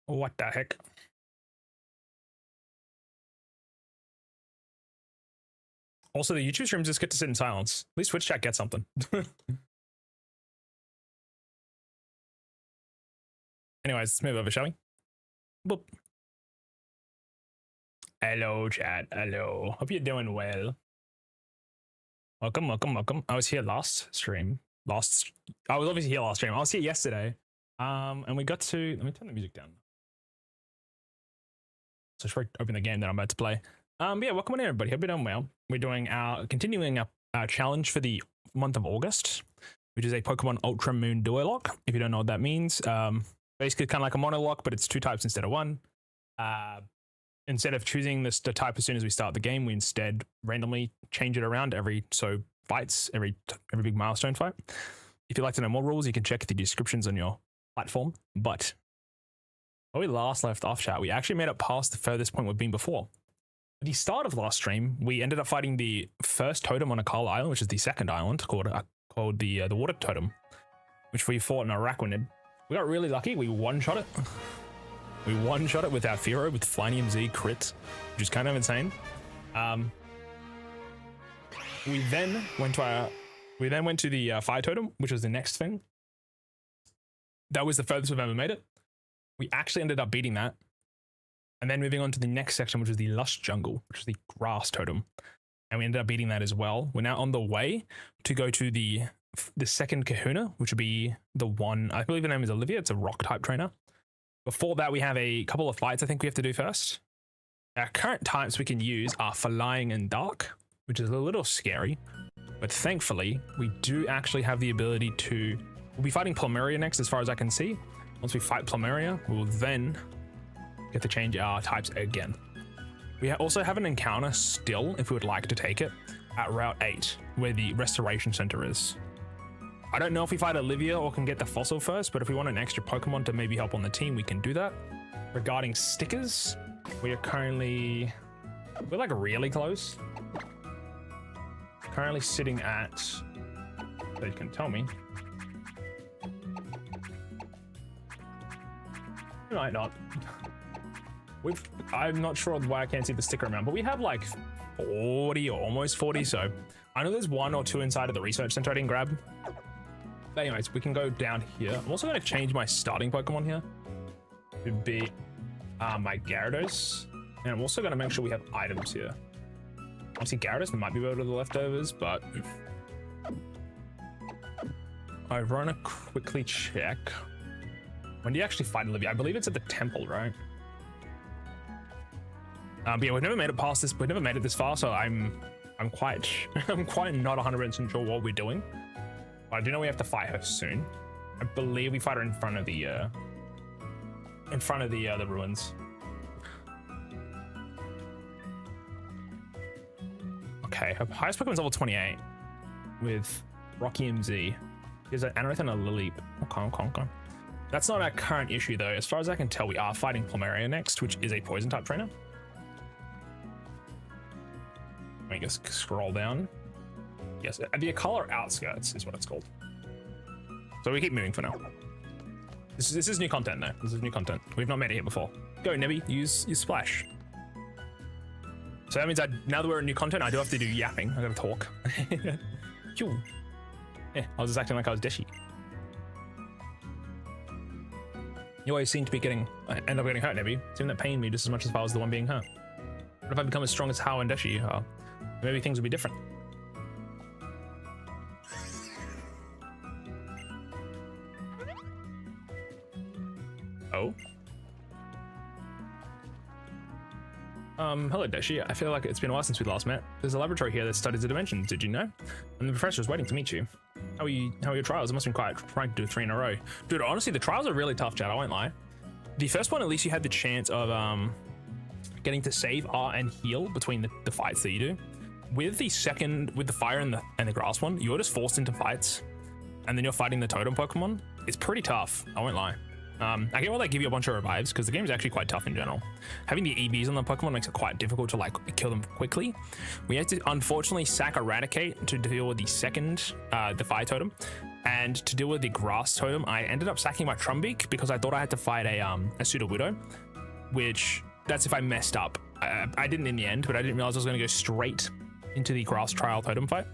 What the heck? Also, the YouTube streams just get to sit in silence. At least Twitch chat gets something. Anyways, let's move over, shall we? Boop. Hello, chat. Hello. Hope you're doing well. Welcome, welcome, welcome. I was here last stream. I was obviously here last stream. I was here yesterday. And we got to, let me turn the music down. So should I open the game that I'm about to play? Yeah, welcome on everybody. Hope you're doing well. We're doing continuing our challenge for the month of August, which is a Pokemon Ultra Moon DuoLocke. If you don't know what that means, basically kind of like a monologue, but it's 2 types instead of 1. Instead of choosing the type as soon as we start the game, we instead randomly change it around every fights, every big milestone fight. If you'd like to know more rules, you can check the descriptions on your platform. But when we last left off, chat, we actually made it past the furthest point we've been before. At the start of last stream, we ended up fighting the first totem on Akala Island, which is the second island, called the Water Totem, which we fought in Araquanid. We got really lucky. We one-shot it. We one-shot it with our Fearow with Flynium Z crit, which is kind of insane. We then went to the Fire Totem, which was the next thing. That was the furthest we've ever made it. We actually ended up beating that. And then moving on to the next section, which is the Lush Jungle, which is the Grass Totem. And we ended up beating that as well. We're now on the way to go to the second Kahuna, which would be the one, I believe the name is Olivia. It's a rock type trainer. Before that, we have a couple of fights I think we have to do first. Our current types we can use are Flying and Dark, which is a little scary. But thankfully, we do actually have the ability to... We'll be fighting Plumeria next, as far as I can see. Once we fight Plumeria, we'll then get to change our types again. We also have an encounter still, if we would like to take it, at Route 8, where the Restoration Center is. I don't know if we fight Olivia or can get the fossil first, but if we want an extra Pokemon to maybe help on the team, we can do that. Regarding stickers, we are currently... We're like really close. Currently sitting at... So you can tell me. You might not. I'm not sure why I can't see the sticker amount, but we have like 40 or almost 40. So I know there's 1 or 2 inside of the research center I didn't grab. But anyways, we can go down here. I'm also going to change my starting Pokemon here to be my Gyarados. And I'm also going to make sure we have items here. Obviously Gyarados might be able to the leftovers, but I want to quickly check. When do you actually fight Olivia? I believe it's at the temple, right? But yeah, we've never made it past this. We've never made it this far, so I'm quite not 100% sure what we're doing. But I do know we have to fight her soon. I believe we fight her in front of the ruins. Okay, her highest Pokemon's level 28 with Rocky MZ. There's an Anorith and a Lilip. Okay. That's not our current issue though. As far as I can tell, we are fighting Plumeria next, which is a poison type trainer. Let me just scroll down. Yes, the Akala Outskirts is what it's called. So we keep moving for now. This is new content though. This is new content. We've not made it here before. Go, Nebby, use Splash. So that means now that we're in new content, I do have to do yapping. I gotta talk. Yeah, I was just acting like I was Deschy. You always seem to be end up getting hurt, Nebby. Seemed that pained me just as much as if I was the one being hurt. What if I become as strong as Hao and Deschy? Maybe things would be different. Oh. Hello Deschy. I feel like it's been a while since we last met. There's a laboratory here that studies the dimensions, did you know? And the professor is waiting to meet you. How are your trials? It must have been quite trying to do 3 in a row. Dude, honestly, the trials are really tough, chat, I won't lie. The first one, at least you had the chance of getting to save and heal between the fights that you do. With the second, with the fire and the grass one, you're just forced into fights, and then you're fighting the totem Pokemon. It's pretty tough, I won't lie. I get why they give you a bunch of revives, because the game is actually quite tough in general. Having the EVs on the Pokemon makes it quite difficult to like kill them quickly. We have to unfortunately sack Eradicate to deal with the second, the fire totem, And to deal with the grass totem, I ended up sacking my Trumbeak because I thought I had to fight a pseudo widow, which that's if I messed up. I didn't in the end, but I didn't realize I was going to go straight into the grass trial totem fight.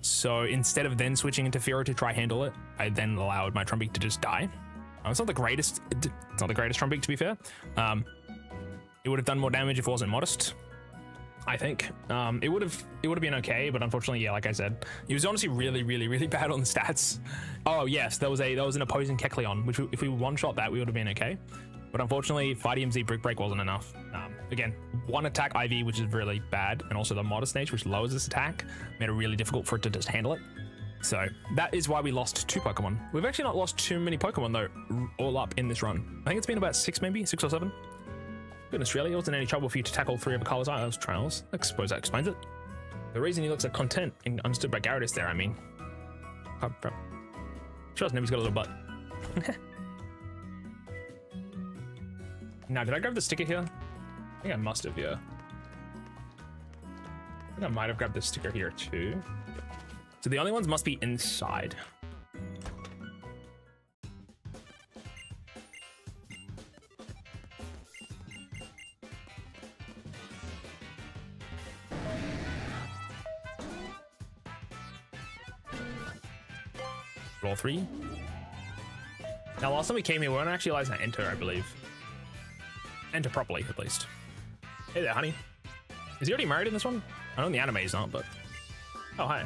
So instead of then switching into Fero to try handle it, I then allowed my Trumbeak to just die. It's not the greatest. It's not the greatest Trumbeak, to be fair. It would have done more damage if it wasn't modest, I think. It would have been okay, but unfortunately, yeah, like I said, he was honestly really bad on the stats. Oh yes, there was an opposing Kecleon, which if we one-shot that, we would have been okay. But unfortunately, Fight EMZ Brick Break wasn't enough. Again, one attack IV, which is really bad, and also the modest nature, which lowers this attack, made it really difficult for it to just handle it. So that is why we lost 2 Pokemon. We've actually not lost too many Pokemon though, all up in this run. I think it's been about 6 maybe, 6 or 7. Goodness, really? It wasn't any trouble for you to tackle 3 of Akala's Isles trials. I suppose that explains it. The reason he looks like content and understood by Gyarados there, I mean. Sure, Nevy's got a little butt. Now, did I grab the sticker here? I think I must have, yeah. I think I might have grabbed the sticker here too. So the only ones must be inside. Roll 3. Now, last time we came here, we weren't actually allowed to enter, I believe. Enter properly, at least. Hey there, honey. Is he already married in this one? I know in the anime he's not, but... Oh, hi.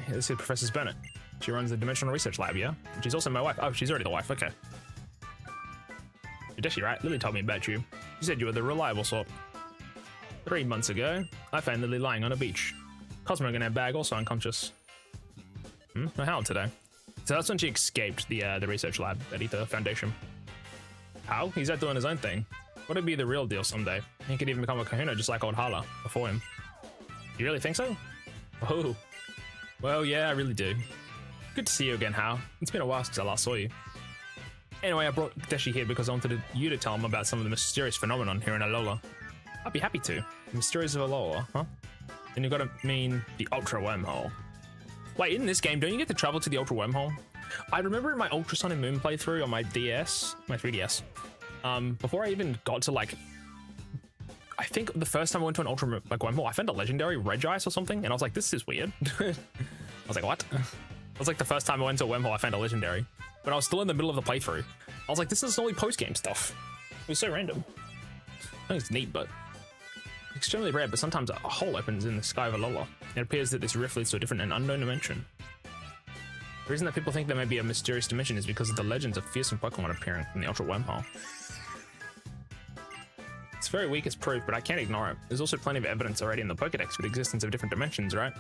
Hey, this is Professor Burnett. She runs the Dimensional Research Lab, yeah? She's also my wife. Oh, she's already the wife, okay. You're Deschy, right? Lily told me about you. She said you were the reliable sort. 3 months ago, I found Lily lying on a beach. Cosmo in her bag, also unconscious. No how today. So that's when she escaped the research lab at Ether Foundation. How? He's out doing his own thing. Would it be the real deal someday? He could even become a kahuna just like old Hala before him. You really think so? Oh. Well, yeah, I really do. Good to see you again, Hal. It's been a while since I last saw you. Anyway, I brought Deschy here because I wanted you to tell him about some of the mysterious phenomenon here in Alola. I'd be happy to. Mysterious of Alola, huh? Then you've got to mean the Ultra Wormhole. Wait, in this game, don't you get to travel to the Ultra Wormhole? I remember in my Ultra Sun and Moon playthrough on my DS, my 3DS, before I even got to like, I think the first time I went to an Ultra Wormhole, I found a legendary Regice or something, and I was like, this is weird. I was like, what? It was like the first time I went to a wormhole, I found a legendary, but I was still in the middle of the playthrough. I was like, this is only post-game stuff. It was so random. I think it's neat, but extremely rare, but sometimes a hole opens in the sky of Alola. It appears that this rift leads to a different and unknown dimension. The reason that people think there may be a mysterious dimension is because of the legends of fearsome Pokemon appearing from the Ultra Wormhole. It's very weak as proof, but I can't ignore it. There's also plenty of evidence already in the Pokedex for the existence of different dimensions, right?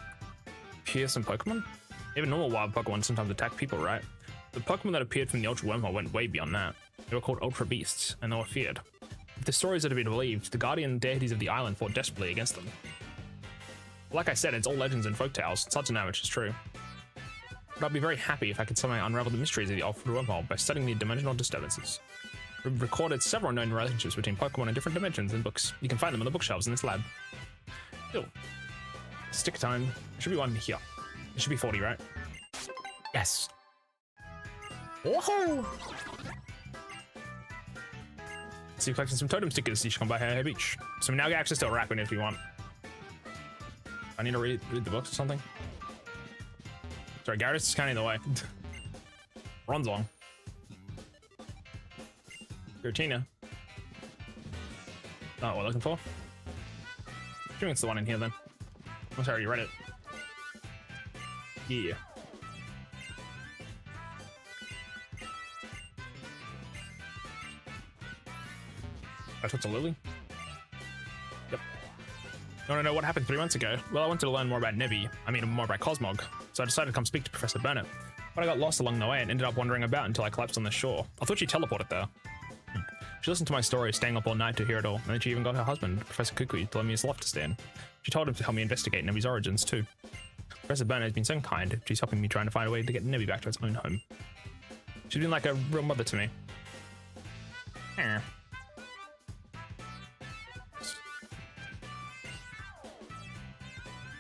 Fearsome Pokemon? Even normal wild Pokemon sometimes attack people, right? The Pokemon that appeared from the Ultra Wormhole went way beyond that. They were called Ultra Beasts, and they were feared. If the stories that have been believed, the guardian deities of the island fought desperately against them. Like I said, it's all legends and folktales. It's hard to know which is true. But I'd be very happy if I could somehow unravel the mysteries of the Ultra Wormhole by studying the dimensional disturbances. We've recorded several known relationships between Pokemon in different dimensions in books. You can find them on the bookshelves in this lab. Cool. Stick time. There should be one here. It should be 40, right? Yes. Whoa! So you're collecting some totem stickers, you should come by Hair Beach. So we now get access to a Rakuen if we want. I need to read the books or something. Sorry, Gyarados is kind of in the way. Ronzong. Giratina. Oh, what we're looking for? I think it's the one in here then. I'm sorry, you read it. Yeah. I took to Lily? Yep. You want to know what happened 3 months ago? Well, I wanted to learn more about Nebby. I mean, more about Cosmog. So I decided to come speak to Professor Burnett. But I got lost along the way and ended up wandering about until I collapsed on the shore. I thought she teleported there. She listened to my story, staying up all night to hear it all, and then she even got her husband, Professor Kukui, to let me his loft to stay in. She told him to help me investigate Nebby's origins, too. Professor Burnett has been so kind. She's helping me trying to find a way to get Nebby back to its own home. She's been like a real mother to me.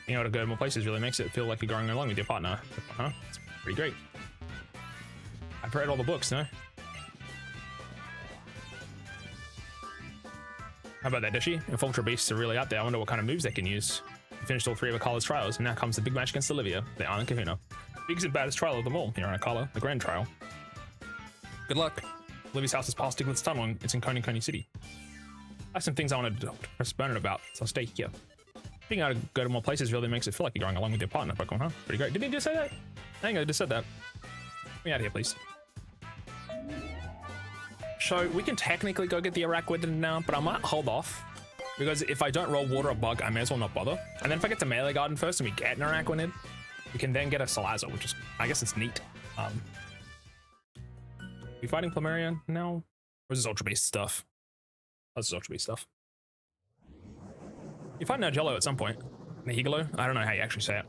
being able to go to more places really makes it feel like you're going along with your partner. Huh? It's pretty great. I've read all the books, no? How about that, Deschy? If Ultra Beasts are really out there, I wonder what kind of moves they can use. We finished all 3 of Akala's trials, and now comes the big match against Olivia, the Island Kahuna. Biggest and baddest trial of them all here on Akala, the Grand Trial. Good luck. Olivia's house is past Diglett's Tunnel, and it's in Coney City. I have some things I wanted to press Bernard about, so I'll stay here. Being able to go to more places really makes it feel like you're going along with your partner, Pokemon, huh? Pretty great. Didn't he just say that? Hang on, I just said that. Get me out of here, please. So we can technically go get the Araquid now, but I might hold off. Because if I don't roll Water or Bug, I may as well not bother. And then if I get to Melee Garden first and we get an Araquanid, we can then get a Salazzle, which is, I guess it's neat. We fighting Plumeria now? Or is this Ultra Beast stuff? Oh, this is Ultra Beast stuff. You fight Nagello at some point. Nihigalo? I don't know how you actually say it.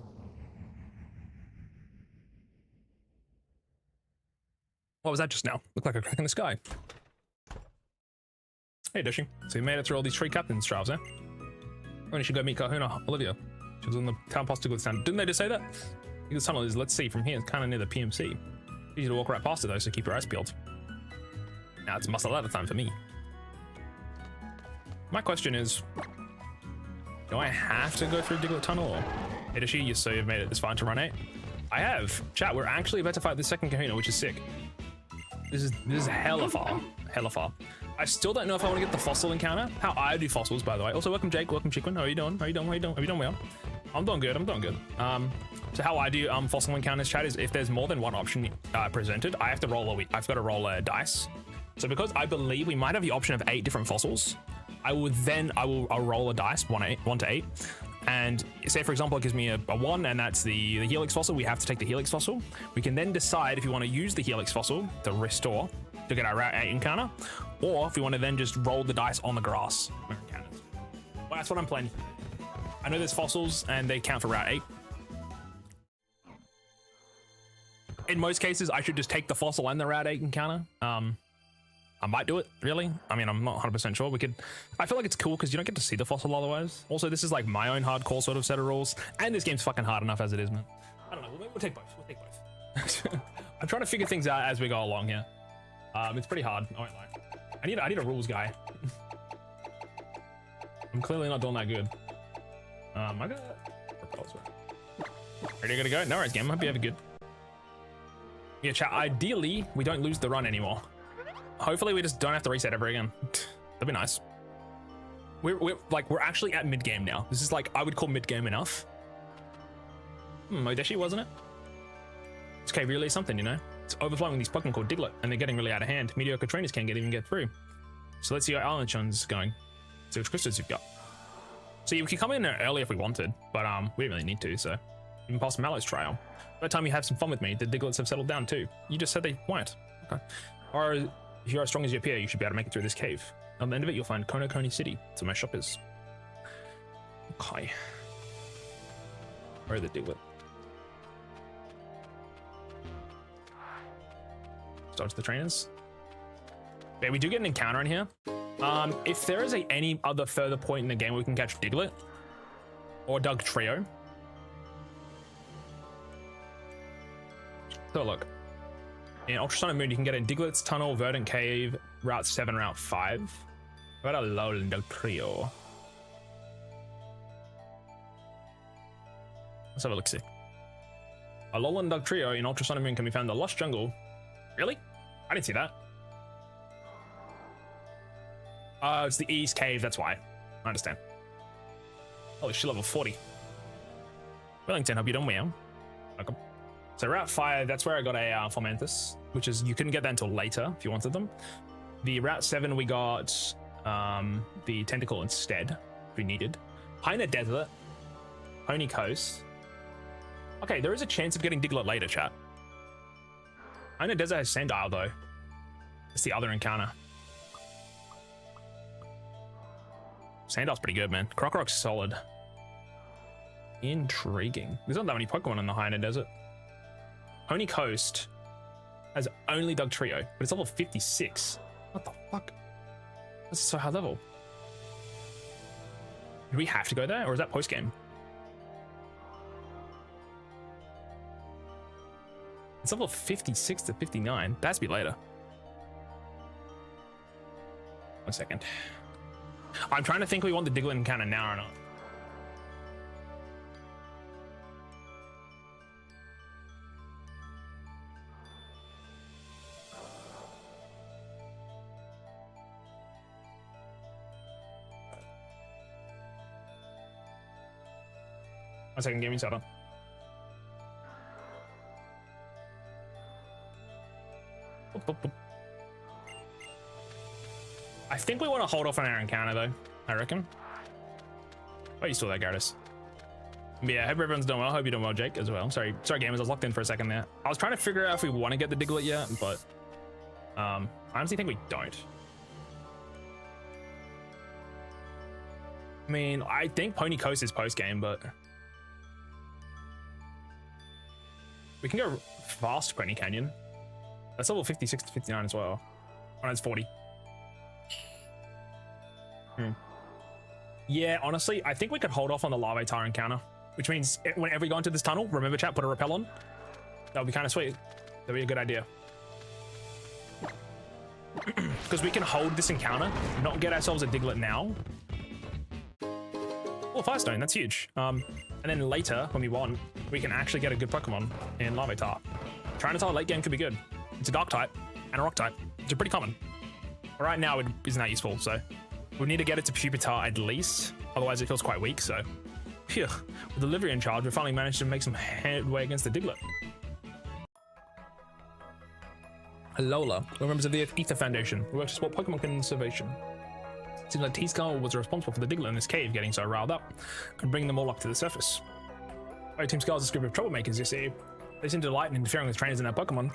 What was that just now? Looked like a crack in the sky. Hey, Deschy. So you made it through all these tree captains' trials, eh? When you should go meet Kahuna, Olivia. She was on the town post to town. Didn't they just say that? This tunnel is, let's see, from here, it's kind of near the PMC. Easy to walk right past it though, so keep your eyes peeled. Now it's muscle out of time for me. My question is, do I have to go through Diglett Tunnel? Or hey, Deschy, you so you've made it this far to run 8? I have. Chat, we're actually about to fight the second Kahuna, which is sick. This is hella far. Hella far. I still don't know if I want to get the fossil encounter. How I do fossils, by the way. Also, welcome Jake, welcome Chiquin. How are you doing? How are you doing? How are you doing? Have you done well? I'm doing good. I'm doing good. So how I do fossil encounters, chat, is if there's more than one option presented, I have to roll I've got to roll a dice. So because I believe we might have the option of 8 different fossils, I'll roll a dice, 1 to 8. And say, for example, it gives me a 1, and that's the Helix fossil. We have to take the Helix fossil. We can then decide if you want to use the Helix fossil to restore to get our Route 8 encounter, or if we want to then just roll the dice on the grass. Well, that's what I'm planning. I know there's fossils, and they count for Route 8. In most cases, I should just take the fossil and the Route 8 encounter. I might do it, really. I mean, I'm not 100% sure. I feel like it's cool because you don't get to see the fossil otherwise. Also, this is like my own hardcore sort of set of rules, and this game's fucking hard enough as it is, man. I don't know, we'll take both. We'll take both. I'm trying to figure things out as we go along here. It's pretty hard, I won't lie. I need a rules guy. I'm clearly not doing that good. I got ready to go? No worries, game. Hope you have a good. Yeah, chat. Ideally, we don't lose the run anymore. Hopefully, we just don't have to reset ever again. That'd be nice. We're actually at mid game now. This is like I would call mid game enough. Deschy, wasn't it? It's okay, really something, you know. It's overflowing with these Pokemon called Diglett, and they're getting really out of hand. Mediocre trainers can't even get through. So let's see how Island Shun's going. See which crystals you've got. So we could come in there early if we wanted, but we didn't really need to. So even past Mallow's trial. By the time you have some fun with me, the Digletts have settled down too. You just said they won't. Okay. Or if you're as strong as you appear, you should be able to make it through this cave. On the end of it, you'll find Coney City. That's where my shop is. Okay. Where are the Diglett? Starts the trainers. Yeah, we do get an encounter in here. If there is any other further point in the game where we can catch Diglett or Doug Trio. So look. In Ultrasonic Moon, you can get in Diglett's Tunnel, Verdant Cave, Route 7, Route 5. What about a Alolan Doug Trio? Let's have a look-see. Alolan Doug Trio in Ultrasonic Moon can be found in the Lost Jungle. Really? I didn't see that. It's the East Cave, that's why. I understand. Holy shit, level 40. Wellington, hope you don't well. Welcome. So Route 5, that's where I got a Formanthus, which is, you couldn't get that until later if you wanted them. The Route 7, we got the Tentacle instead, if we needed. Pioneer Desert, Pony Coast. Okay, there is a chance of getting Diglett later, chat. Pioneer Desert has Sandile, though. It's the other encounter. Sandile's pretty good, man. Crocorock's solid. Intriguing. There's not that many Pokemon in the Pioneer Desert. Pony Coast has only Doug Trio, but it's level 56. What the fuck? That's so high level. Do we have to go there, or is that post game? It's level 56 to 59. That has to be later. 1 second. I'm trying to think we want the Diglett encounter now or not. One second, give me settle. I think we want to hold off on our encounter though, I reckon. Oh, you still there, Garrus? But yeah, I hope everyone's doing well. Hope you're doing well, Jake, as well. Sorry, gamers, I was locked in for a second there. I was trying to figure out if we want to get the Diglett yet, but I honestly think we don't. I mean, I think Pony Coast is post-game, but we can go fast Pony Canyon. That's level 56 to 59 as well. Oh, it's 40. Yeah, honestly, I think we could hold off on the Larvitar encounter, which means whenever we go into this tunnel, remember chat, put a repel on. That would be kind of sweet. That'd be a good idea. Because we can hold this encounter, not get ourselves a Diglett now. Oh, Firestone, that's huge. And then later, when we want, we can actually get a good Pokemon in Larvitar. Tyranitar late game could be good. It's a Dark type and a Rock type, which are pretty common. But right now, it isn't that useful, so we need to get it to Pupitar at least. Otherwise, it feels quite weak, so phew. With the livery in charge, we finally managed to make some headway against the Diglett. Alola, we're members of the Ether Foundation. We work to support Pokemon conservation. Seems like T-Skull was responsible for the Diglett in this cave getting so riled up and bringing them all up to the surface. Our Team Skull's a group of troublemakers, you see. They seem to delight in interfering with trainers and their Pokemon.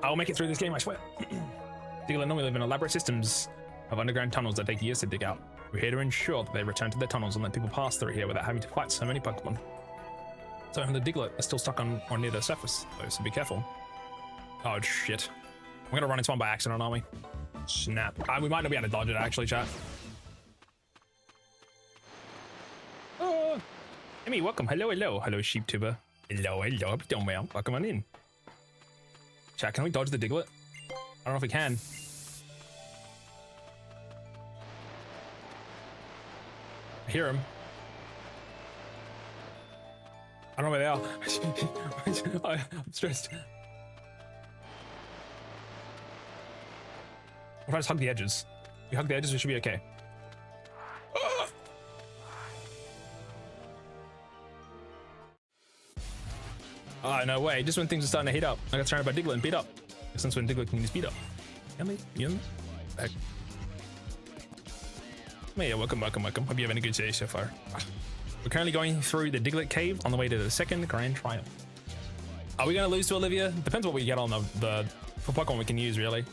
I will make it through this game, I swear. Diglett normally live in elaborate systems of underground tunnels that take years to dig out. We're here to ensure that they return to their tunnels and let people pass through here without having to fight so many Pokemon. So the Diglett are still stuck on or near the surface, so be careful. Oh shit. We're gonna run into one by accident, aren't we? Snap. We might not be able to dodge it actually, chat. Oh, Emmy, welcome. Hello, SheepTuber. Hello, hope you're doing well. Welcome on in. Chat, can we dodge the Diglett? I don't know if we can. I hear him. I don't know where they are. I'm stressed. If I just hug the edges. We hug the edges, we should be okay. Oh, no way. Just when things are starting to heat up. I got surrounded by Diglett and beat up. Since when Diglett can use beat up. Yeah, welcome. Hope you're having a good day so far. We're currently going through the Diglett cave on the way to the second Grand Triumph. Are we going to lose to Olivia? Depends what we get on the Pokemon we can use, really.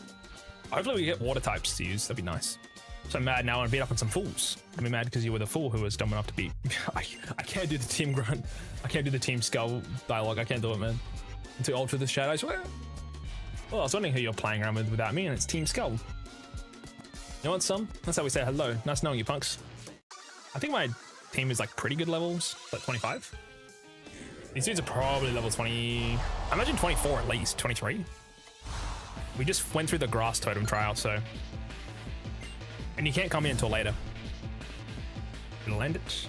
Hopefully we get water types to use. That'd be nice. So I'm mad now and beat up on some fools. I'm mad because you were the fool who was dumb enough to beat. I can't do the Team Grunt. I can't do the Team Skull dialogue. I can't do it, man. I'm too old for this chat, I swear. Well, I was wondering who you're playing around with without me, and it's Team Skull. You want some? That's how we say hello. Nice knowing you, punks. I think my team is like pretty good levels, like 25. These dudes are probably level 20. I imagine 24 at least, 23. We just went through the grass totem trial, so. And you can't come in until later. It'll end it.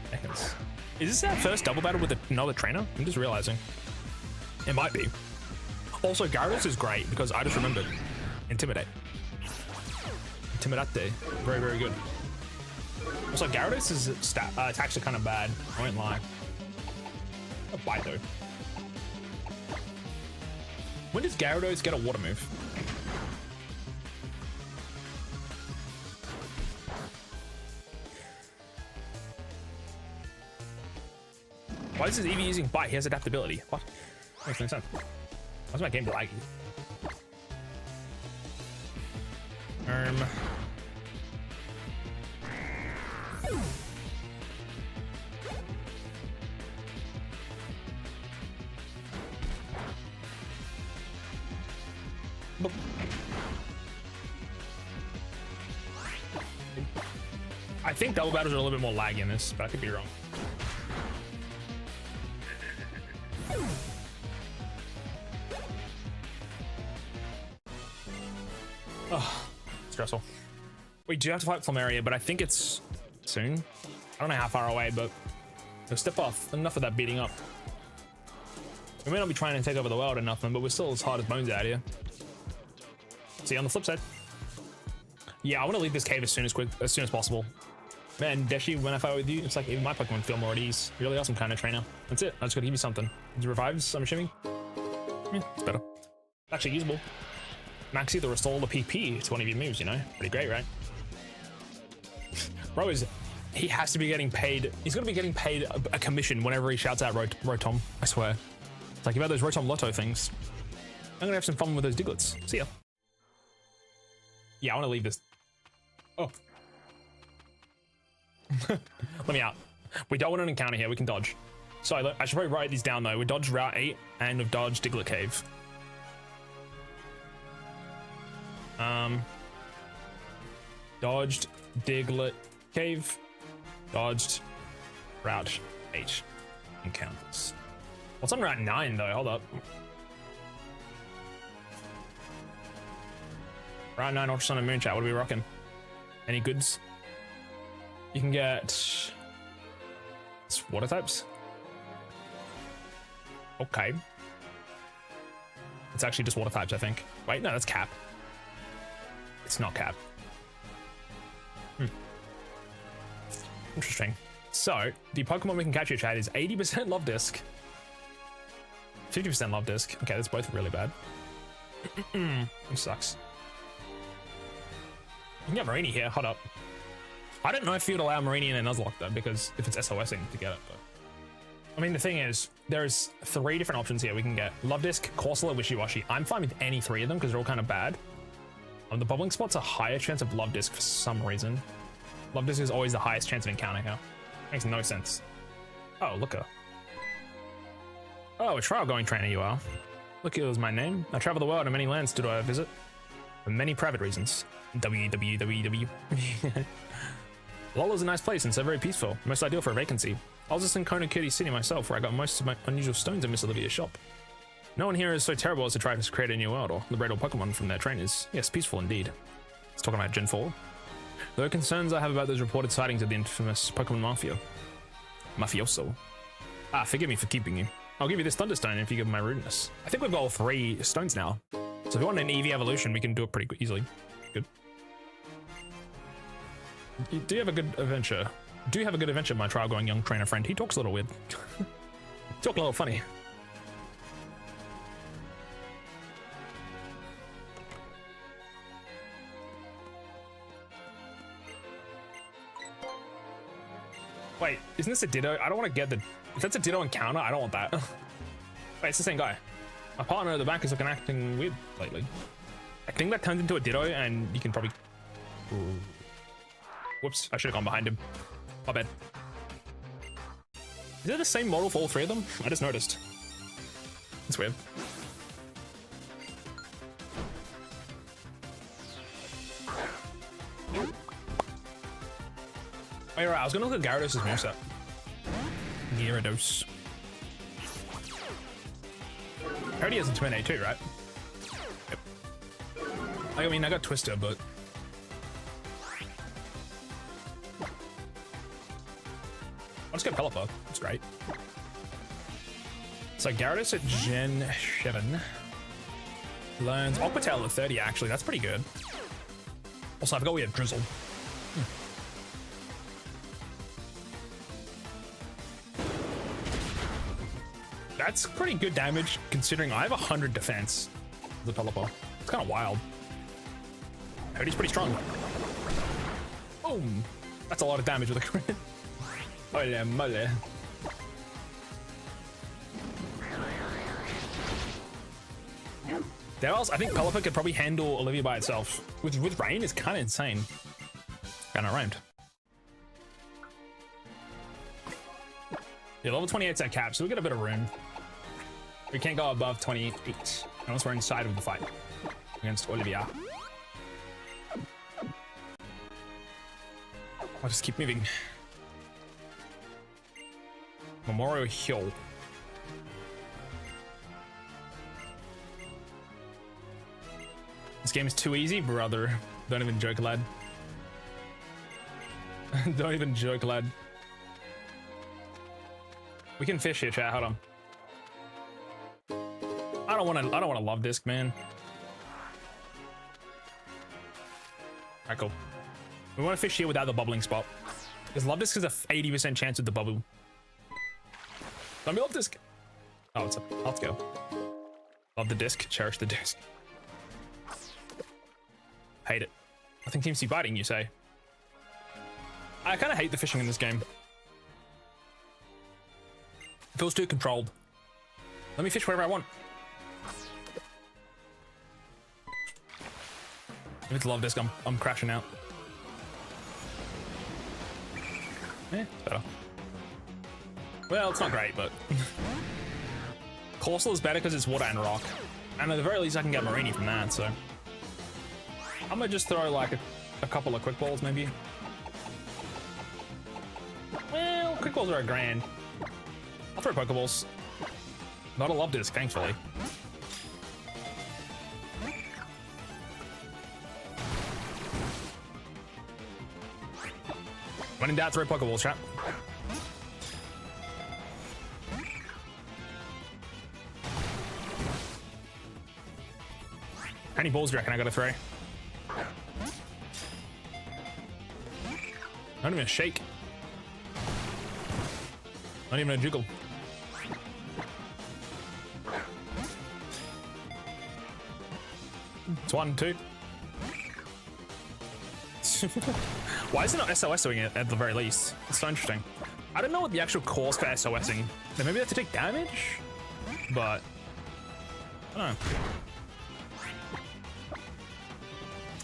Seconds. Is this our first double battle with another trainer? I'm just realizing. It might be. Also, Gyarados is great because I just remembered. Intimidate. Intimidate. Very, very good. Also, Gyarados' attacks are kind of bad. I won't lie. A bite though. When does Gyarados get a water move? Why is this Eevee using bite? He has adaptability. What? Makes no sense. Why's my game laggy? I think double battles are a little bit more laggy in this, but I could be wrong. Oh, stressful. We do have to fight Plumeria, but I think it's soon. I don't know how far away, but we'll step off. Enough of that beating up. We may not be trying to take over the world or nothing, but we're still as hard as bones out here. See you on the flip side. Yeah, I want to leave this cave as soon as possible. Man, Deschy, when I fight with you, it's like even my Pokemon feel more at ease. You're really awesome kind of trainer. That's it. I just gotta give you something. It revives, I'm assuming. Yeah, it's better. Actually usable. Max either restore the PP to one of your moves, you know? Pretty great, right? Bro he has to be getting paid. He's gonna be getting paid a commission whenever he shouts out Rotom, I swear. It's like about those Rotom Lotto things. I'm gonna have some fun with those Diglets. See ya. Yeah, I wanna leave this. Oh. Let me out. We don't want an encounter here, we can dodge. So I should probably write these down though. We dodged Route 8 and we've dodged Diglett Cave. Dodged Diglett Cave. Dodged Route 8 encounters. What's on Route 9 though? Hold up. Route 9 Ultra Sun and Moon Chat. What are we rocking? Any goods? You can get water types. Okay. It's actually just water types, I think. Wait, no, that's Cap. It's not Cap. Interesting. So, the Pokemon we can catch here, chat, is 80% Love Disc. 50% Love Disc. Okay, that's both really bad. Which sucks. You can get Marini here. Hold up. I don't know if you'd allow Marini and Nuzlocke though, because if it's SOSing to get it, but I mean the thing is, there's 3 different options here. We can get Love Disc, Corsola, Wishy-Washy. I'm fine with any 3 of them because they're all kind of bad. The Bubbling Spot's a higher chance of Love Disc for some reason. Love Disc is always the highest chance of encounter here. Makes no sense. Oh, look her. Oh, a trial going trainer you are. Look, it was my name. I travel the world and many lands do I visit. For many private reasons. www. Lola's a nice place and so very peaceful. Most ideal for a vacancy. I was just in Konokiri City myself where I got most of my unusual stones in Miss Olivia's shop. No one here is so terrible as to try to create a new world or liberate all Pokemon from their trainers. Yes, peaceful indeed. Let's talk about Gen 4. There are concerns I have about those reported sightings of the infamous Pokemon Mafia. Mafioso. Ah, forgive me for keeping you. I'll give you this Thunderstone if you give my rudeness. I think we've got all 3 stones now. So if you want an EV evolution, we can do it pretty easily. Good. You do have a good adventure. Do you have a good adventure, my trial going young trainer friend? He talks a little weird. Talk a little funny. Wait, isn't this a Ditto? I don't want to get the... If that's a Ditto encounter, I don't want that. Wait, it's the same guy. My partner at the back is looking acting weird lately. I think that turns into a Ditto and you can probably... Ooh. Whoops, I should have gone behind him. My bad. Is it the same model for all 3 of them? I just noticed. It's weird. Oh, you're right. I was gonna look at Gyarados' moveset. Gyarados. Already has a Twin A2, right? Yep. I mean, I got Twister, but... I'll just get Pelipper. That's great. So Gyarados at Gen 7. Learns Aquatail at 30, actually. That's pretty good. Also, I forgot we have Drizzle. That's pretty good damage, considering I have 100 defense. The Pelipper. It's kind of wild. I heard he's pretty strong. Boom! That's a lot of damage with a crit. Holy moly. There else, I think Pelipper could probably handle Olivia by itself. With Rain, it's kind of insane. Kind of rhymed. Yeah, level 28's our cap, so we get a bit of room. We can't go above 28 unless we're inside of the fight against Olivia. I'll just keep moving. Memorial Hill. This game is too easy, brother. Don't even joke, lad. Don't even joke, lad. We can fish here, chat. Hold on. I don't want to love disc, man. Alright, cool. We want to fish here without the bubbling spot. Because love disc is a 80% chance with the bubble. Let me love disc. Oh, it's up. Let's go. Love the disc. Cherish the disc. Hate it. Nothing seems to be biting, you say. I kind of hate the fishing in this game. It feels too controlled. Let me fish wherever I want. If it's love disc, I'm crashing out. It's better. Well, it's not great, but Corsal is better because it's water and rock. And at the very least, I can get Marini from that, so I'm gonna just throw like a couple of quick balls, maybe. Well, quick balls are a grand. I'll throw Pokeballs. Not a love disc, thankfully. When in doubt, throw Pokeballs, chat. How many balls do you reckon I gotta throw? Not even a shake. Not even a jiggle. It's 1, 2. Why is it not SOSing it at the very least? It's so interesting. I don't know what the actual cause for SOSing. Maybe they have to take damage? But I don't know.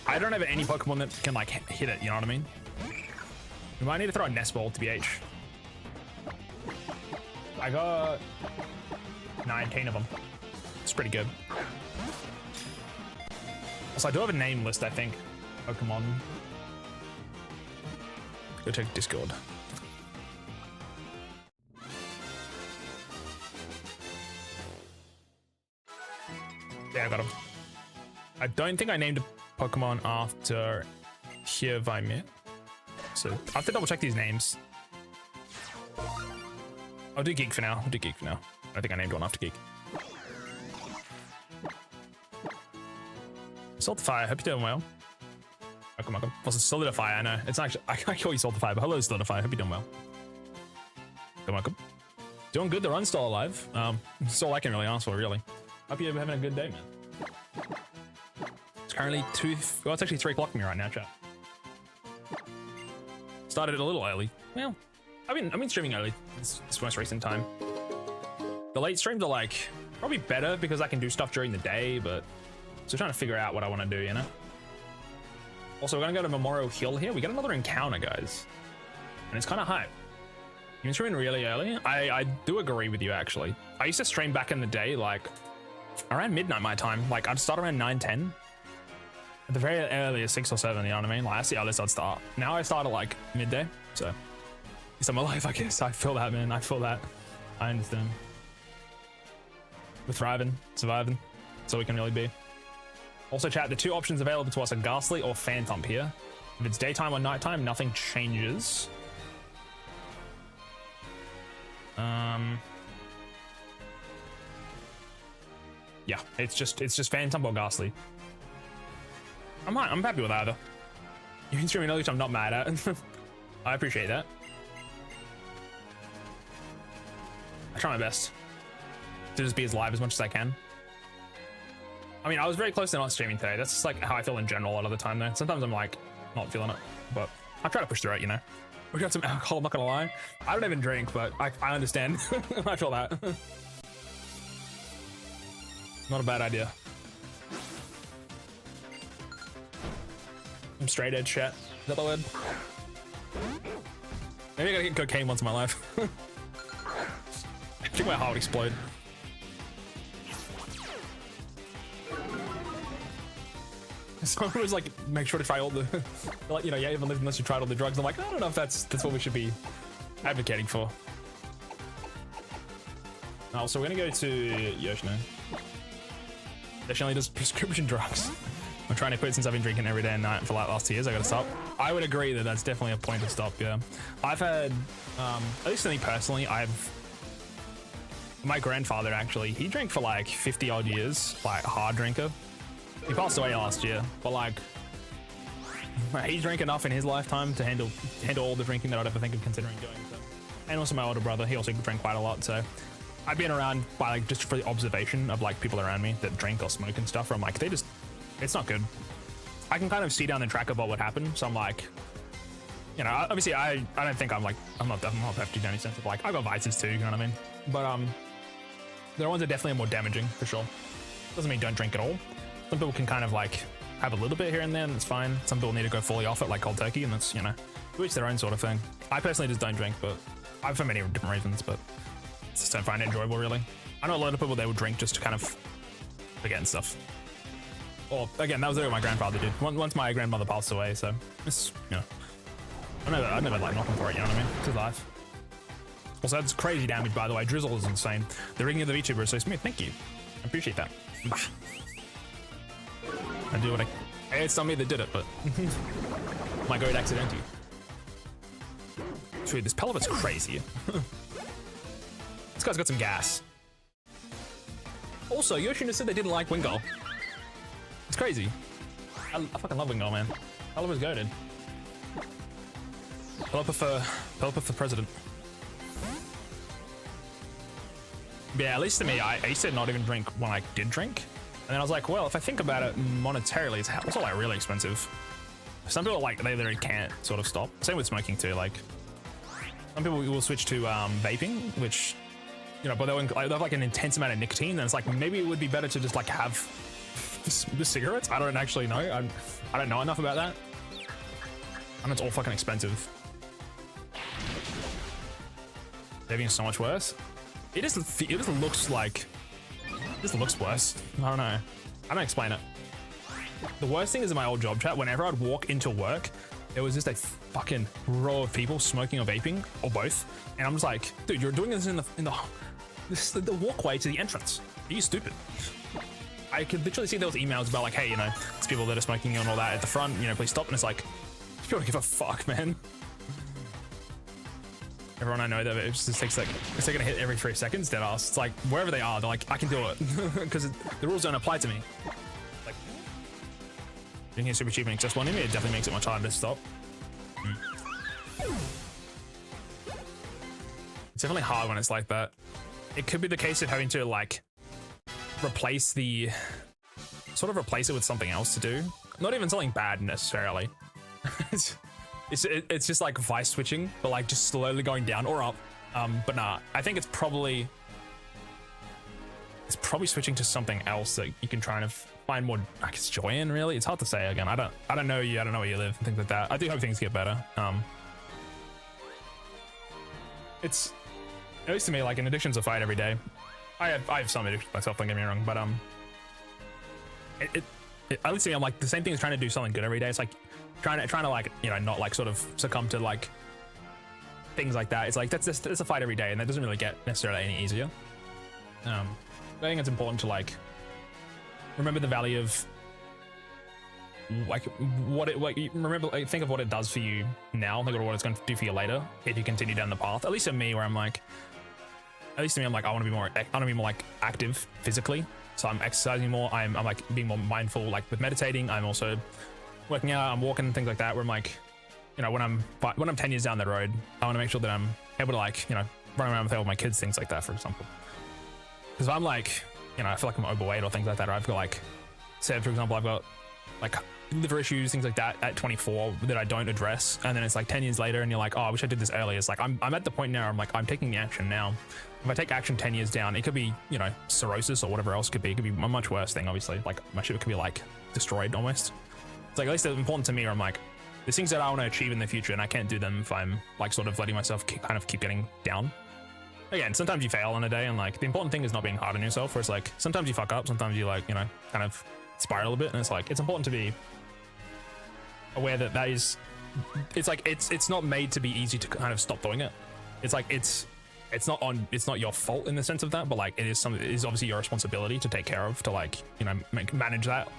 I don't have any Pokemon that can like hit it, you know what I mean? We might need to throw a Nest Ball to BH. I got 19 of them. It's pretty good. Also, I do have a name list, I think. Pokemon. Go check Discord. Yeah, I got him. I don't think I named a Pokemon after Hirvimir. So I have to double check these names. I'll do Geek for now. I don't think I named one after Geek. Saltify, I hope you're doing well. Welcome. Also, Solidify, I know. It's actually, I can't call you Saltify, but hello, Solidify. I hope you're doing well. Welcome. Doing good, the run's still alive. That's all I can really ask for, really. Hope you're having a good day, man. It's currently well, it's actually 3 o'clock for me right now, chat. Started a little early. Well, I've been streaming early this most recent time. The late streams are like probably better because I can do stuff during the day, but still trying to figure out what I want to do, you know? Also, we're gonna go to Memorial Hill here. We got another encounter, guys. And it's kind of hype. You've been streaming really early? I do agree with you, actually. I used to stream back in the day, like, around midnight my time. Like, I'd start around 9, 10. At the very earliest, 6 or 7, you know what I mean? Like, that's the earliest I'd start. Now I start at, like, midday. So, it's on my life, I guess. I feel that, man. I feel that. I understand. We're thriving, surviving. That's all we can really be. Also, chat, the 2 options available to us are Ghastly or Phantom here. If it's daytime or nighttime, nothing changes. Yeah, it's just Phantom or Ghastly. I'm happy with either. You've been streaming early, which I'm not mad at. I appreciate that. I try my best to just be as live as much as I can. I mean, I was very close to not streaming today. That's just like how I feel in general a lot of the time though. Sometimes I'm like not feeling it, but I try to push through it, you know. We got some alcohol, I'm not gonna lie. I don't even drink, but I understand. I feel that. Not a bad idea. I'm straight edge, chat. Is that the word? Maybe I gotta get cocaine once in my life. I think my heart would explode. Someone was like, make sure to try all the, like, you know, yeah, even unless you tried all the drugs. I'm like, I don't know if that's what we should be advocating for. Oh, so we're gonna go to Yoshino. Definitely does prescription drugs. I'm trying to quit since I've been drinking every day and night for like last 2 years. I gotta stop. I would agree that that's definitely a point to stop. Yeah, I've had, at least for me personally, my grandfather actually, he drank for like 50 odd years, like hard drinker. He passed away last year, but like he drank enough in his lifetime to handle all the drinking that I'd ever think of considering doing. So. And also my older brother, he also drank quite a lot. So I've been around by like just for the observation of like people around me that drink or smoke and stuff. Where I'm like, it's not good. I can kind of see down the track of what would happen. So I'm like, you know, obviously I don't think I'm not hefty in any sense of like, I've got vices too, you know what I mean? But there are ones that definitely are more damaging for sure. Doesn't mean don't drink at all. Some people can kind of like have a little bit here and there and it's fine. Some people need to go fully off it like cold turkey and that's, you know, to each their own sort of thing. I personally just don't drink, but I've for many different reasons, but just don't find it enjoyable really. I know a lot of people, they would drink just to kind of forget and stuff. Or again, that was what my grandfather did. Once my grandmother passed away, so it's, you know, I never like knock him for it, you know what I mean? It's his life. Also, that's crazy damage, by the way. Drizzle is insane. The rigging of the VTuber is so smooth. Thank you. I appreciate that. I do what it's not me that did it, but my goat accidentally. Dude, this pellet's crazy. This guy's got some gas. Also, Yoshino said they didn't like Wingull. It's crazy. I fucking love Wingull, man. I love his goated. Pelipper for president. But yeah, at least to me, I used to not even drink when I did drink. And then I was like, well, if I think about it monetarily, it's also like really expensive. Some people like, they literally can't sort of stop. Same with smoking too. Like some people will switch to vaping, which, you know, but they'll have like an intense amount of nicotine. And it's like, maybe it would be better to just like have the cigarettes. I don't actually know. I don't know enough about that. And it's all fucking expensive. Vaping is so much worse. It just looks like, it just looks worse. I don't know. I don't explain it. The worst thing is in my old job chat, whenever I'd walk into work, there was just a fucking row of people smoking or vaping or both. And I'm just like, dude, you're doing this in the walkway to the entrance. Are you stupid? I could literally see those emails about like, hey, you know, it's people that are smoking and all that at the front, you know, please stop. And it's like, you don't give a fuck, man. Everyone I know that it just takes like, it's taking a hit every 3 seconds, dead ass. It's like, wherever they are, they're like, I can do it. Because the rules don't apply to me. Like, being here super cheap and accessible anyway, it definitely makes it much harder to stop. It's definitely hard when it's like that. It could be the case of having to like, replace it with something else to do. Not even something bad necessarily. It's just like vice switching, but like just slowly going down or up. But nah, I think it's probably switching to something else that you can try and find more, I guess, joy in. Really, it's hard to say. Again, I don't know you. I don't know where you live and things like that. I do hope things get better. It's at least to me, like an addiction's a fight every day. I have some addictions myself. Don't get me wrong, but at least to me, I'm like the same thing as trying to do something good every day. It's like trying to like, you know, not like sort of succumb to like things like that. It's like that's a fight every day, and that doesn't really get necessarily any easier. I think it's important to like remember the value of like think of what it does for you now, think of what it's going to do for you later if you continue down the path. At least for me, where I'm like, I want to be more like active physically. So I'm exercising more. I'm like being more mindful, like with meditating. I'm also working out. I'm walking and things like that. Where I'm like, you know, when I'm 10 years down the road, I want to make sure that I'm able to like, you know, run around with my kids, things like that, for example. Because I'm like, you know, I feel like I'm overweight or things like that, or I've got like, say for example, I've got like liver issues, things like that at 24 that I don't address, and then it's like 10 years later, and you're like, oh, I wish I did this earlier. It's like I'm at the point now. I'm like, I'm taking the action now. If I take action 10 years down, it could be, you know, cirrhosis or whatever else it could be. It could be a much worse thing, obviously. Like my shit could be like destroyed almost. It's like at least it's important to me. Where I'm like, there's things that I want to achieve in the future, and I can't do them if I'm like sort of letting myself kind of keep getting down. Again, sometimes you fail on a day, and like the important thing is not being hard on yourself. Where it's like sometimes you fuck up, sometimes you like, you know, kind of spiral a bit, and it's like it's important to be aware that is, it's like it's not made to be easy to kind of stop doing it. It's like it's it's not your fault in the sense of that, but like it is obviously your responsibility to take care of, to like, you know, manage that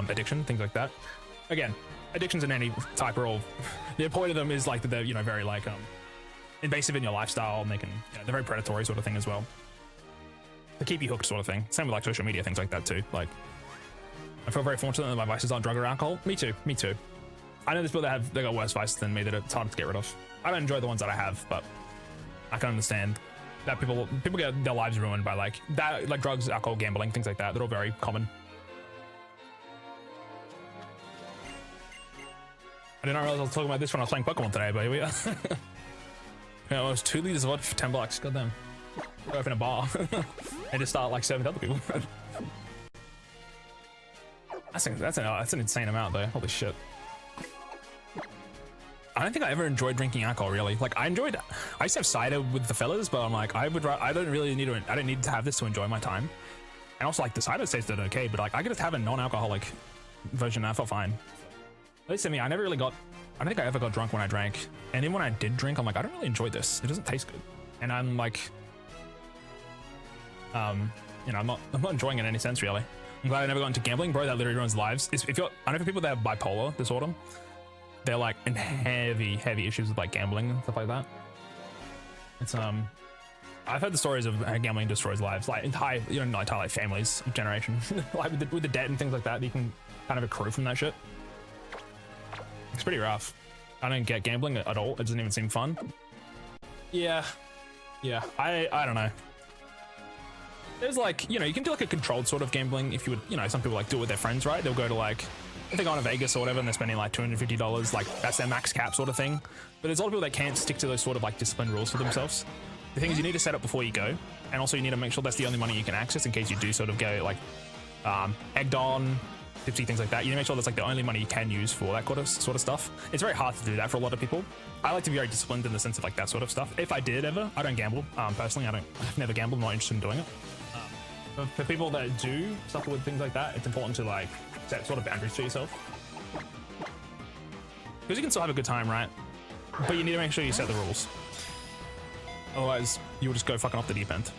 addiction, things like that. Again, addictions in any type are all, the point of them is like that they're, you know, very like invasive in your lifestyle, and they can, you know, they're very predatory sort of thing as well. They keep you hooked sort of thing. Same with like social media, things like that too. Like, I feel very fortunate that my vices aren't drug or alcohol. Me too. I know there's people that they got worse vices than me that it's harder to get rid of. I don't enjoy the ones that I have, but I can understand that people get their lives ruined by like that, like drugs, alcohol, gambling, things like that. They're all very common. I did not realize I was talking about this when I was playing Pokemon today, but here we are. Yeah, it was 2 liters of vodka for $10. Goddamn. Go open a bar and just start like serving to other people. That's an insane amount though. Holy shit. I don't think I ever enjoyed drinking alcohol really. Like I used to have cider with the fellas, but I'm like, I don't need to have this to enjoy my time. And also like the cider tasted okay, but like I could just have a non-alcoholic version and I felt fine. At least to me, I don't think I ever got drunk when I drank. And even when I did drink, I'm like, I don't really enjoy this. It doesn't taste good. And I'm like, you know, I'm not enjoying it in any sense really. I'm glad I never got into gambling, bro. That literally ruins lives. I know for people that have bipolar disorder, they're like in heavy issues with like gambling and stuff like that. It's I've heard the stories of how gambling destroys lives, like entire like families, generation, like with the debt and things like that. You can kind of accrue from that shit. It's pretty rough. I don't get gambling at all. It doesn't even seem fun. Yeah. I don't know. There's like, you know, you can do like a controlled sort of gambling if you would, you know, some people like do it with their friends, right? They'll go to like, if they go to Vegas or whatever and they're spending like $250, like that's their max cap sort of thing. But there's a lot of people that can't stick to those sort of like disciplined rules for themselves. The thing is you need to set up before you go. And also you need to make sure that's the only money you can access in case you do sort of go like egged on, tipsy, things like that. You need to make sure that's like the only money you can use for that sort of stuff. It's very hard to do that for a lot of people. I like to be very disciplined in the sense of like that sort of stuff. If I did ever, I don't gamble. Personally, I've never gambled. I'm not interested in doing it. But for people that do suffer with things like that, it's important to like set sort of boundaries for yourself. Because you can still have a good time, right? But you need to make sure you set the rules. Otherwise, you'll just go fucking off the deep end.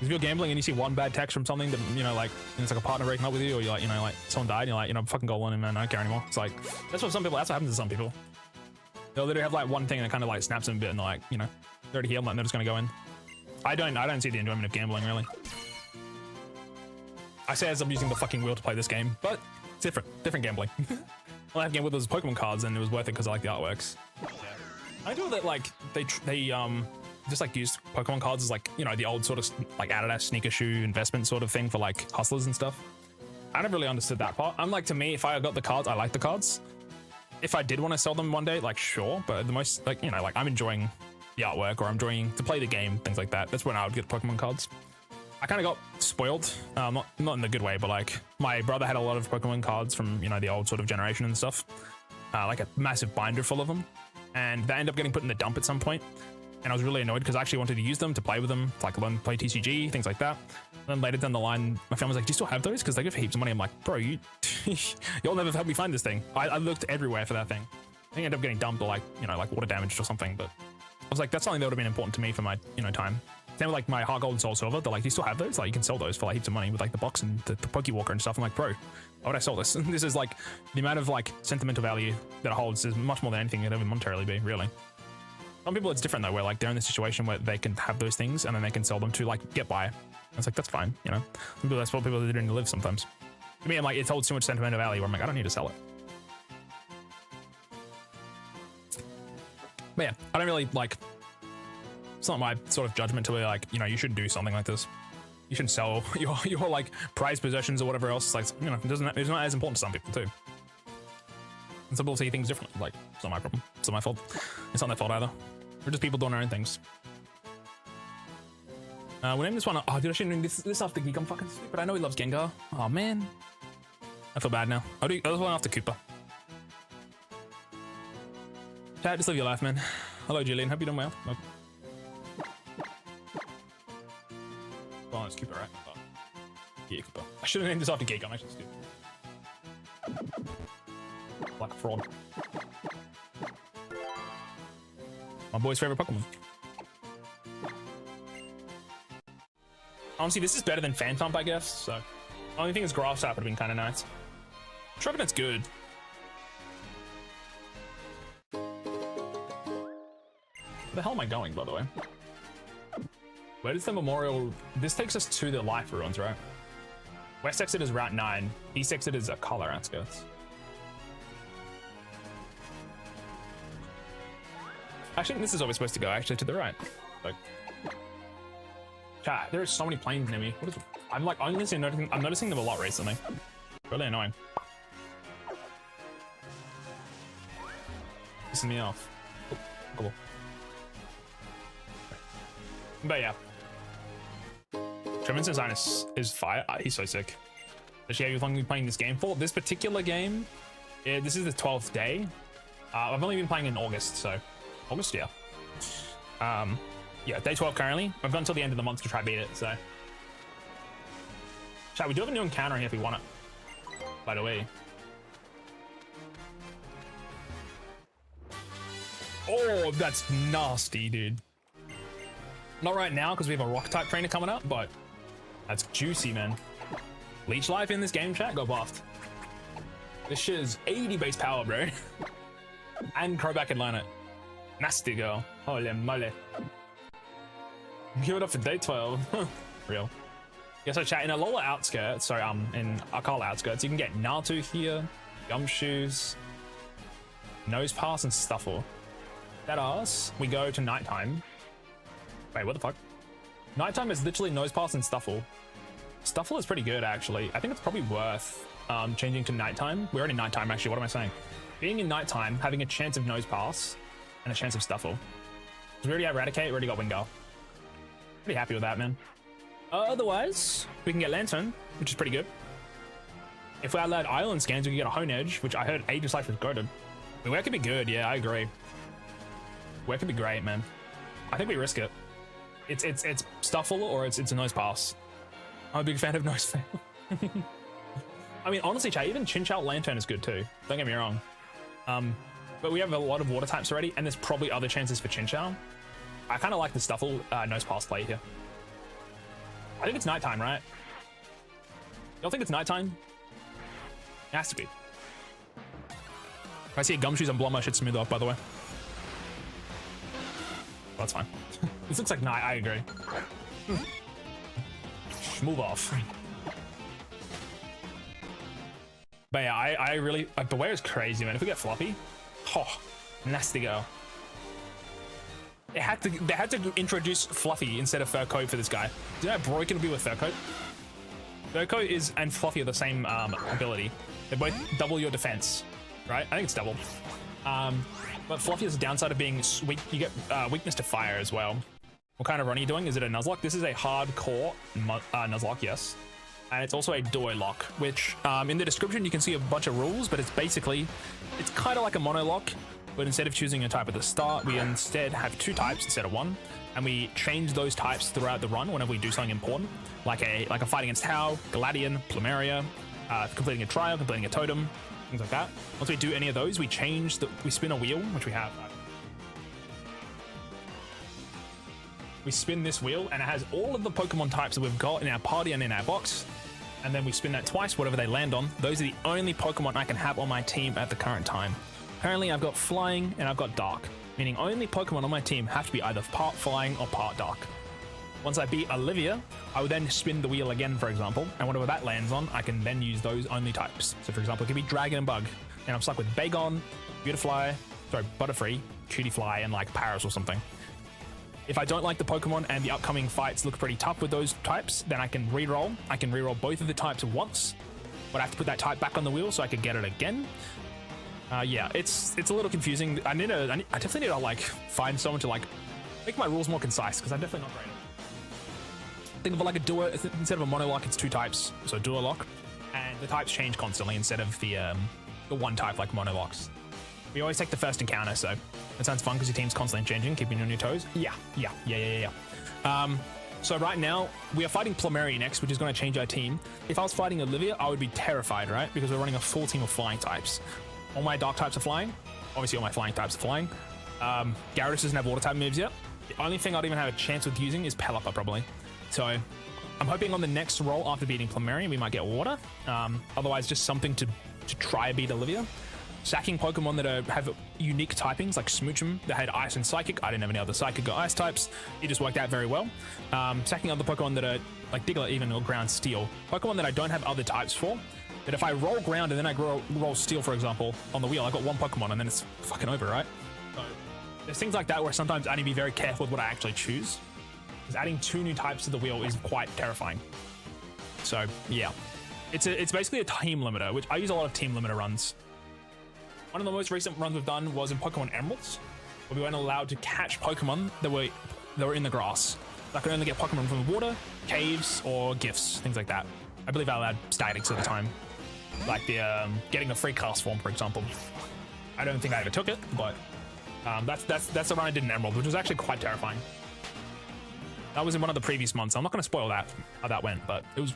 If you're gambling and you see one bad text from something that, you know, like, it's like a partner breaking up with you, or you're like, you know, like someone died, and you're like, you know, fucking go on, man, I don't care anymore. It's like, that's what happens to some people. They'll literally have like one thing that kind of like snaps them a bit and they're like, you know, they're already healed, like they're just gonna go in. I don't see the enjoyment of gambling really. I say as I'm using the fucking wheel to play this game, but it's different gambling. Well, I have gambled with those Pokemon cards and it was worth it because I like the artworks. Yeah. I do that like they just like use Pokemon cards as like, you know, the old sort of like Adidas sneaker shoe investment sort of thing for like hustlers and stuff. I never really understood that part. I'm like, to me, if I got the cards, I like the cards. If I did want to sell them one day, like sure, but the most like, you know, like I'm enjoying the artwork or I'm enjoying to play the game, things like that. That's when I would get Pokemon cards. I kind of got spoiled, not in the good way, but like my brother had a lot of Pokemon cards from, you know, the old sort of generation and stuff, like a massive binder full of them, and they ended up getting put in the dump at some point. And I was really annoyed because I actually wanted to use them to play with them, to like learn to play TCG, things like that. And then later down the line, my family was like, "Do you still have those?" Because they give heaps of money. I'm like, "Bro, you'll never help me find this thing." I looked everywhere for that thing. I think I ended up getting dumped or like, you know, like water damaged or something. But I was like, that's something that would have been important to me for my, you know, time. Same with like my Heart Gold and Soul Silver. They're like, "Do you still have those?" Like, you can sell those for like heaps of money with like the box and the Pokewalker and stuff. I'm like, bro, why would I sell this? This is like the amount of like sentimental value that it holds is much more than anything it ever monetarily be, really. Some people it's different though, where like they're in a situation where they can have those things and then they can sell them to like get by. And it's like, that's fine, you know. Some people, that's what people are doing to live sometimes. To me, I'm like, it holds too much sentimental value where I'm like, I don't need to sell it. But yeah, I don't really like, it's not my sort of judgment to be like, you know, you should do something like this. You shouldn't sell your like prized possessions or whatever else. It's like, you know, it's not as important to some people too. And some people see things differently. Like, it's not my problem. It's not my fault. It's not their fault either. We're just people doing their own things. We'll name this one. Oh, dude, I shouldn't name this after Geek. I'm fucking stupid. I know he loves Gengar. Oh, man. I feel bad now. I'll do this one after Cooper. Chat, just live your life, man. Hello, Julian. Hope you're doing well. Oh, it's Cooper, right? Oh. Yeah, Cooper. I should have named this after Geek. I'm actually stupid. Like a fraud. My boy's favorite Pokemon. Honestly, this is better than Phantomp, I guess. So, the only thing is Grass Sap would have been kind of nice. Trevenant's good. Where the hell am I going, by the way? Where does the Memorial... This takes us to the Life Ruins, right? West exit is Route 9. East exit is a Color Outskirts. I think this is always supposed to go, actually, to the right. Like, chat, there are so many planes near me. What is... I'm like, I'm noticing them a lot recently. Really annoying. Pissing me off. Oh, cool. But yeah. Trevenant's design is fire. He's so sick. Especially how long we've been playing this game for. This particular game, yeah, this is the 12th day. I've only been playing in August, so August, yeah. Yeah, day 12 currently. I've got until the end of the month to try beat it, so. Chat, we do have a new encounter here if we want it. By the way. Oh, that's nasty, dude. Not right now because we have a rock type trainer coming up, but that's juicy, man. Leech Life in this game, chat, got buffed. This shit is 80 base power, bro. And Crobat can learn it. Nasty girl. Holy moly. Give it up for day 12. Real. Yeah, so chat, in Alola Outskirts, sorry, in Akala Outskirts, you can get Natu here, Gumshoes, Nosepass, and Stuffle. That us, we go to nighttime. Wait, what the fuck? Nighttime is literally Nosepass and Stuffle. Stuffle is pretty good, actually. I think it's probably worth changing to nighttime. We're already nighttime, actually. What am I saying? Being in nighttime, having a chance of Nosepass and a chance of Stuffle. Because we already have Eradicate, we already got Wingull. Pretty happy with that, man. Otherwise, we can get Lantern, which is pretty good. If we allowed Island Scans, we can get a Honedge, which I heard Aegis Life was goated. Where could be good, yeah, I agree. Where could be great, man. I think we risk it. It's Stuffle or it's a Nosepass. I'm a big fan of Nosefail. I mean, honestly, chat, even Chinchou Lantern is good too. Don't get me wrong. But we have a lot of water types already, and there's probably other chances for Chinchou. I kind of like the Stuffle Nosepass play here. I think it's nighttime, right? You don't think it's nighttime? It has to be. If I see a Gumshoes and Blum, I should smooth off, by the way. Well, that's fine. This looks like night, I agree. Move off. But yeah, I really, like, the way is crazy, man. If we get Fluffy, oh, nasty girl. They had to introduce Fluffy instead of Fur Coat for this guy. Do you know how broken it'll be with Fur Coat? Fur Coat and Fluffy are the same ability. They both double your defense, right? I think it's double. But Fluffy has the downside of being weak. You get weakness to fire as well. What kind of run are you doing? Is it a Nuzlocke? This is a hardcore Nuzlocke, yes. And it's also a DuoLocke, which in the description you can see a bunch of rules, but it's basically, it's kind of like a monolock, but instead of choosing a type at the start, we instead have 2 types instead of 1, and we change those types throughout the run whenever we do something important, like a fight against How, Gladion, Plumeria, completing a trial, completing a totem, things like that. Once we do any of those, we spin a wheel, which we have. We spin this wheel, and it has all of the Pokemon types that we've got in our party and in our box. And then we spin that twice, whatever they land on. Those are the only Pokemon I can have on my team at the current time. Currently, I've got Flying and I've got Dark, meaning only Pokemon on my team have to be either part Flying or part Dark. Once I beat Olivia, I would then spin the wheel again, for example, and whatever that lands on, I can then use those only types. So, for example, it could be Dragon and Bug, and I'm stuck with Bagon, Butterfree, Cutiefly, and like Paris or something. If I don't like the Pokemon and the upcoming fights look pretty tough with those types, then I can reroll. I can reroll both of the types once, but I have to put that type back on the wheel so I can get it again. Yeah, it's a little confusing. I definitely need to like find someone to like make my rules more concise, because I'm definitely not great at it. Think of it like a duo, instead of a monolock, it's 2 types, so DuoLocke, and the types change constantly instead of the one type like monolocks. We always take the first encounter, so that sounds fun because your team's constantly changing, keeping you on your toes. Yeah. So right now, we are fighting Plumeria next, which is going to change our team. If I was fighting Olivia, I would be terrified, right? Because we're running a full team of flying types. All my dark types are flying. Obviously, all my flying types are flying. Gyarados doesn't have water type moves yet. The only thing I'd even have a chance with using is Pelipper probably. So I'm hoping on the next roll after beating Plumeria we might get water. Otherwise just something to try beat Olivia. Sacking Pokemon that have unique typings like Smoochum that had Ice and Psychic. I didn't have any other Psychic or Ice types. It just worked out very well. Sacking other Pokemon that are like Diglett even or Ground Steel. Pokemon that I don't have other types for. That if I roll Ground and then I roll Steel, for example, on the wheel, I got one Pokemon and then it's fucking over, right? So there's things like that where sometimes I need to be very careful with what I actually choose. Because adding 2 new types to the wheel is quite terrifying. So yeah, it's basically a team limiter, which I use a lot of team limiter runs. One of the most recent runs we've done was in Pokemon Emeralds, where we weren't allowed to catch Pokemon that were in the grass. I could only get Pokemon from the water, caves, or gifts, things like that. I believe I allowed statics at the time, like the getting a free cast form, for example. I don't think I ever took it, but that's the run I did in Emerald, which was actually quite terrifying. That was in one of the previous months. I'm not going to spoil that how that went, but it was.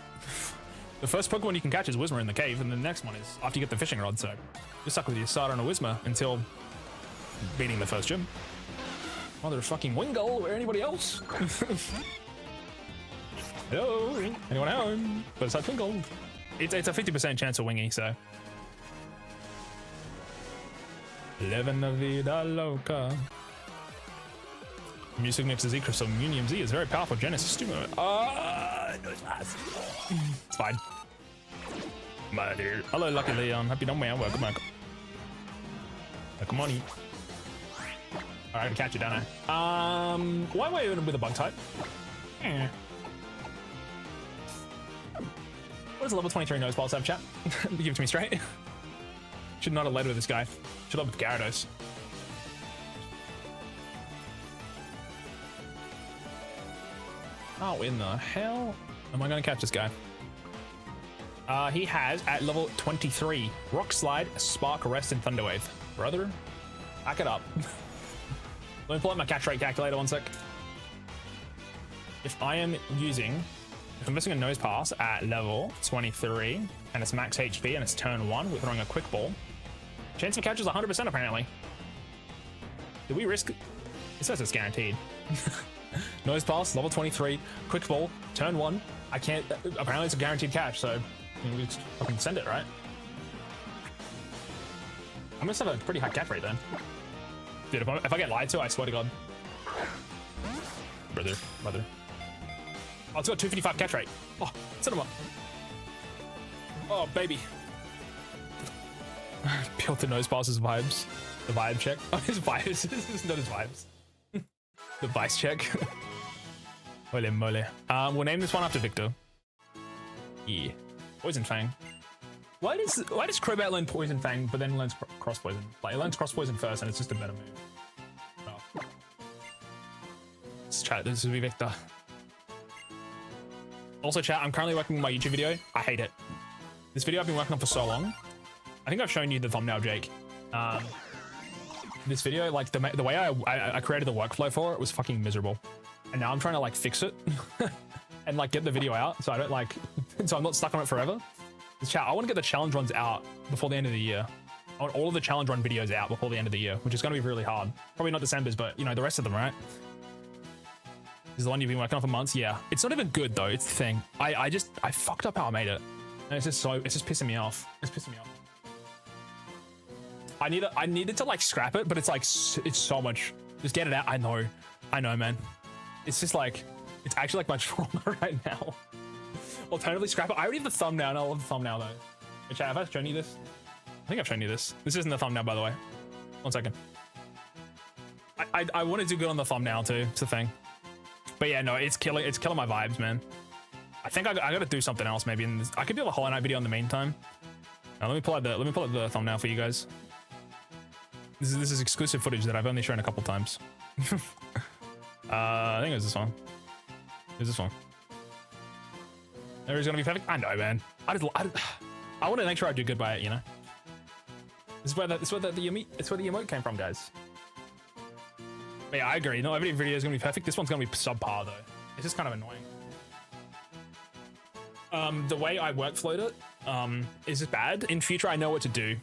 The first Pokemon you can catch is Whismur in the cave, and the next one is after you get the fishing rod, so you're stuck with your Starter and a Whismur until beating the first gym. Mother fucking Wingull or anybody else? Hello? Anyone home? But it's Wingull. It's a 50% chance of Wingy, so. Living la vida loca. Music mix Z Crystal Munium Z is very powerful Genesis stimulant. It's fine. Mother. Hello, Lucky Leon. Happy New Man. Welcome back. Come on. Alright, I can catch you, don't I? Why am I even with a bug type? What does a level 23 nose pulse have, chat? Give it to me straight. Should not have led with this guy. Should have with Gyarados. How in the hell am I going to catch this guy? He has, at level 23, Rock Slide, Spark, Rest, and Thunder Wave. Brother, back it up. Let me pull out my catch rate calculator one sec. If I'm missing a Nose Pass at level 23, and it's max HP, and it's turn 1, we're throwing a Quick Ball. Chance of catch is 100% apparently. Do we risk? It says it's guaranteed. Nose Pass, level 23, Quick Ball, turn 1. I can't, apparently it's a guaranteed catch, so we just fucking send it, right? I must have a pretty high catch rate then. Dude, if I get lied to, I swear to God. Brother. Oh, it's got 255 catch rate. Oh, set him up. Oh, baby. Built the Nose Pass's vibes. The vibe check. Oh, his vibes. This is not his vibes. The vice check. Holy moly. We'll name this one after Victor. Yeah. Poison Fang. Why does Crobat learn Poison Fang but then learns Cross Poison? Like it learns Cross Poison first and it's just a better move. Oh. Let's chat. This will be Victor. Also, chat. I'm currently working on my YouTube video. I hate it. This video I've been working on for so long. I think I've shown you the thumbnail, Jake. This video, like the way I created the workflow for it was fucking miserable, and now I'm trying to like fix it and like get the video out so I don't like so I'm not stuck on it forever. Chat, I want to get the challenge runs out before the end of the year. I want all of the challenge run videos out before the end of the year, which is going to be really hard. Probably not December's, but you know the rest of them, right? This is the one you've been working on for months. Yeah, it's not even good though. It's the thing. I fucked up how I made it, and it's just pissing me off. It's pissing me off. I needed to like scrap it, but it's like it's so much. Just get it out. I know, man. It's just like it's actually like my trauma right now. Alternatively, scrap it. I already have the thumbnail, and I love the thumbnail though. Hey, chat, have I shown you this? I think I've shown you this. This isn't the thumbnail, by the way. 1 second. I want to do good on the thumbnail too. It's the thing. But yeah, no, it's killing my vibes, man. I think I got to do something else maybe. I could do a Hollow Knight video in the meantime. Now let me pull out the thumbnail for you guys. This is exclusive footage that I've only shown a couple times. I think it was this one. It was this one. Everything's gonna be perfect. I know, man. I want to make sure I do good by it, you know. This is where the emote came from, guys. But yeah, I agree. Not every video is gonna be perfect. This one's gonna be subpar though. It's just kind of annoying. The way I workflowed it is just bad. In future, I know what to do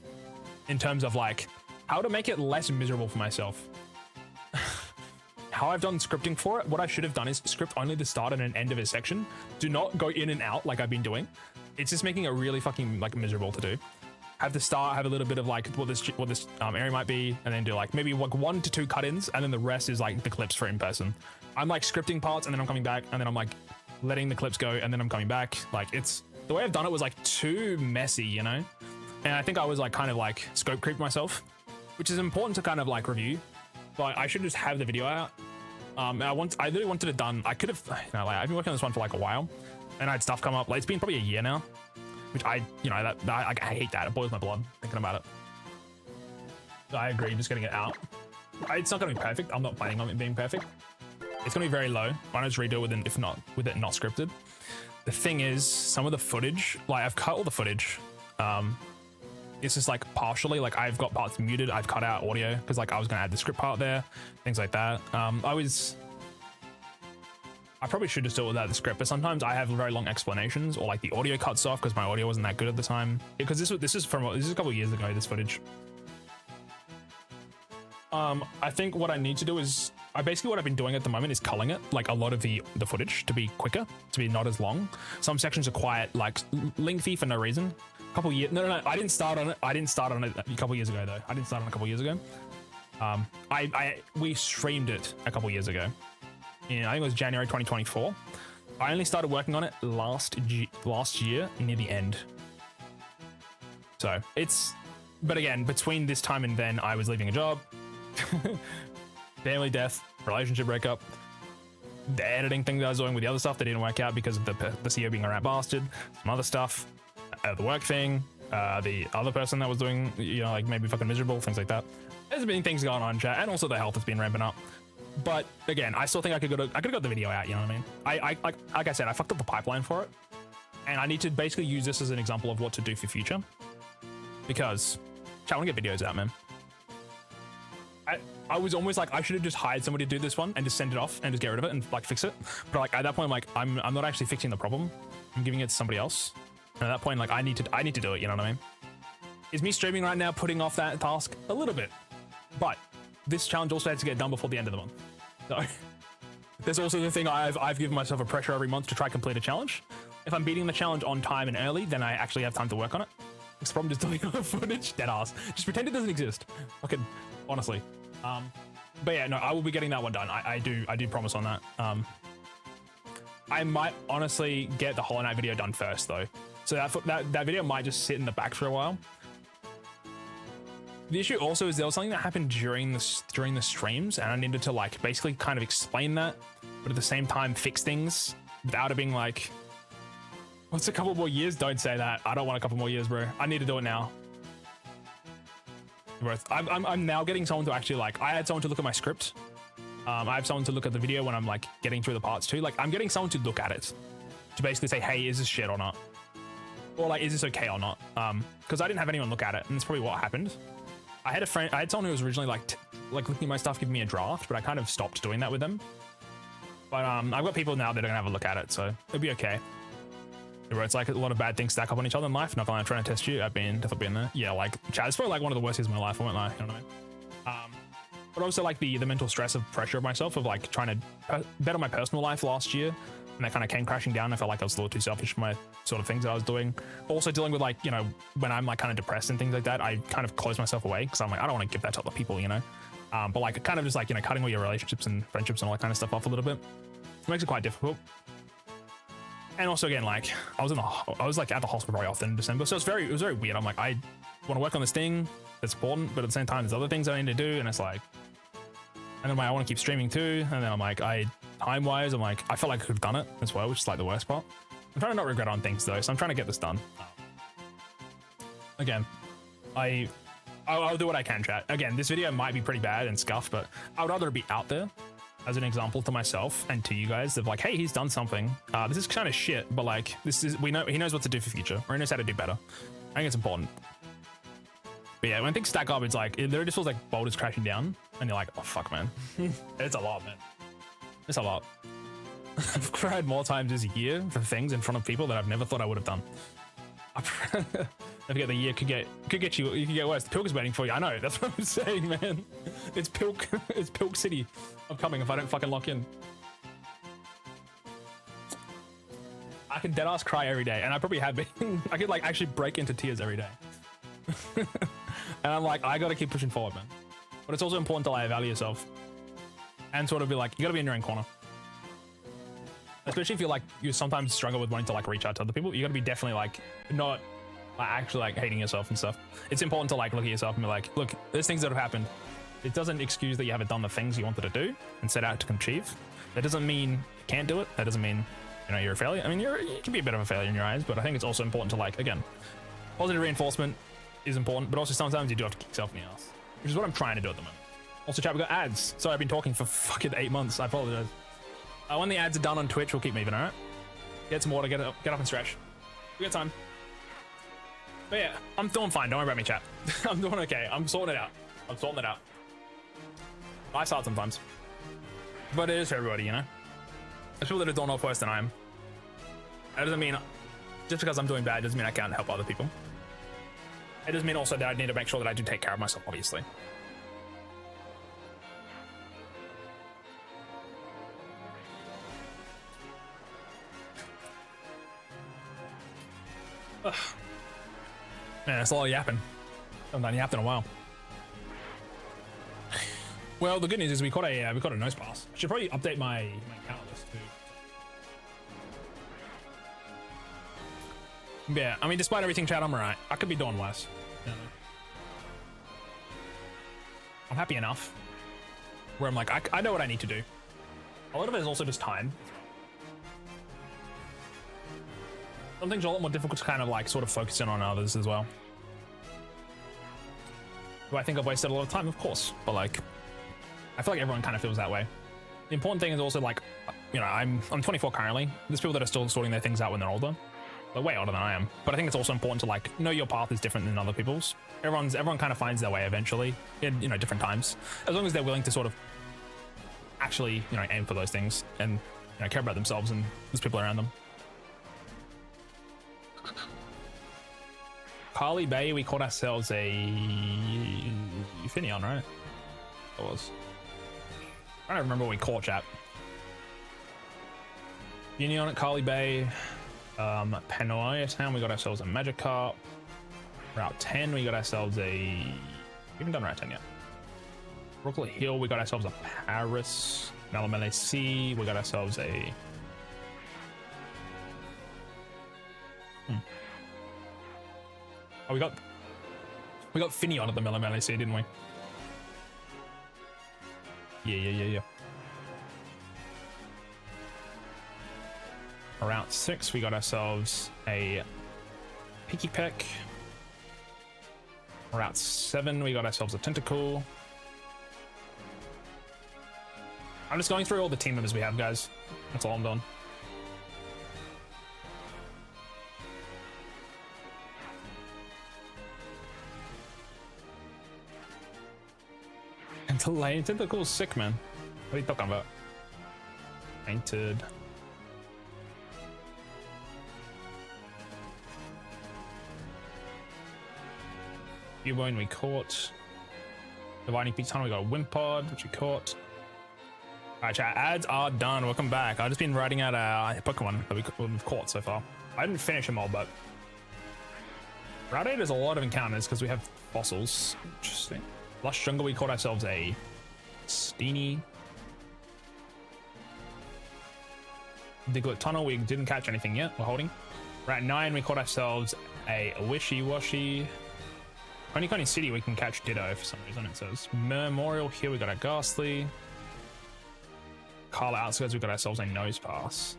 in terms of like how to make it less miserable for myself. how I've done scripting for it, what I should have done is script only the start and an end of a section. Do not go in and out like I've been doing. It's just making it really fucking like miserable to do. Have the start, have a little bit of like what this area might be, and then do like maybe like 1 to 2 cut-ins, and then the rest is like the clips for in person. I'm like scripting parts, and then I'm coming back, and then I'm like letting the clips go, and then I'm coming back. Like it's the way I've done it was like too messy, you know. And I think I was like kind of like scope creep myself, which is important to kind of like review. But I should just have the video out. I really wanted it done. I could have, you know, like I've been working on this one for like a while, and I had stuff come up. Like it's been probably a year now. Which I hate that. It boils my blood thinking about it. I agree, just getting it out. It's not going to be perfect. I'm not planning on it being perfect. It's going to be very low. Why not just redo it with it not scripted? The thing is, some of the footage, like I've cut all the footage. It's just like partially, like I've got parts muted. I've cut out audio because like I was going to add the script part there, things like that. I probably should just do it without the script, but sometimes I have very long explanations, or like the audio cuts off because my audio wasn't that good at the time. Because this is a couple of years ago, this footage. I think what I need to do is, basically what I've been doing at the moment is culling it, like a lot of the footage to be quicker, to be not as long. Some sections are quite like lengthy for no reason. A couple years, no, I didn't start on it. I didn't start on it a couple years ago though. I didn't start on it a couple years ago. We streamed it a couple years ago. I think it was January 2024. I only started working on it last year near the end. So but again, between this time and then, I was leaving a job, family death, relationship breakup, the editing thing that I was doing with the other stuff that didn't work out because of the CEO being a rat bastard, some other stuff, the work thing, the other person that was doing, you know, like maybe fucking miserable, things like that. There's been things going on, chat, and also the health has been ramping up. But again, I still think I could have got the video out, you know what I mean? Like I said, I fucked up the pipeline for it, and I need to basically use this as an example of what to do for future. Because I want to get videos out, man. I was almost like I should have just hired somebody to do this one and just send it off and just get rid of it and like fix it. But like at that point, like I'm not actually fixing the problem. I'm giving it to somebody else. And at that point, like I need to do it. You know what I mean? Is me streaming right now putting off that task a little bit? But this challenge also has to get done before the end of the month. So there's also the thing I've given myself a pressure every month to try complete a challenge. If I'm beating the challenge on time and early, then I actually have time to work on it. It's probably just deleting all the footage. Dead ass. Just pretend it doesn't exist. Fucking honestly. But yeah, no, I will be getting that one done. I do promise on that. I might honestly get the Hollow Knight video done first though. So that video might just sit in the back for a while. The issue also is there was something that happened during the streams, and I needed to like basically kind of explain that, but at the same time fix things without it being like, what's a couple more years? Don't say that. I don't want a couple more years, bro. I need to do it now. I'm now getting someone to actually like, I had someone to look at my script. I have someone to look at the video when I'm like getting through the parts too. Like I'm getting someone to look at it to basically say, hey, is this shit or not? Or like, is this okay or not? Because I didn't have anyone look at it, and that's probably what happened. I had someone who was originally like looking at my stuff, giving me a draft, but I kind of stopped doing that with them. But I've got people now that are gonna have a look at it, so it'll be okay. Where it's like a lot of bad things stack up on each other in life. Not that I'm trying to test you. I've definitely been there. Yeah, like chat, it's probably like one of the worst years of my life. I won't lie. You know what I mean? But also like the mental stress of pressure of myself of like trying to better my personal life last year, and that kind of came crashing down. I felt like I was a little too selfish for my sort of things that I was doing. Also dealing with like, you know, when I'm like kind of depressed and things like that, I kind of close myself away because I'm like, I don't want to give that to other people, you know. But like kind of just like, you know, cutting all your relationships and friendships and all that kind of stuff off a little bit. It makes it quite difficult. And also again, like I was like at the hospital very often in December, so it was very weird. I'm like, I want to work on this thing that's important, but at the same time there's other things I need to do, and it's like, and then I'm like, I want to keep streaming too, and then I'm like, time wise, I'm like, I felt like I could have done it as well, which is like the worst part. I'm trying to not regret on things though, so I'm trying to get this done. Again, I'll do what I can, chat. Again, this video might be pretty bad and scuffed, but I would rather it be out there as an example to myself and to you guys of like, hey, he's done something. This is kind of shit, but like, he knows what to do for future, or he knows how to do better. I think it's important. But yeah, when things stack up, it's like, it just feels like boulders crashing down, and you're like, oh fuck, man. It's a lot, man. It's a lot. I've cried more times this year for things in front of people that I've never thought I would have done. Don't forget the year could get you. You could get worse. Pilk is waiting for you. I know. That's what I'm saying, man. It's Pilk. It's Pilk City. I'm coming if I don't fucking lock in. I can deadass cry every day, and I probably have been. I could like actually break into tears every day. And I'm like, I gotta keep pushing forward, man. But it's also important to like value yourself and sort of be like, you gotta be in your own corner. Especially if you're like, you sometimes struggle with wanting to like reach out to other people. You gotta be definitely like, not like actually like hating yourself and stuff. It's important to like look at yourself and be like, look, there's things that have happened. It doesn't excuse that you haven't done the things you wanted to do and set out to achieve. That doesn't mean you can't do it. That doesn't mean, you know, you're a failure. I mean, you can be a bit of a failure in your eyes, but I think it's also important to like, again, positive reinforcement is important, but also sometimes you do have to kick yourself in the ass, which is what I'm trying to do at the moment. Also, chat, we got ads. Sorry, I've been talking for fucking 8 months. I apologize. When the ads are done on Twitch, we'll keep moving, all right? Get some water, get up and stretch. We got time. But yeah, I'm doing fine. Don't worry about me, chat. I'm doing okay. I'm sorting it out. I'm sorting it out. Life's hard sometimes. But it is for everybody, you know? There's people that are doing a lot worse than I am. That doesn't mean, just because I'm doing bad, doesn't mean I can't help other people. It does mean also that I need to make sure that I do take care of myself, obviously. Ugh. Man, that's a lot of yapping. I haven't done yapped in a while. Well, the good news is we caught a nose pass. I should probably update my account list too. Yeah, I mean, despite everything, chat, I'm alright. I could be doing worse. You know? I'm happy enough. Where I'm like, I know what I need to do. A lot of it is also just time. Some things are a lot more difficult to kind of like sort of focus in on others as well. Do I think I've wasted a lot of time? Of course. But like, I feel like everyone kind of feels that way. The important thing is also like, you know, I'm 24 currently. There's people that are still sorting their things out when they're older. They're way older than I am. But I think it's also important to like know your path is different than other people's. Everyone kind of finds their way eventually in, you know, different times. As long as they're willing to sort of actually, you know, aim for those things and, you know, care about themselves and there's people around them. Carly Bay, we caught ourselves a Finion, right? It was. I don't remember what we caught, chat. Finion at Carly Bay. Panoia Town, we got ourselves a Magikarp. Route 10, we got ourselves a... We haven't done Route 10 yet. Brooklet Hill, we got ourselves a Paris. Melamele Sea, we got ourselves a... Oh, we got Finion at the Melamele Sea, didn't we? Yeah. Route 6, we got ourselves a Picky Peck. Route 7, we got ourselves a Tentacle. I'm just going through all the team members we have, guys. That's all I'm doing. Tentacle's sick, man. What are you talking about? Painted. Cubone we caught. Dividing Peak Tunnel, we got a Wimpod, which we caught. Alright, chat, ads are done. Welcome back. I've just been writing out a Pokemon that we've caught so far. I didn't finish them all, but Route 8 is a lot of encounters because we have fossils. Interesting. Lush Jungle, we caught ourselves a Steenie. Diglett Tunnel, we didn't catch anything yet. We're holding. Route 9, we caught ourselves a Wishy Washy. Honeycomb City, we can catch Ditto for some reason, it says. Memorial here, we got a Ghastly. Carla Outskirts, we got ourselves a Nosepass.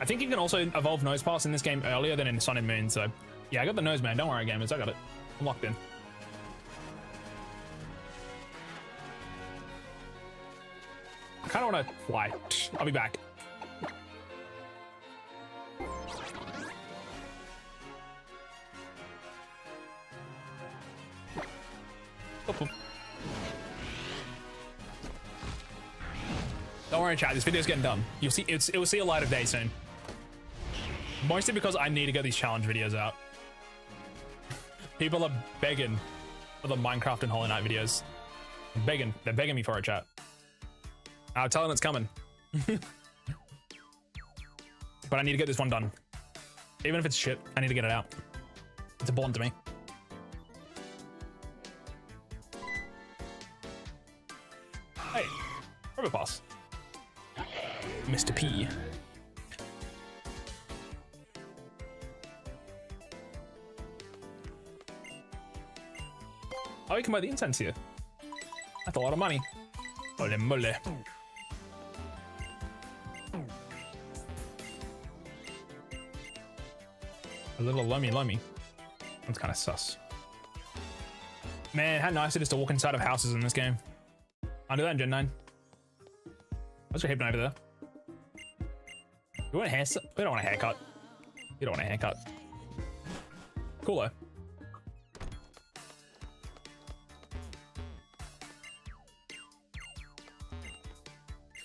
I think you can also evolve Nosepass in this game earlier than in Sun and Moon, so yeah, I got the nose, man. Don't worry, gamers, I got it. I'm locked in. I kind of want to fly. I'll be back. Don't worry, chat. This video's getting done. You'll see. It will see a light of day soon. Mostly because I need to get these challenge videos out. People are begging for the Minecraft and Hollow Knight videos. Begging. They're begging me for it, chat. I'll tell them it's coming. But I need to get this one done. Even if it's shit, I need to get it out. It's important to me. Hey, River Boss. Mr. P. Oh, you can buy the incense here. That's a lot of money. Holy moly. A little lummy. That's kind of sus. Man, how nice it is to walk inside of houses in this game. I'll do that in Gen 9. What's your happening over there? You want a haircut? We don't want a haircut. You don't want a haircut. Cool though.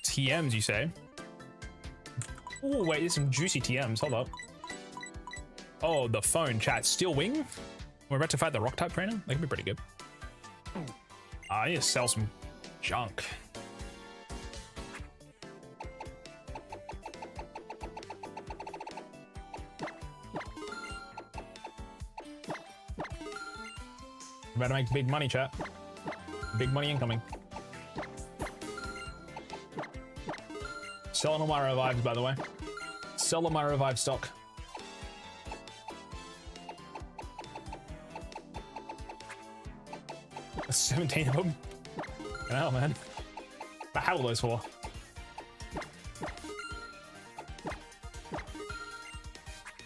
TMs, you say? Oh, wait, there's some juicy TMs. Hold up. Oh, the phone chat. Steel Wing? We're about to fight the rock type trainer? That could be pretty good. I need to sell some junk. We're about to make big money, chat. Big money incoming. Selling all my revives, by the way. Sell all my revive stock. That's 17 of them. What the hell, man? What the hell are those for?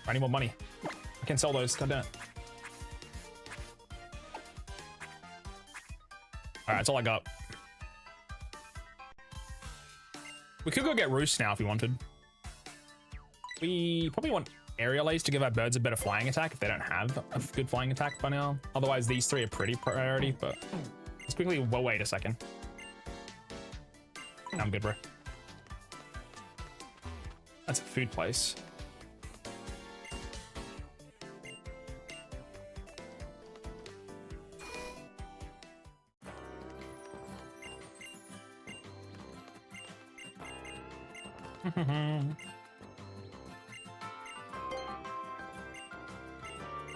I need more money. I can sell those. God damn it. Alright, that's all I got. We could go get roosts now if we wanted. We probably want aerial ace to give our birds a better flying attack if they don't have a good flying attack by now. Otherwise, these three are pretty priority, but let's quickly, well, wait a second. I'm good, bro. That's a food place.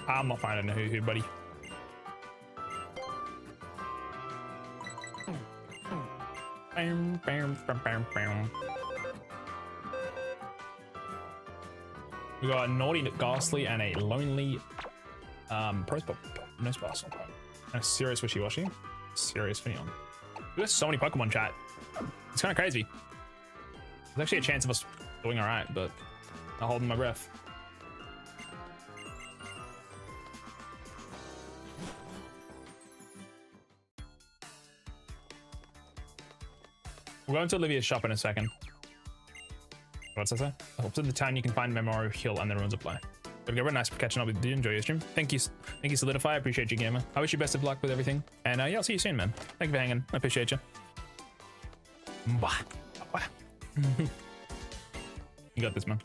I'm not finding a hoo-hoo, buddy. Bam, bam, bam, bam, bam. We got a naughty ghastly and a lonely no sparse and a serious wishy-washy. Serious Finion. We got so many Pokemon, chat. It's kind of crazy. There's actually a chance of us doing alright, but I'm holding my breath. We're going to Olivia's shop in a second. What's that say? Up to the town you can find Memorial Hill and the ruins of play. But get nice for catching up with you. Enjoy your stream. Thank you Solidify. I appreciate you, gamer. I wish you best of luck with everything. And yeah, I'll see you soon, man. Thank you for hanging. I appreciate you. You got this, man.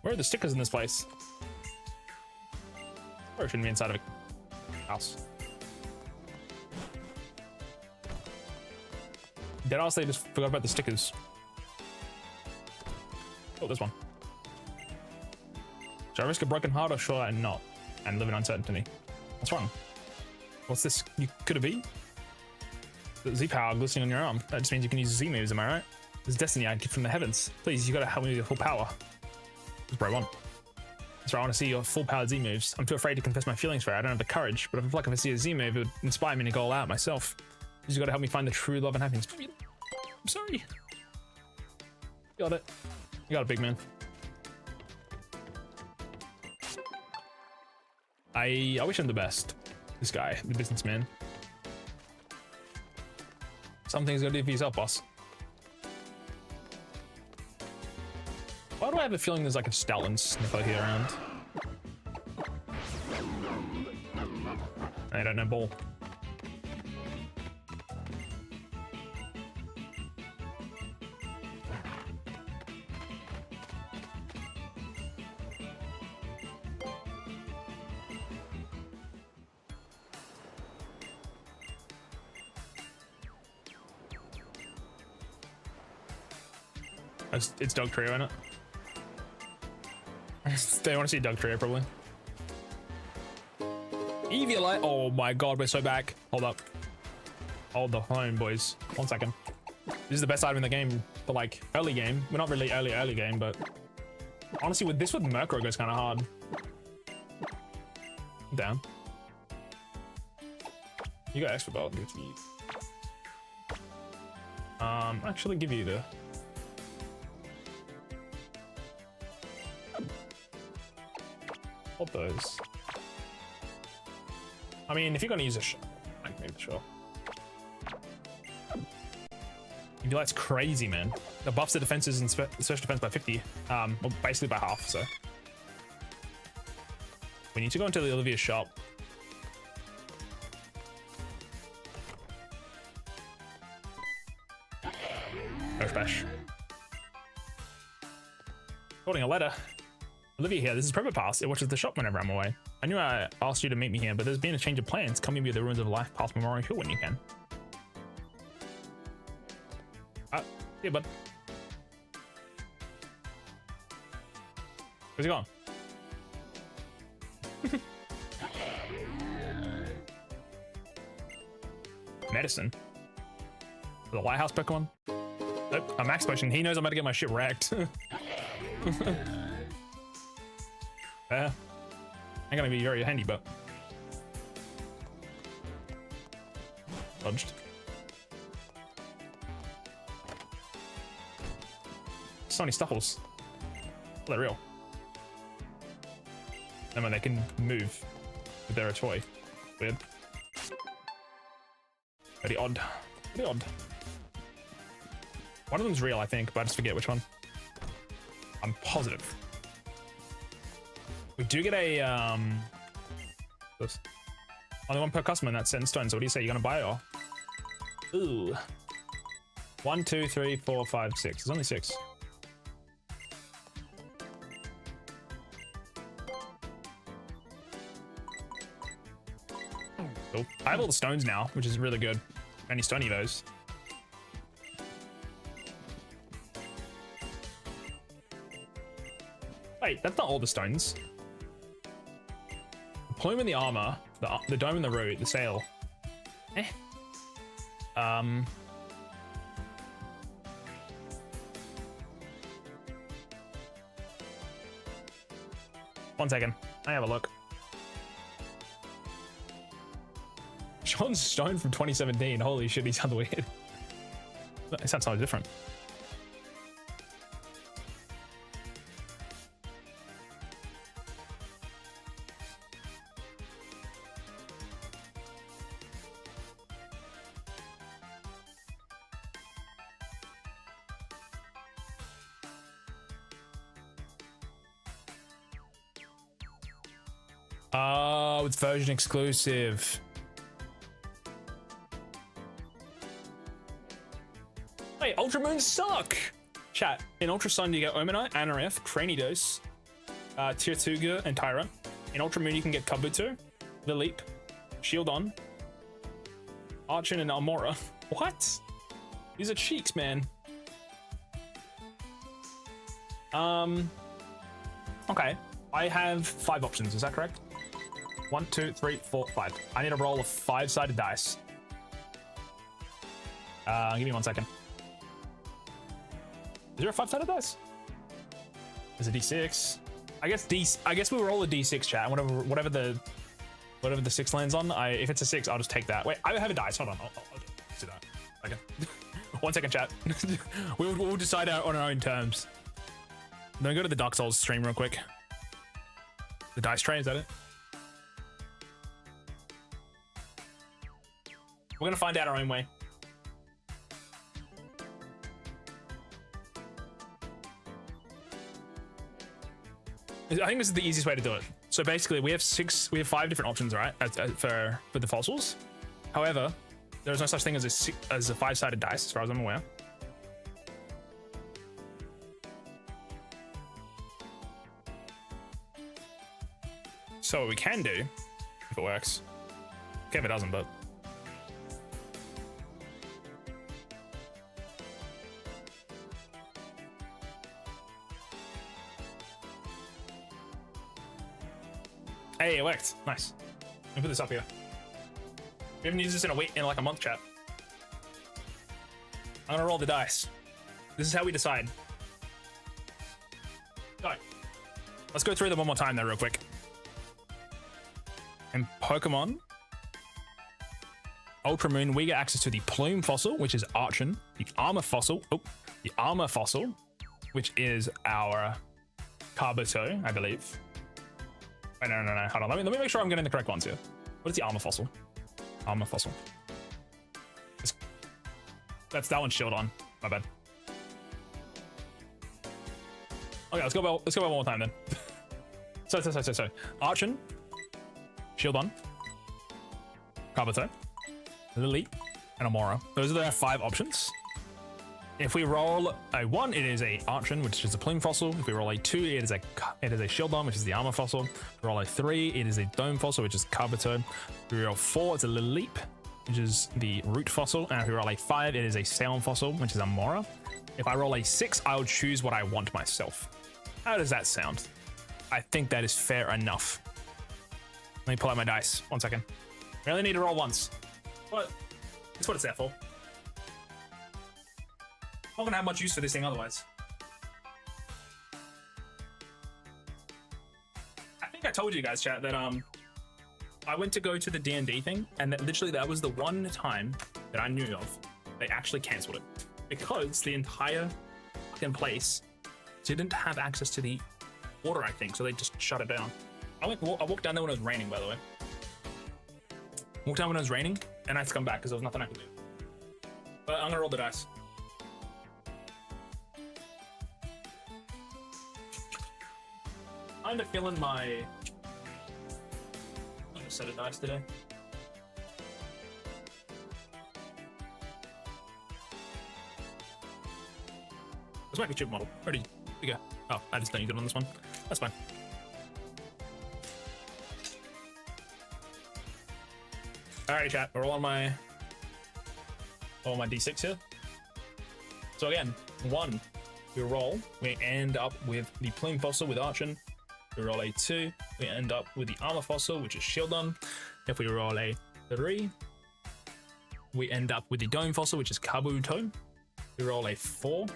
Where are the stickers in this place? Or it shouldn't be inside of a house. Dead ass, they just forgot about the stickers. Oh, this one. Should I risk a broken heart or should I not? And live in uncertainty. What's wrong? What's this? You could it be? The Z power glistening on your arm. That just means you can use Z moves, am I right? This destiny I get from the heavens. Please, you gotta help me with your full power. That's what I want. That's why I want to see your full powered Z moves. I'm too afraid to confess my feelings for it. I don't have the courage, but I feel like if I see a Z move, it would inspire me to go all out myself. You just gotta help me find the true love and happiness. I'm sorry. You got it. You got it, big man. I wish him the best. This guy, the businessman. Something's gotta do for yourself, boss. Why do I have a feeling there's like a Stoutland sniffer here around? I don't know, ball. It's Doug Trio in it. They want to see Doug Trio probably. Eviolite. Oh my god, we're so back. Hold up. Hold the phone, boys. 1 second. This is the best item in the game for like early game. We're not really early game, but honestly, with Murkrow goes kind of hard. Down. You got extra belt. Give to you. Actually, give you the. Hold those. I mean, if you're gonna use a shot, like maybe sure. That's crazy, man. The buffs the defenses and special defense by 50. Well, basically by half. So we need to go into the Olivia's shop. No splash. Holding a letter. Olivia here, this is Prepper Pass. It watches the shop whenever I'm away. I knew I asked you to meet me here, but there's been a change of plans. Come meet me at the ruins of life past Memorial Hill when you can. Yeah, bud. Where's he gone? Medicine. The Lighthouse Pokemon. Nope, a Max Potion. He knows I'm about to get my shit wrecked. Ain't gonna be very handy, but dodged. So many Stuffles. Oh, they're real. And when they can move, but they're a toy. Weird. Very odd. Very odd. One of them's real, I think, but I just forget which one. I'm positive. We do get a this. Only one per customer, and that's set in stone. So what do you say? You gonna buy it or? Ooh. 1, 2, 3, 4, 5, 6. There's only 6. Cool. I have all the stones now, which is really good. Any stone evos. Wait, that's not all the stones. The plume and the armor, the dome and the root, the sail. Eh. 1 second. I have a look. Sean's stone from 2017. Holy shit, he sounds weird. It sounds something different. Oh, it's version exclusive. Wait, Ultra Moons suck! Chat, in Ultra Sun you get Omanite, Anoref, Cranidos, Tirtuga, and Tyra. In Ultra Moon you can get Kabuto, Lilip, Shieldon, Archon, and Almora. What? These are cheeks, man. Okay. I have 5 options, is that correct? 1, 2, 3, 4, 5. I need a roll of 5-sided dice. Give me 1 second. Is there a 5-sided dice? There's a D6. I guess we'll roll a D6, chat. Whatever the 6 lands on. If it's a 6, I'll just take that. Wait, I have a dice. Hold on. I'll do that. Okay. 1 second, chat. We'll decide on our own terms. Then go to the Dark Souls stream real quick. The dice tray, is that it? We're gonna find out our own way. I think this is the easiest way to do it. So basically, we have 5 different options, right? For the fossils. However, there is no such thing as a 5-sided dice, as far as I'm aware. So what we can do, if it works, okay, if it doesn't, but Hey, it worked. Nice. Let me put this up here. We haven't used this in like a month, chat. I'm gonna roll the dice. This is how we decide. All right. Let's go through them one more time though, real quick. In Pokemon Ultra Moon, we get access to the Plume Fossil, which is Archon, the Armor Fossil, which is our Kabuto, I believe. Wait, no, hold on. Let me make sure I'm getting the correct ones here. What is the Armor Fossil? Armor Fossil. That's that one's Shield on. My bad. Okay, let's go one more time then. So. Archon, Shield on, Kabuto, Lily, and Amora. Those are the 5 options. If we roll a 1, it is a Archon, which is a Plume Fossil. If we roll a 2, it is a Shieldon, which is the Armor Fossil. If we roll a 3, it is a Dome Fossil, which is Kabuto. If we roll 4, it's a Lilip, which is the Root Fossil. And if we roll a 5, it is a Sailon Fossil, which is Amora. If I roll a 6, I'll choose what I want myself. How does that sound? I think that is fair enough. Let me pull out my dice. 1 second. I only need to roll once. But it's what it's there for. I'm not gonna have much use for this thing otherwise. I think I told you guys, chat, that I went to go to the D&D thing, and that was the one time that I knew of they actually cancelled it because the entire fucking place didn't have access to the water, I think, so they just shut it down. I walked down there when it was raining, by the way. Walked down when it was raining, and I had to come back because there was nothing I could do. But I'm gonna roll the dice. Kinda feeling my set of dice today. This might be chip model. Ready? We go. Oh, I just don't use it on this one. That's fine. Alrighty, chat. We're all on my D6 here. So again, 1, we roll. We end up with the Plume Fossil with Archon. We roll a 2, we end up with the Armor Fossil, which is Shieldon. If we roll a 3, we end up with the Dome Fossil, which is Kabuto. We roll a 4,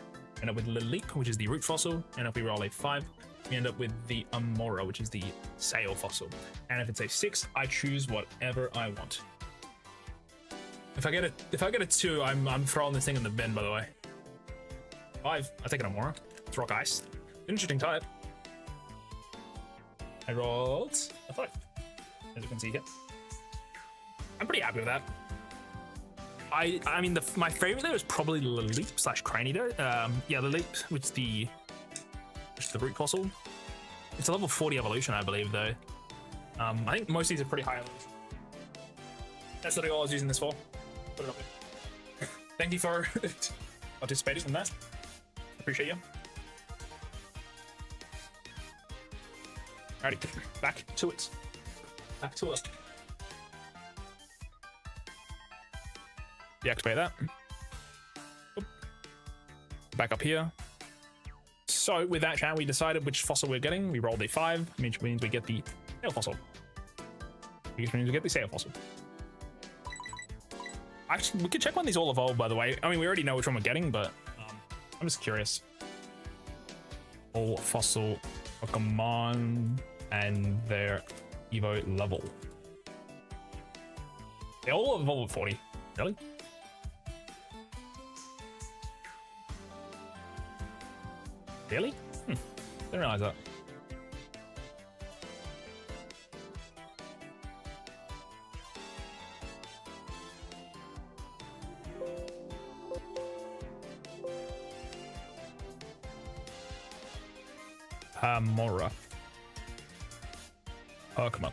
end up with Lilip, which is the Root Fossil. And if we roll a 5, we end up with the Amora, which is the Sail Fossil. And if it's a 6, I choose whatever I want. If I get a 2, I'm throwing this thing in the bin, by the way. 5, I take an Amora. It's Rock Ice. Interesting type. I rolled a 5, as you can see here. I'm pretty happy with that. I mean, my favorite there is probably Lilip / Cranido. Yeah, Lilip, which is the Root Fossil. It's a level 40 evolution, I believe, though. I think most of these are pretty high evolution. That's literally all I was using this for. Put it up here. Thank you for participating in that. Appreciate you. Alrighty, back to it. Back to it. Deactivate that. Oop. Back up here. So with that, chat, we decided which fossil we're getting. We rolled a 5, which means we get the Sail Fossil. Which means we get the Sail Fossil. Actually, we could check when these all evolve, by the way. I mean, we already know which one we're getting, but I'm just curious. All fossil Pokemon and their Evo level. They all evolve at 40. Really? Really? Didn't realize that. Amora. Pokemon.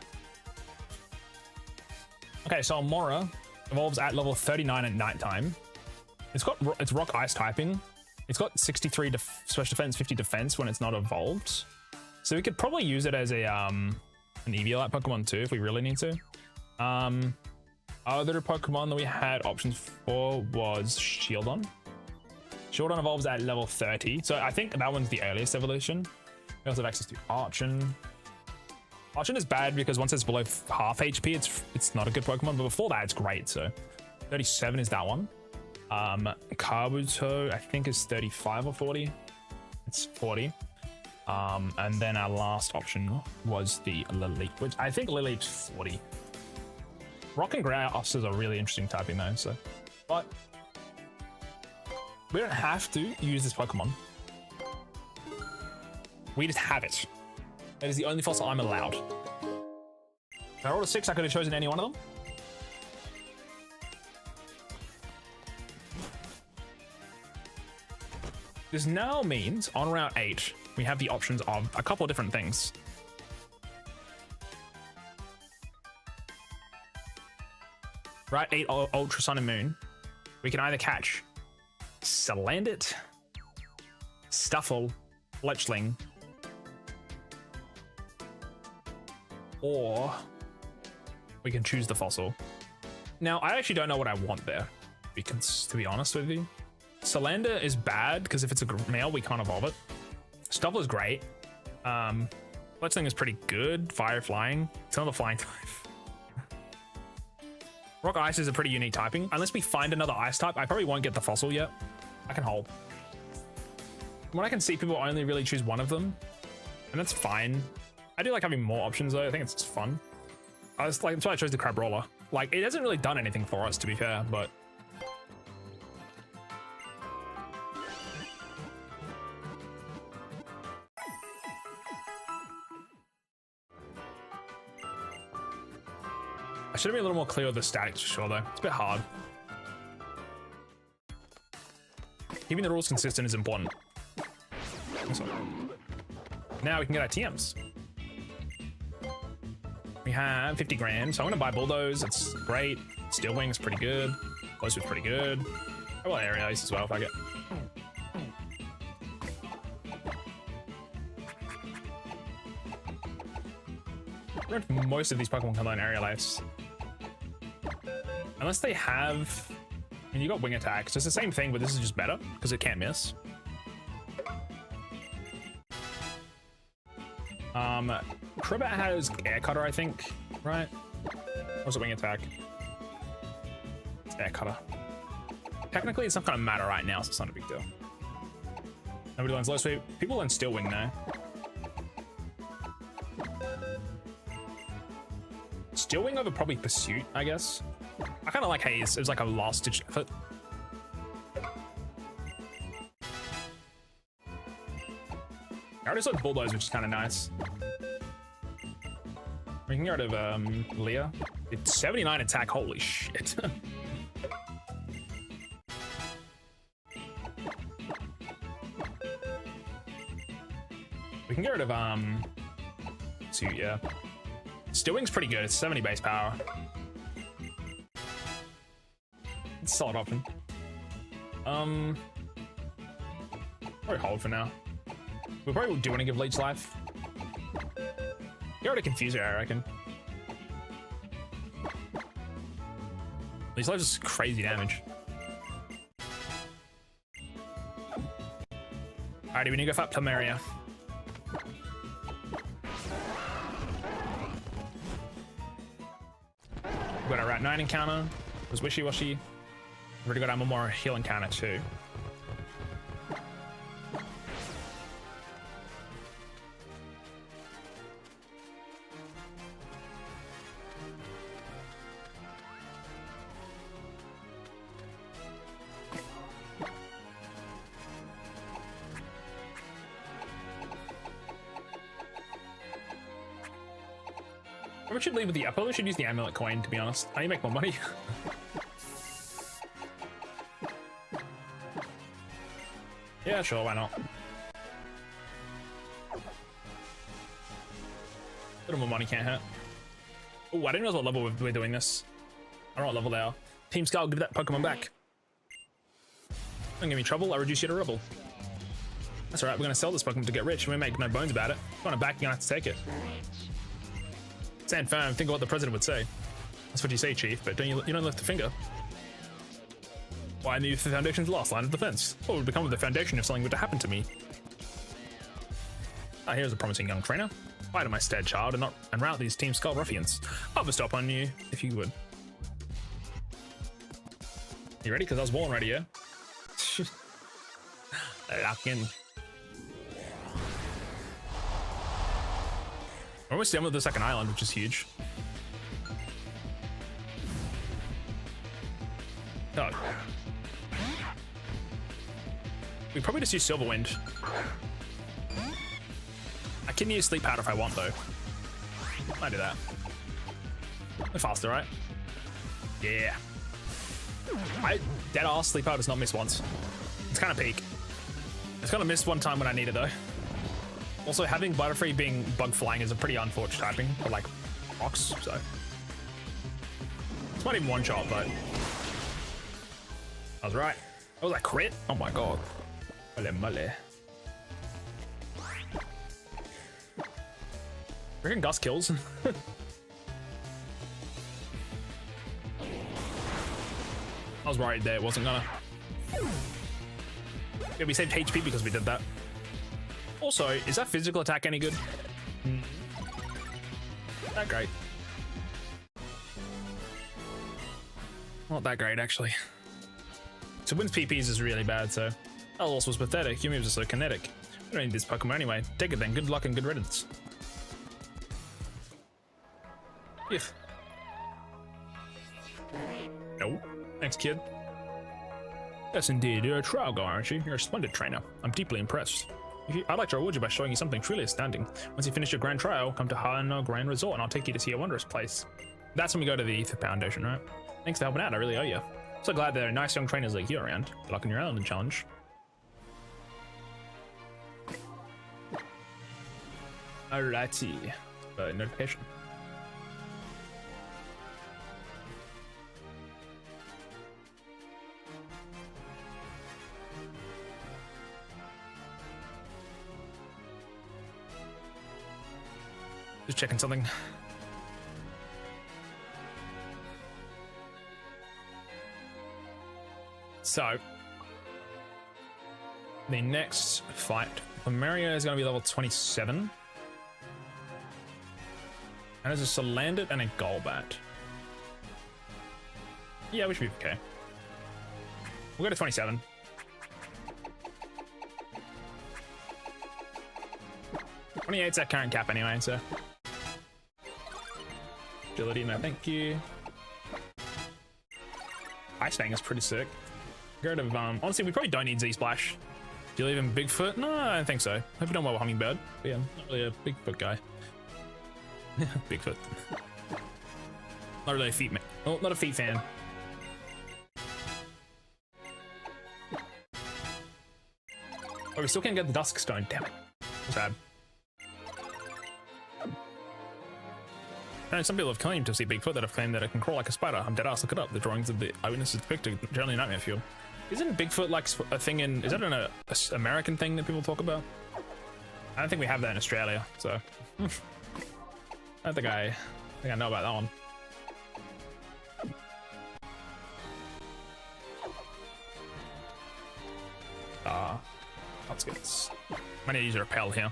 Okay, so Amora evolves at level 39 at nighttime. It's rock ice typing. It's got 63 special defense, 50 defense when it's not evolved. So we could probably use it as a an Eviolite Pokemon too if we really need to. Other Pokemon that we had options for was Shieldon. Shieldon evolves at level 30. So I think that one's the earliest evolution. We also have access to Archon. Caution is bad because once it's below half HP, it's not a good Pokemon, but before that, it's great. So 37 is that one. Kabuto, I think, is 35 or 40. It's 40. And then our last option was the Lily, which I think Lily's 40. Rock and Grass is a really interesting typing though, so. But we don't have to use this Pokemon. We just have it. That is the only fossil I'm allowed. If I rolled a 6, I could have chosen any one of them. This now means on route 8, we have the options of a couple of different things. Route 8 Ultra Sun and Moon. We can either catch Salandit, Stuffle, Fletchling, or we can choose the fossil. Now, I actually don't know what I want there, because, to be honest with you. Salander is bad, because if it's a male, we can't evolve it. Stuffle is great. Fletchling is pretty good. Fire Flying. It's another flying type. Rock Ice is a pretty unique typing. Unless we find another Ice type, I probably won't get the fossil yet. I can hold. From what I can see, people only really choose one of them, and that's fine. I do like having more options though. I think it's just fun. That's why I chose the Crabrawler. Like, it hasn't really done anything for us, to be fair, but I should have been a little more clear with the statics for sure though. It's a bit hard. Keeping the rules consistent is important. Now we can get our TMs. We have 50 grand, so I'm gonna buy Bulldoze. It's great. Steel Wing's pretty good. Close Wit's pretty good. I will Area Ice as well if I get. Most of these Pokemon can learn Aerial Ice. Unless they have... I mean, you got Wing Attack, so it's the same thing, but this is just better, because it can't miss. Crobat has Air Cutter, I think, right? Or was it Wing Attack? It's Air Cutter. Technically, it's not going to matter right now, so it's not a big deal. Nobody learns Low Sweep. People learn Steel Wing now. Steel Wing over probably Pursuit, I guess. I kind of like Haze. It was like a last-ditch effort. I already saw Bulldoze, which is kind of nice. We can get rid of Leah. It's 79 attack. Holy shit. We can get rid of Suit, yeah. Steel Wing's pretty good. It's 70 base power. It's a solid option. Probably hold for now. We probably do want to give Leech Life. Get rid of Confuser, I reckon. Leech Life is crazy damage. Alrighty, we need to go for Plumeria. We got our Route 9 encounter. It was Wishy-Washy. We've already got our Memorial Heal encounter too. We should leave with the I probably should use the amulet coin, to be honest. I need to make more money. Yeah, sure, why not? A little more money can't hurt. Oh, I didn't know what level we're doing this. I don't know what level they are. Team Skull, give that Pokemon back. Don't give me trouble, I'll reduce you to rubble. That's alright, we're gonna sell this Pokemon to get rich and we make no bones about it. If you want it back, you're gonna have to take it. Stand firm, think of what the president would say. That's what you say, Chief, but you don't lift a finger. Why in the Foundation's last line of defense? What would become of the Foundation if something were to happen to me? Ah, here's a promising young trainer. Fight in my stead, child, and rout these Team Skull ruffians. I'll have a stop on you, if you would. You ready? Because I was born ready, yeah? Lock in. We're almost done with the second island, which is huge. Oh. We probably just use Silverwind. I can use Sleep Powder if I want, though. I do that. We're faster, right? Yeah. Dead ass Sleep Powder does not miss once. It's kind of peak. It's gonna miss one time when I need it, though. Also, having Butterfree being bug flying is a pretty unfortunate typing for like rocks, so it's not even one shot, but I was right. That was a crit. Oh my god. Mole. Freaking Gus kills. I was worried there it wasn't gonna. Yeah, we saved HP because we did that. Also, is that physical attack any good? Not great. Not that great, actually. So Wind's PPs is really bad, so that also was pathetic. Your moves are so kinetic. We don't need this Pokemon anyway. Take it then. Good luck and good riddance. If. No. Thanks, kid. Yes, indeed. You're a trial guy, aren't you? You're a splendid trainer. I'm deeply impressed. I'd like to reward you by showing you something truly astounding. Once you finish your grand trial, come to Hana Grand Resort and I'll take you to see a wondrous place. That's when we go to the Ether Foundation, right? Thanks for helping out, I really owe you. So glad there are nice young trainers like you around. Good luck in your island challenge. Alrighty. Notification. Just checking something. So, the next fight, Plumeria is going to be level 27. And there's a Salandit and a Golbat. Yeah, we should be okay. We'll go to 27. '28's that current cap anyway, so. Agility, no thank you. Ice Fang is pretty sick. Get rid of, honestly, we probably don't need Z-Splash. Do you leave him Bigfoot? No, I don't think so. Hope you don't well with Hummingbird. But yeah, not really a Bigfoot guy. Bigfoot. Not really a feet man. Oh, not a feet fan. Oh, we still can't get the Dusk Stone. Damn it. Sad. And some people have claimed to see Bigfoot that have claimed that it can crawl like a spider. I'm dead ass, look it up. The drawings of the eyewitnesses depicted generally nightmare fuel. Isn't Bigfoot like a thing in, is that an American thing that people talk about? I don't think we have that in Australia, so. I think I know about that one. Let's get this. I need to use a repel here.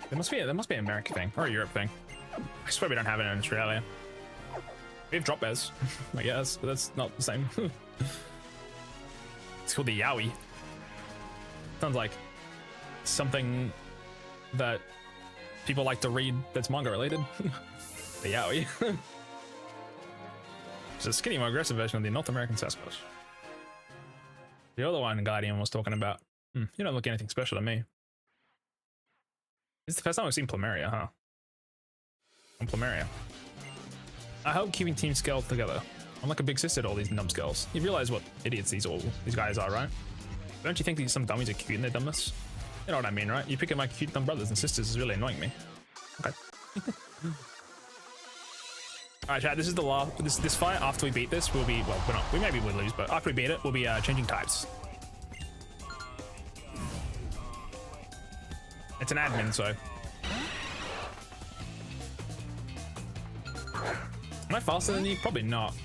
There must be an American thing or a Europe thing. I swear we don't have it in Australia. We have drop bears, I guess, but that's not the same. It's called the Yowie. Sounds like something that people like to read that's manga related. The Yowie. It's a skinny, more aggressive version of the North American Sasquatch. The other one Gladion was talking about. You don't look anything special to me. This is the first time I've seen Plumeria, huh? I'm Plumeria. I hope keeping Team Skull together. I'm like a big sister to all these numbskulls. You realize what idiots these guys are, right? Don't you think these some dummies are cute in their dumbness? You know what I mean, right? You picking my cute dumb brothers and sisters is really annoying me. Okay. Alright, chat, this is the last this fight. After we beat this, we'll be, well, we maybe will lose, but after we beat it, we'll be changing types. It's an admin, so. Am I faster than you? Probably not.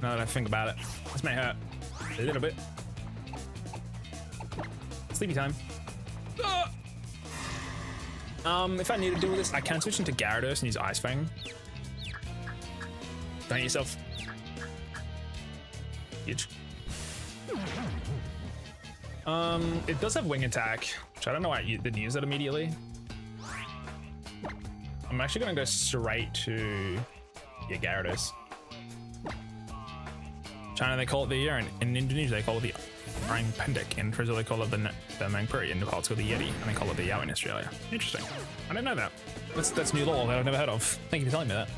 Now that I think about it. This may hurt a little bit. Sleepy time. Oh! If I need to deal with this, I can switch into Gyarados and use Ice Fang. Don't hit yourself. Huge. It does have Wing Attack, which I don't know why I didn't use it immediately. I'm actually gonna go straight to Gyarados. China they call it the ear, and in Indonesia they call it the Orang Pendek. In Brazil they call it the Mangpuri. In Nepal it's called the Yeti, and they call it the Yao in Australia. Interesting. I didn't know that. That's new law that I've never heard of. Thank you for telling me that.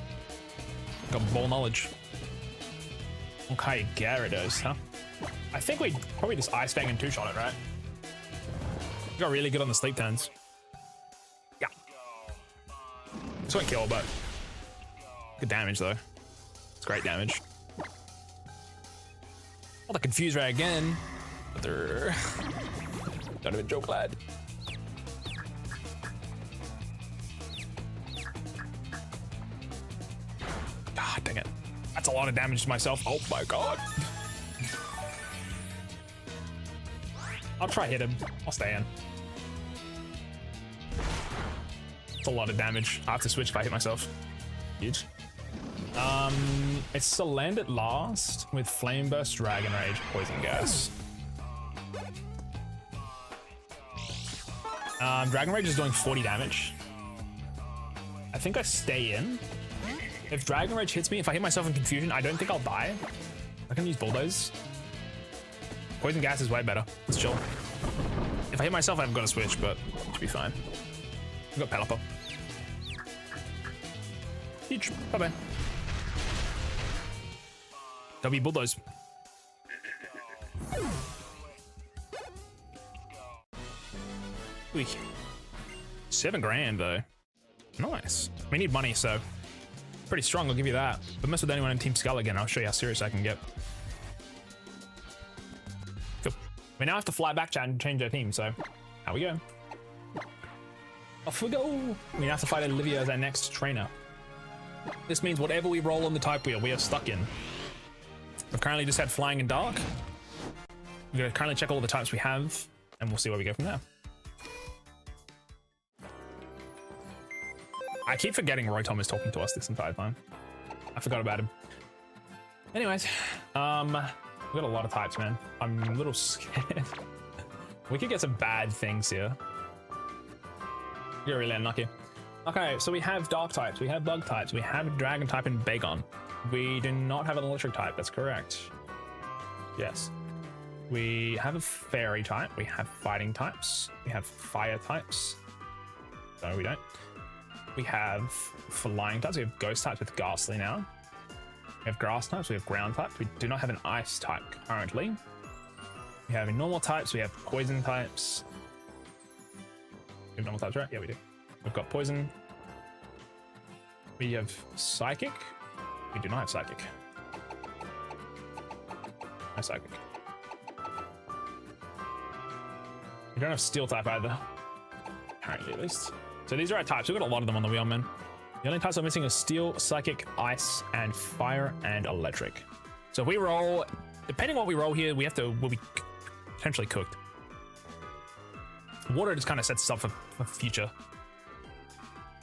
Got ball knowledge. Okay, Gyarados, huh? I think we probably just Ice Fang and two-shot it, right? We got really good on the sleep turns. Yeah. This won't kill, but good damage though. It's great damage. Oh, the Confuse Ray again. But they're not even joke lad. God dang it. That's a lot of damage to myself. Oh my god. I'll try hit him. I'll stay in. It's a lot of damage. I have to switch if I hit myself. Huge. It's to land at last with Flame Burst, Dragon Rage, Poison Gas. Dragon Rage is doing 40 damage. I think I stay in. If Dragon Rage hits me, if I hit myself in Confusion, I don't think I'll die. I can use Bulldoze. Poison Gas is way better. Let's chill. If I hit myself, I've got to switch, but it should be fine. We've got Pelipper. Huge. Bye-bye. W Bulldoze. Weak. 7 grand though. Nice. We need money, so pretty strong, I'll give you that. But mess with anyone in Team Skull again, I'll show you how serious I can get. Cool. We now have to fly back chat and change our team, so how we go? Off we go. We now have to fight Olivia as our next trainer. This means whatever we roll on the type wheel, we are stuck in. We've currently just had Flying and Dark. We're going to currently check all the types we have, and we'll see where we go from there. I keep forgetting Roy Tom is talking to us this entire time. I forgot about him. Anyways, we've got a lot of types, man. I'm a little scared. We could get some bad things here. You're really unlucky. Okay, so we have Dark types, we have Bug types, we have Dragon type and Bagon. We do not have an Electric type, that's correct. Yes. We have a Fairy type, we have Fighting types, we have Fire types. No, we don't. We have Flying types, we have Ghost types with Ghastly now. We have Grass types, we have Ground types, we do not have an Ice type currently. We have normal types, we have Poison types. We have normal types, right? Yeah, we do. We've got Poison. We have Psychic. We do not have Psychic. No Psychic. We don't have Steel type either. Currently, at least. So these are our types. We've got a lot of them on the wheel, man. The only types I'm missing are Steel, Psychic, Ice, and Fire and Electric. So if we roll, depending on what we roll here, we'll be potentially cooked. Water just kind of sets us up for future.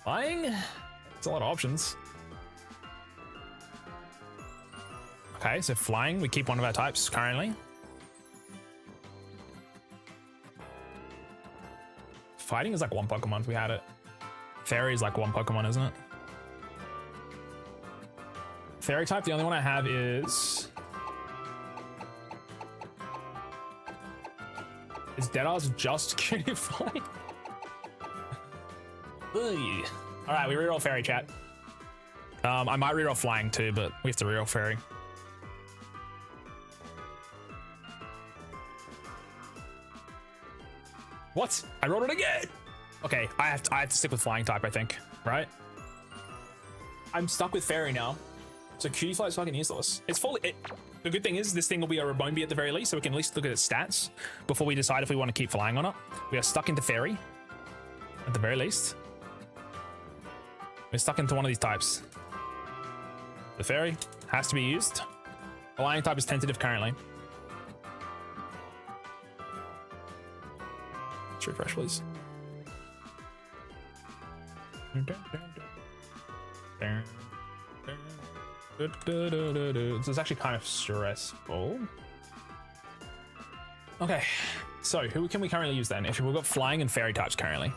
Flying? It's a lot of options. Okay, so Flying, we keep one of our types currently. Fighting is like one Pokemon if we had it. Fairy is like one Pokemon, isn't it? Fairy type, the only one I have is Deadeyes just cutie flying? All right, we reroll Fairy, chat. I might reroll Flying too, but we have to reroll Fairy. What? I rolled it again. Okay, I have to stick with Flying type, I think, right? I'm stuck with Fairy now. So Cutie Fly is fucking useless. It's fully. The good thing is this thing will be a Rabone Bee at the very least, so we can at least look at its stats before we decide if we want to keep Flying or not. We are stuck into Fairy, at the very least. We're stuck into one of these types. The Fairy has to be used. Flying type is tentative currently. Let's refresh, please. This is actually kind of stressful. Okay, so who can we currently use then? If we've got flying and fairy types currently.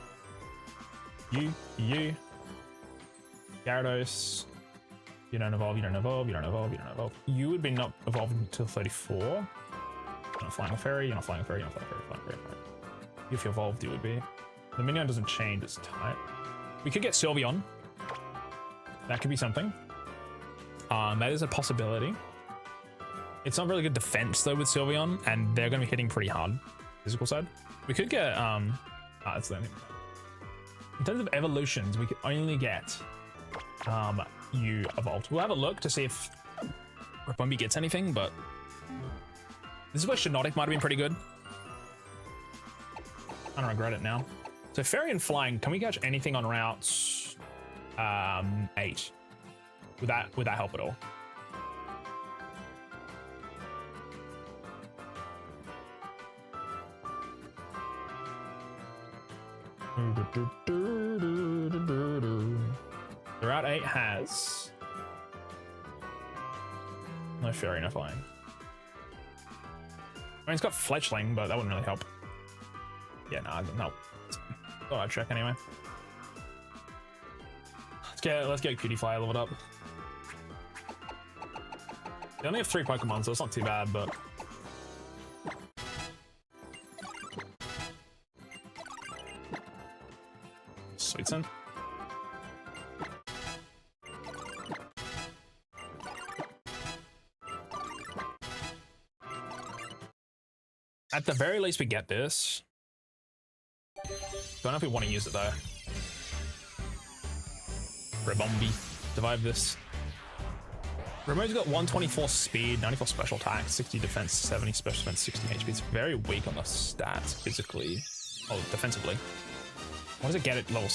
You. Gyarados. You don't evolve, you don't evolve, you don't evolve, you don't evolve. You would be not evolving until 34. You're not flying a fairy, you're not flying a fairy, you're not flying a fairy, flying a fairy. If you evolved, you would be. The minion doesn't change its type. We could get Sylveon. That could be something. That is a possibility. It's not really good defense though with Sylveon, and they're going to be hitting pretty hard. Physical side. We could get that's the only thing. In terms of evolutions, we could only get you evolved. We'll have a look to see if Rapumbi gets anything, but this is where Shiinotic might have been pretty good. I don't regret it now. So Fairy and Flying, can we catch anything on routes 8? Would that help at all? The route 8 has no Fairy, no Flying. I mean, it's got Fletchling, but that wouldn't really help. Yeah, no. Thought I'd check anyway. Let's get Cutie Fly leveled up. They only have 3 Pokemon, so it's not too bad, but Sweet Sin. At the very least, we get this. Don't know if we want to use it though. Rebombi, survive this. Ramon's got 124 speed, 94 special attack, 60 defense, 70 special defense, 60 HP. It's very weak on the stats physically. Oh, defensively. What does it get at level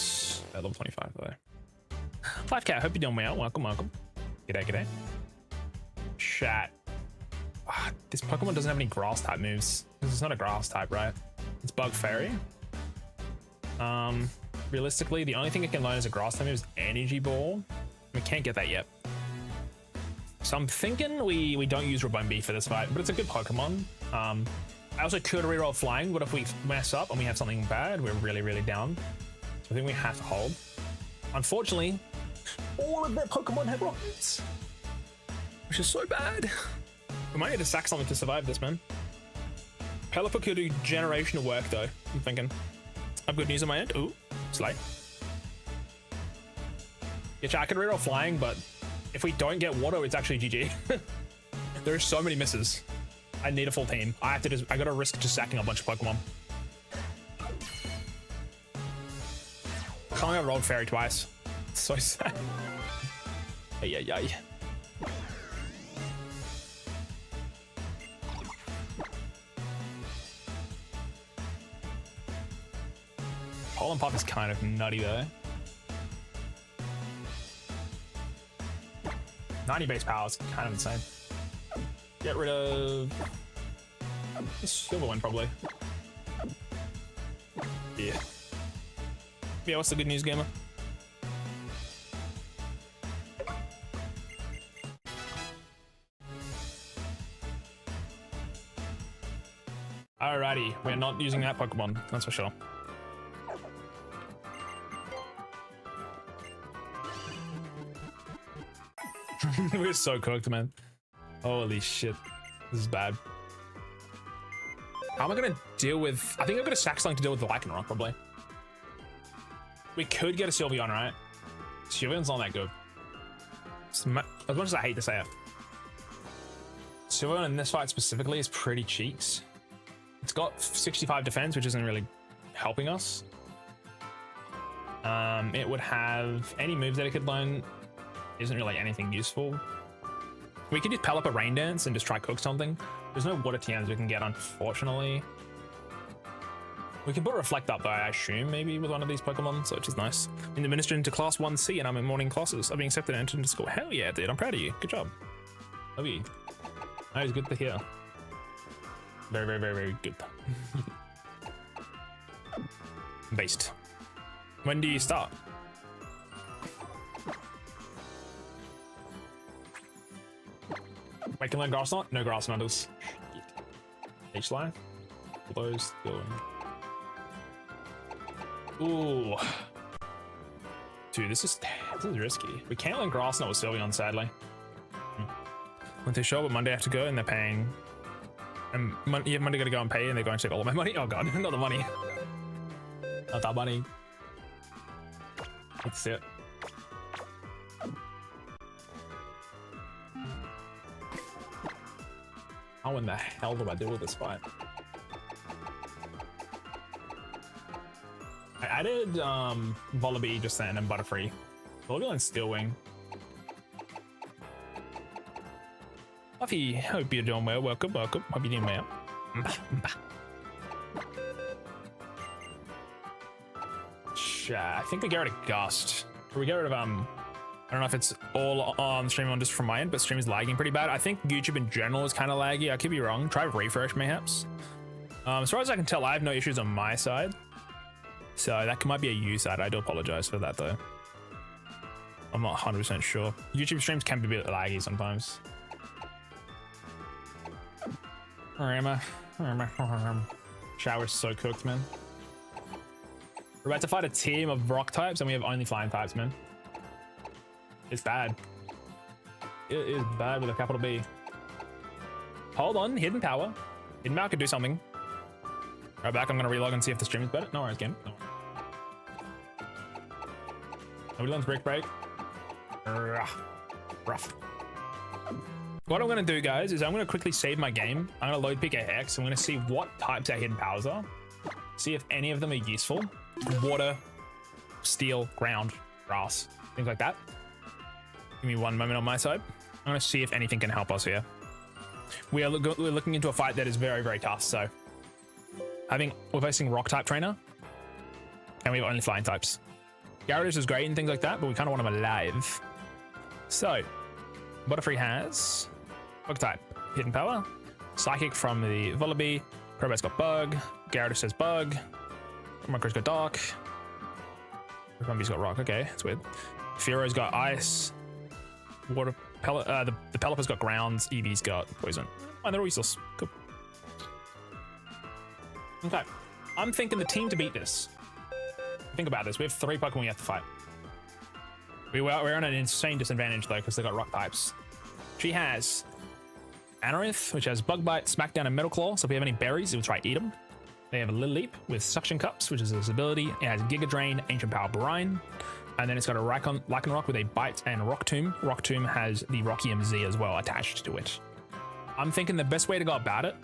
25 though? 5K, I hope you're doing well. Welcome. G'day. Chat. This Pokemon doesn't have any grass type moves. It's not a grass type, right? It's Bug Fairy. Realistically, the only thing it can learn as a grass type move is Energy Ball. We can't get that yet. So I'm thinking we don't use Rebombi for this fight, but it's a good Pokemon. I also could reroll Flying, but if we mess up and we have something bad, we're really, really down. So I think we have to hold. Unfortunately, all of their Pokemon have rockets, which is so bad. We might need to sack something to survive this, man. Pelipper could do generational work, though, I'm thinking. I have good news on my end. Ooh, Slay. Yeah, I could reroll Flying, but if we don't get Water, it's actually GG. There are so many misses. I need a full team. I gotta risk just sacking a bunch of Pokemon. Can't get rolled Fairy twice. It's so sad. Ay. Pollen Puff is kind of nutty though. 90 base power is kind of insane. Get rid of this silver one probably. Yeah, what's the good news, gamer? Alrighty, we're not using that Pokemon, that's for sure. We're so cooked, man. Holy shit. This is bad. How am I gonna deal with... I think I'm gonna sack something to deal with the Lycanroc, probably. We could get a Sylveon, right? Sylveon's not that good. As much as I hate to say it. Sylveon in this fight specifically is pretty cheeks. It's got 65 defense, which isn't really helping us. It would have any moves that it could learn. Isn't really anything useful. We could use Pelipper Rain Dance and just try cook something. There's no water TMs we can get, unfortunately. We can put Reflect up though, I assume, maybe with one of these Pokemon, so which is nice. In the minister into Class 1C and I'm in morning classes. I've been accepted and entered into school. Hell yeah, dude, I'm proud of you. Good job. Love you. That is good to hear. Very, very, very, very good. Based. When do you start? Wait, can I grass knot? No grass knotters. Each line. All those going. Ooh. Dude, this is risky. We can't learn grass knot with Sylveon, sadly. Went to show, but Monday I have to go and they're paying. And Monday gotta go and pay and they're going to take all of my money. Oh god, not the money. Not that money. That's it. How in the hell do I deal with this fight? I added Volibee just then and Butterfree. Volibee and Steel Wing. Fluffy, hope you're doing well. Welcome. Hope you're doing well. I think we get rid of Gust. Or we get rid of I don't know if it's all on stream on just from my end, but stream is lagging pretty bad. I think YouTube in general is kind of laggy. I could be wrong. Try refresh mayhaps. As far as I can tell, I have no issues on my side. So that might be a U side. I do apologize for that though. I'm not 100% sure. YouTube streams can be a bit laggy sometimes. Where am I? Shower's so cooked, man. We're about to fight a team of rock types and we have only flying types, man. It's bad. It is bad with a capital B. Hold on, hidden power. Hidden power could do something. Right back, I'm gonna relog and see if the stream is better. No worries, game. No worries. Nobody learns Brick Break. Rough. What I'm gonna do, guys, is I'm gonna quickly save my game. I'm gonna load pick a hex. I'm gonna see what types our hidden powers are. See if any of them are useful. Water, steel, ground, grass, things like that. Give me one moment on my side. I'm gonna see if anything can help us here. We're looking into a fight that is very, very tough. So, we're facing rock type trainer, and we have only flying types. Gyarados is great and things like that, but we kind of want him alive. So, Butterfree has rock type, hidden power, psychic from the Volibee. Crobat's got bug. Gyarados has bug. Micro's got dark. Rumby's got rock. Okay, that's weird. Fearo's got ice. Water. The Pelipper's got grounds. Eevee's got poison. Oh, they're all useless. Cool. Okay, I'm thinking the team to beat this. Think about this. We have 3 Pokemon we have to fight. We're on an insane disadvantage though because they got rock types. She has Anorith, which has Bug Bite, Smackdown, and Metal Claw. So if we have any berries, we'll try to eat them. They have a Little Leap with Suction Cups, which is its ability. It has Giga Drain, Ancient Power, Brine. And then it's got a Lycanroc with a Bite and Rock Tomb. Rock Tomb has the Rocky MZ as well attached to it. I'm thinking the best way to go about it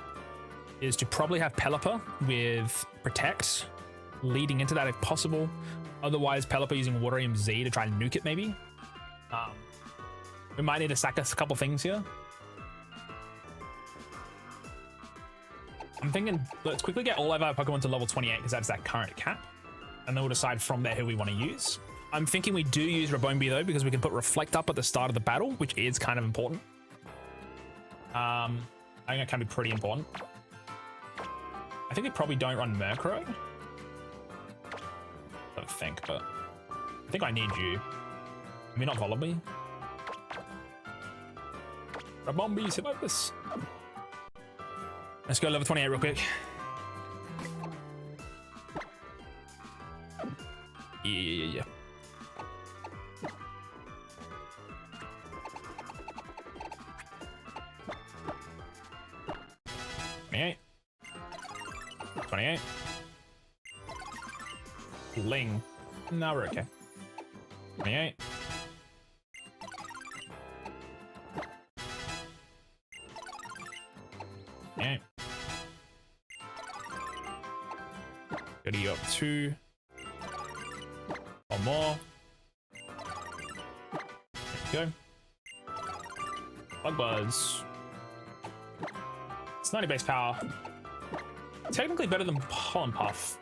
is to probably have Pelipper with Protect leading into that if possible. Otherwise, Pelipper using Water MZ to try and nuke it maybe. We might need to sack us a couple things here. I'm thinking let's quickly get all of our Pokemon to level 28 because that's that current cap. And then we'll decide from there who we want to use. I'm thinking we do use Rabombi though because we can put Reflect up at the start of the battle, which is kind of important. I think it can be pretty important. I think we probably don't run Murkrow. I don't think, but I think I need you. Maybe not Volibee. Rabombi, survive this. Let's go level 28 real quick. Yeah. 28. Ling. No, we're okay. 28. Yeah. Gotta go up 2. One more. There we go. Bug Buzz. It's 90 base power. Technically better than Pollen Puff.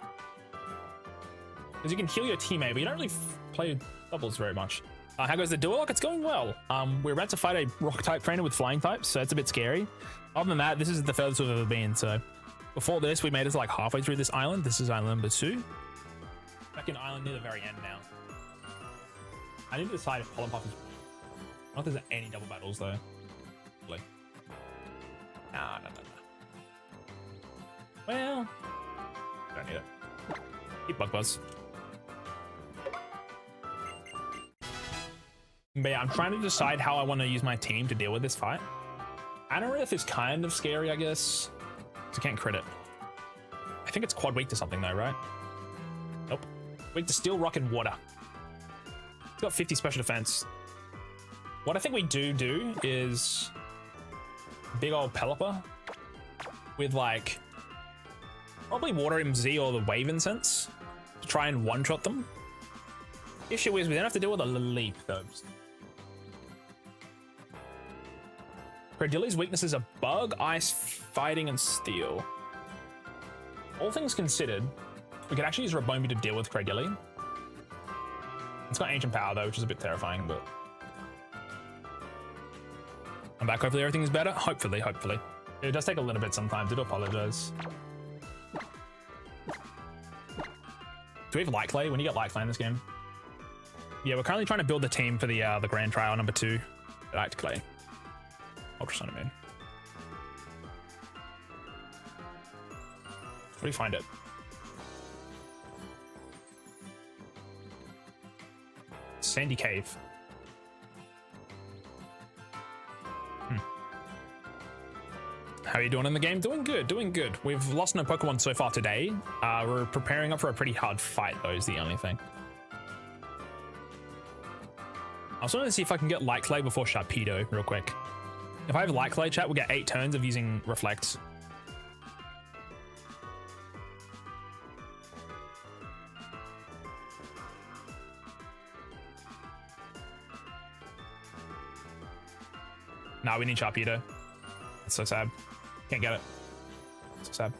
Because you can heal your teammate, but you don't really play doubles very much. How goes the DuoLocke? It's going well. We're about to fight a rock type trainer with flying types, so it's a bit scary. Other than that, this is the furthest we've ever been. So before this, we made it like halfway through this island. This is island number 2. Back in island near the very end now. I need to decide if Pollen Puff is... I don't think there's any double battles though. Really. Nah. Well, don't need it. Keep Bug Buzz. But yeah, I'm trying to decide how I want to use my team to deal with this fight. Anorith is kind of scary, I guess. So can't crit it. I think it's quad weak to something though, right? Nope. Weak to Steel, Rock, and Water. It's got 50 special defense. What I think we do is big old Pelipper with like probably Water MZ or the Wave Incense to try and one-shot them. Issue is we don't have to deal with a leap though. Cradilly's weaknesses are Bug, Ice, Fighting, and Steel. All things considered, we could actually use Rabombi to deal with Cradilly. It's got Ancient Power though, which is a bit terrifying, but I'm back. Hopefully everything is better. Hopefully. It does take a little bit sometimes. I do apologize. Do we have Light Clay? When you get Light Clay in this game? Yeah, we're currently trying to build the team for the Grand Trial number 2. Light Clay. Ultra Sun, I mean. Where do you find it? Sandy Cave. How are you doing in the game? Doing good. We've lost no Pokemon so far today. We're preparing up for a pretty hard fight though, is the only thing. I was wanting to see if I can get Light Clay before Sharpedo real quick. If I have Light Clay, chat, we'll get 8 turns of using Reflect. Nah, we need Sharpedo. That's so sad. Can't get it. So sad.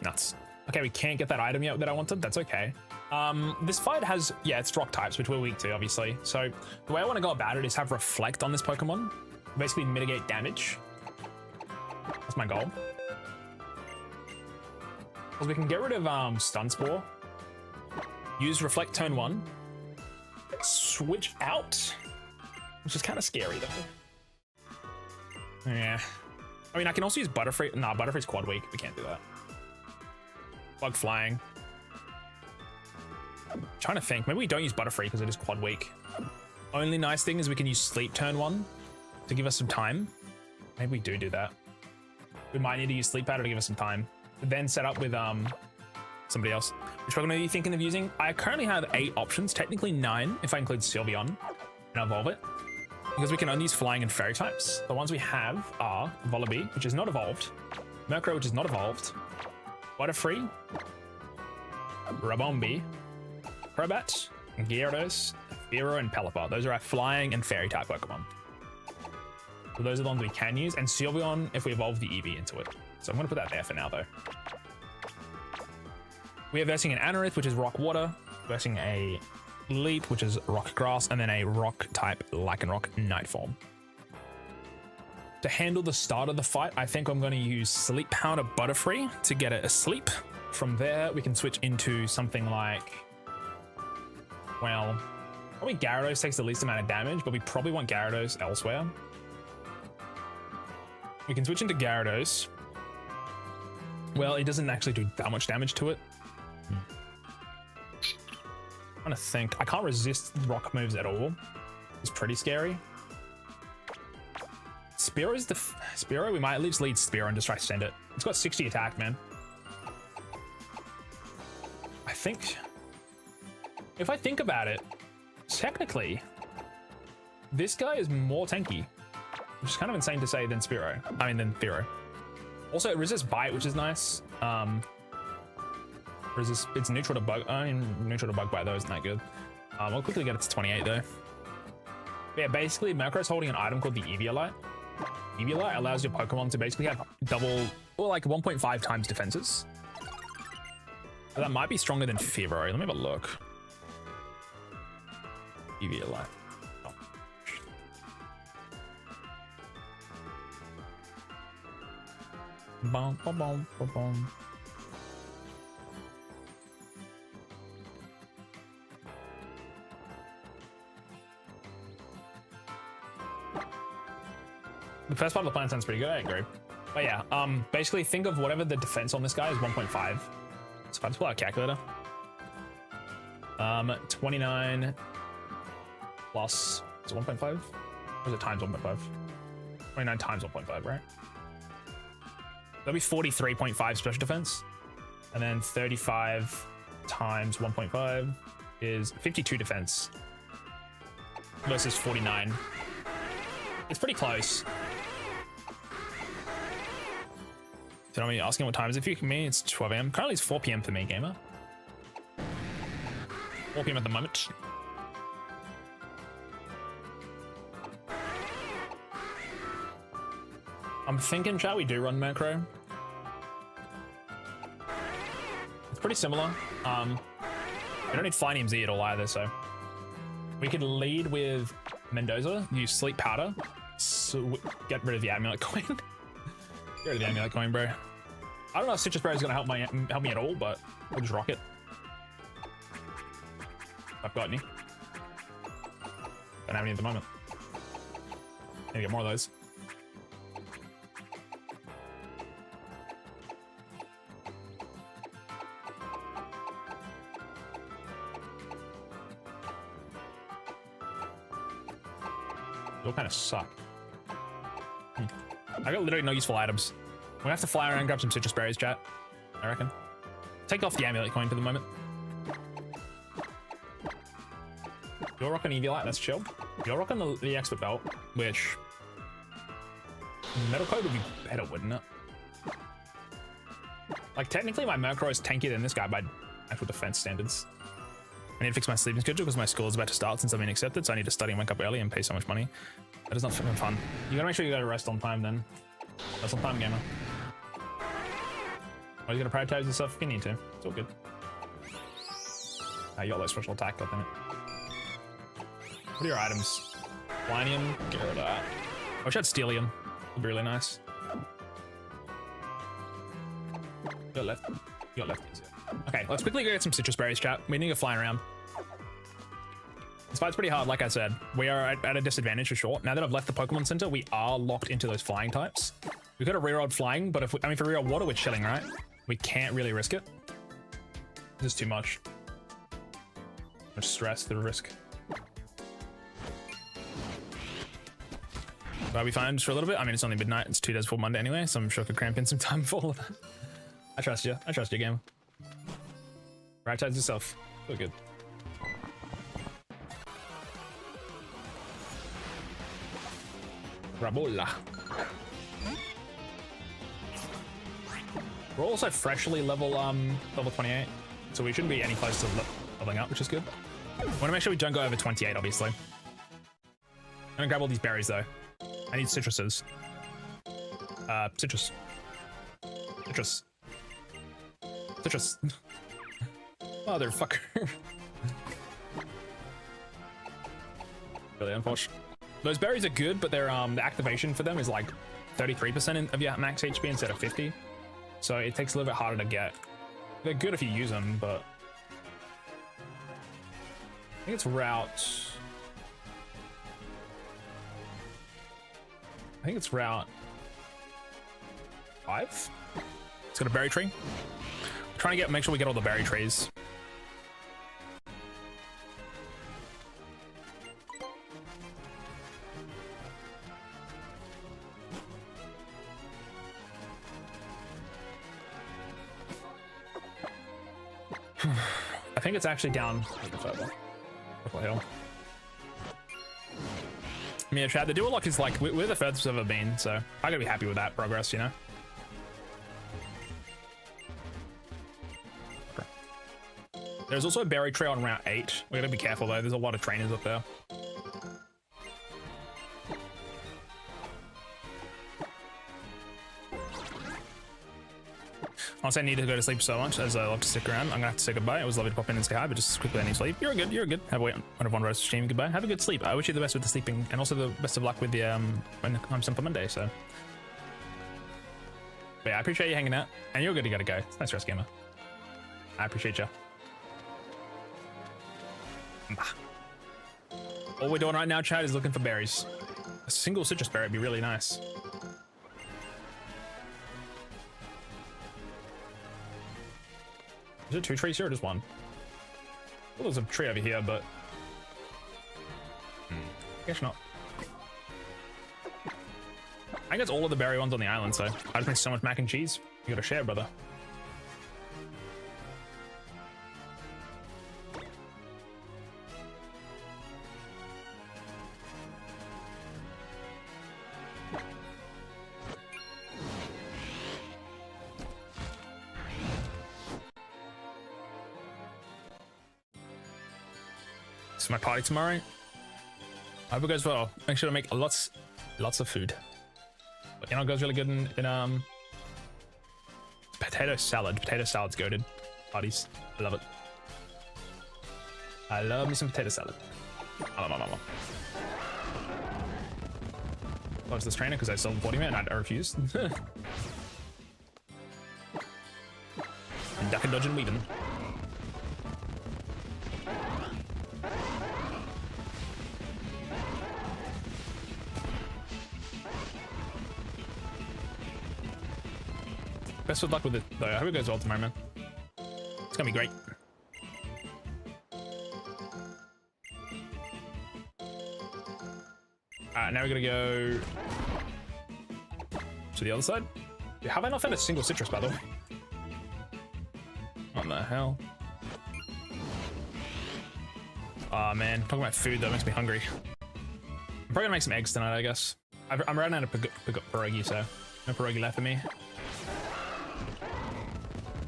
Nuts. Okay, we can't get that item yet that I wanted. That's okay. This fight has, yeah, it's rock types, which we're weak to, obviously. So the way I want to go about it is have Reflect on this Pokemon. Basically mitigate damage. That's my goal. Because we can get rid of Stun Spore. Use Reflect turn 1. Switch out. Which is kind of scary, though. Yeah. I mean, I can also use Butterfree. Nah, Butterfree's quad weak. We can't do that. Bug Flying. I'm trying to think. Maybe we don't use Butterfree because it is quad weak. Only nice thing is we can use Sleep turn 1 to give us some time. Maybe we do that. We might need to use Sleep Powder to give us some time. Then set up with somebody else. Which Pokemon are you thinking of using? I currently have 8 options. Technically 9 if I include Sylveon and evolve it. Because we can only use Flying and Fairy types. The ones we have are Volibee, which is not evolved. Murkrow, which is not evolved. Butterfree. Rabombi. Crobat. Gyarados. Fearow, and Pelipper. Those are our Flying and Fairy type Pokemon. So those are the ones we can use. And Sylveon if we evolve the Eevee into it. So I'm going to put that there for now, though. We are versing an Anorith, which is Rock Water. Versing a Leap, which is Rock Grass, and then a Rock type Lycanroc Night Form. To handle the start of the fight, I think I'm going to use Sleep Powder Butterfree to get it asleep. From there, we can switch into something like, well, probably Gyarados takes the least amount of damage, but we probably want Gyarados elsewhere. We can switch into Gyarados. Well, it doesn't actually do that much damage to it. I'm trying to think. I can't resist rock moves at all. It's pretty scary. Spearo's the Spearow. We might at least lead Spearow and just try to send it. It's got 60 attack, man. I think if I think about it, technically, this guy is more tanky, which is kind of insane to say than Spearow. I mean, than Fearow. Also, it resists Bite, which is nice. It's neutral to bug. Neutral to bug bite though isn't that good. We'll quickly get it to 28 though. But yeah, basically Murkrow's holding an item called the Eviolite. Eviolite allows your Pokemon to basically have double or like 1.5 times defenses. So that might be stronger than Fearow. Let me have a look. Eviolite. Oh. Bum, bum, bum, bum, bum. The first part of the plan sounds pretty good, I agree. But yeah, basically think of whatever the defense on this guy is 1.5. So if I just pull out a calculator. 29 plus, is it 1.5? Or is it times 1.5? 29 times 1.5, right? That'll be 43.5 special defense. And then 35 times 1.5 is 52 defense versus 49. It's pretty close. So I'm asking what time is it for me? It's 12 AM. Currently it's 4 PM for me, gamer. 4 PM at the moment. I'm thinking, chat, we do run macro. It's pretty similar. We don't need flying EMZ at all either, so we could lead with Mendoza, use sleep powder, so get rid of the amulet coin. Get rid of the amulet coin, bro. I don't know if citrus berry is gonna help me at all, but we'll just rock it. I've got any. Don't have any at the moment. Need to get more of those. They all kind of suck. I got literally no useful items. We're gonna have to fly around and grab some citrus berries, chat. I reckon. Take off the amulet coin for the moment. You're rocking EV light, that's chill. You're rocking the expert belt, which metal code would be better, wouldn't it? Like technically my macro is tankier than this guy by actual defense standards. I need to fix my sleeping schedule because my school is about to start since I've been accepted, so I need to study and wake up early and pay so much money. That is not fucking fun. You gotta make sure you go to rest on time then. That's on time, gamer. Or you gotta prioritize yourself if you need to. It's all good. You got low special attack, goddammit. What are your items? Gladion, get rid of that. I wish I had Steelium. Would be really nice. You got left. You got left. Okay, let's quickly go get some citrus berries, chat. We need to go flying around. This fight's pretty hard, like I said. We are at a disadvantage for sure. Now that I've left the Pokemon Center, we are locked into those flying types. We could have rerolled flying, but if I mean, for reroll water, we're chilling, right? We can't really risk it. This is too much. Much stress, the risk. But I'll be fine just for a little bit. I mean, it's only midnight. It's 2 days before Monday anyway, so I'm sure I could cramp in some time for all of that. I trust you. I trust you, game. Prioritize yourself. Feel good. Rabola. We're also freshly level 28, so we shouldn't be any close to leveling up, which is good. I want to make sure we don't go over 28, obviously. I'm gonna grab all these berries though. I need citruses. Citrus. Citrus. Citrus. Motherfucker. Really unfortunate. Those berries are good, but they're the activation for them is like 33% of your max HP instead of 50. So it takes a little bit harder to get. They're good if you use them, but I think it's route. I think it's route 5. It's got a berry tree. I'm trying to make sure we get all the berry trees. I think it's actually down a bit further. Hill. I mean, Chad, the DuoLocke is like, we're the furthest we've ever been, so I gotta be happy with that progress, you know? Okay. There's also a berry tree on Route 8. We gotta be careful though, there's a lot of trainers up there. Honestly, I need to go to sleep so much as I love to stick around. I'm gonna have to say goodbye. It was lovely to pop in and say hi, but just quickly I need sleep. You're good, you're good. Have a wait on one roast stream. Goodbye. Have a good sleep. I wish you the best with the sleeping and also the best of luck with the when it comes for Monday, so. But yeah, I appreciate you hanging out. And you're good, you gotta go. It's nice rest, gamer. I appreciate you. All we're doing right now, Chad, is looking for berries. A single citrus berry would be really nice. Is there 2 trees here or just 1? Well, there's a tree over here, but I guess not. I think it's all of the berry ones on the island, so I just make so much mac and cheese. You gotta share, brother. This is my party tomorrow. I hope it goes well. Make sure to make lots of food. But you know, it goes really good in potato salad. Potato salad's goated. Parties. I love it. I love me some potato salad. Close this trainer because I sold 40 man and I refused. And duck and dodge and weaving. Best of luck with it, though. I hope it goes well tomorrow, man. It's gonna be great. Alright, now we're gonna go to the other side. Have I not found a single citrus, by the way? What the hell? Oh man, talking about food though makes me hungry. I'm probably gonna make some eggs tonight, I guess. I'm running out of pierogi, so no pierogi left for me.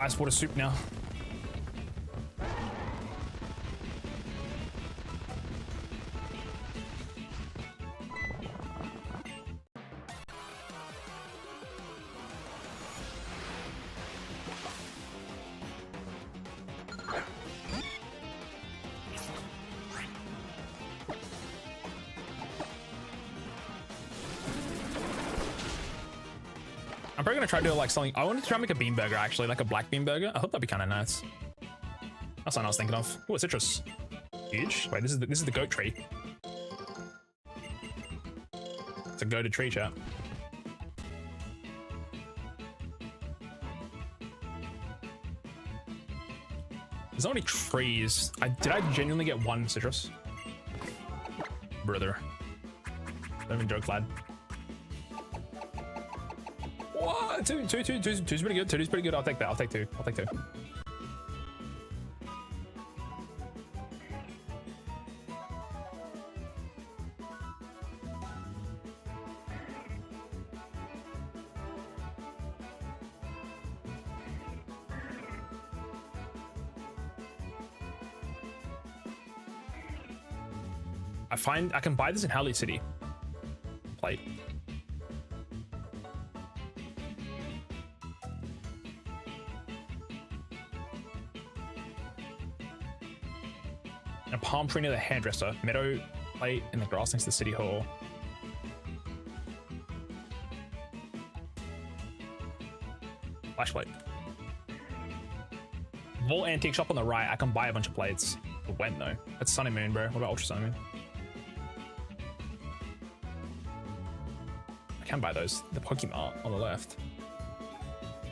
Ice water soup now. I'm probably gonna try to do like something. I wanted to try and make a bean burger actually, like a black bean burger. I thought that'd be kind of nice. That's what I was thinking of. Oh, a citrus. Huge. Wait, this is the goat tree. It's a goated tree, chat. There's not any trees. Did I genuinely get 1 citrus? Brother. Don't even joke, lad. What? Two's pretty good. Two's pretty good. I'll take that. I'll take 2. I'll take 2. I can buy this in Halley City. Plate. A palm tree near the hairdresser. Meadow plate in the grass next to the city hall. Flashlight. Vol antique shop on the right. I can buy a bunch of plates. But when though? That's Sunny Moon, bro. What about Ultra Sunny Moon? I can buy those. The Pokemon on the left.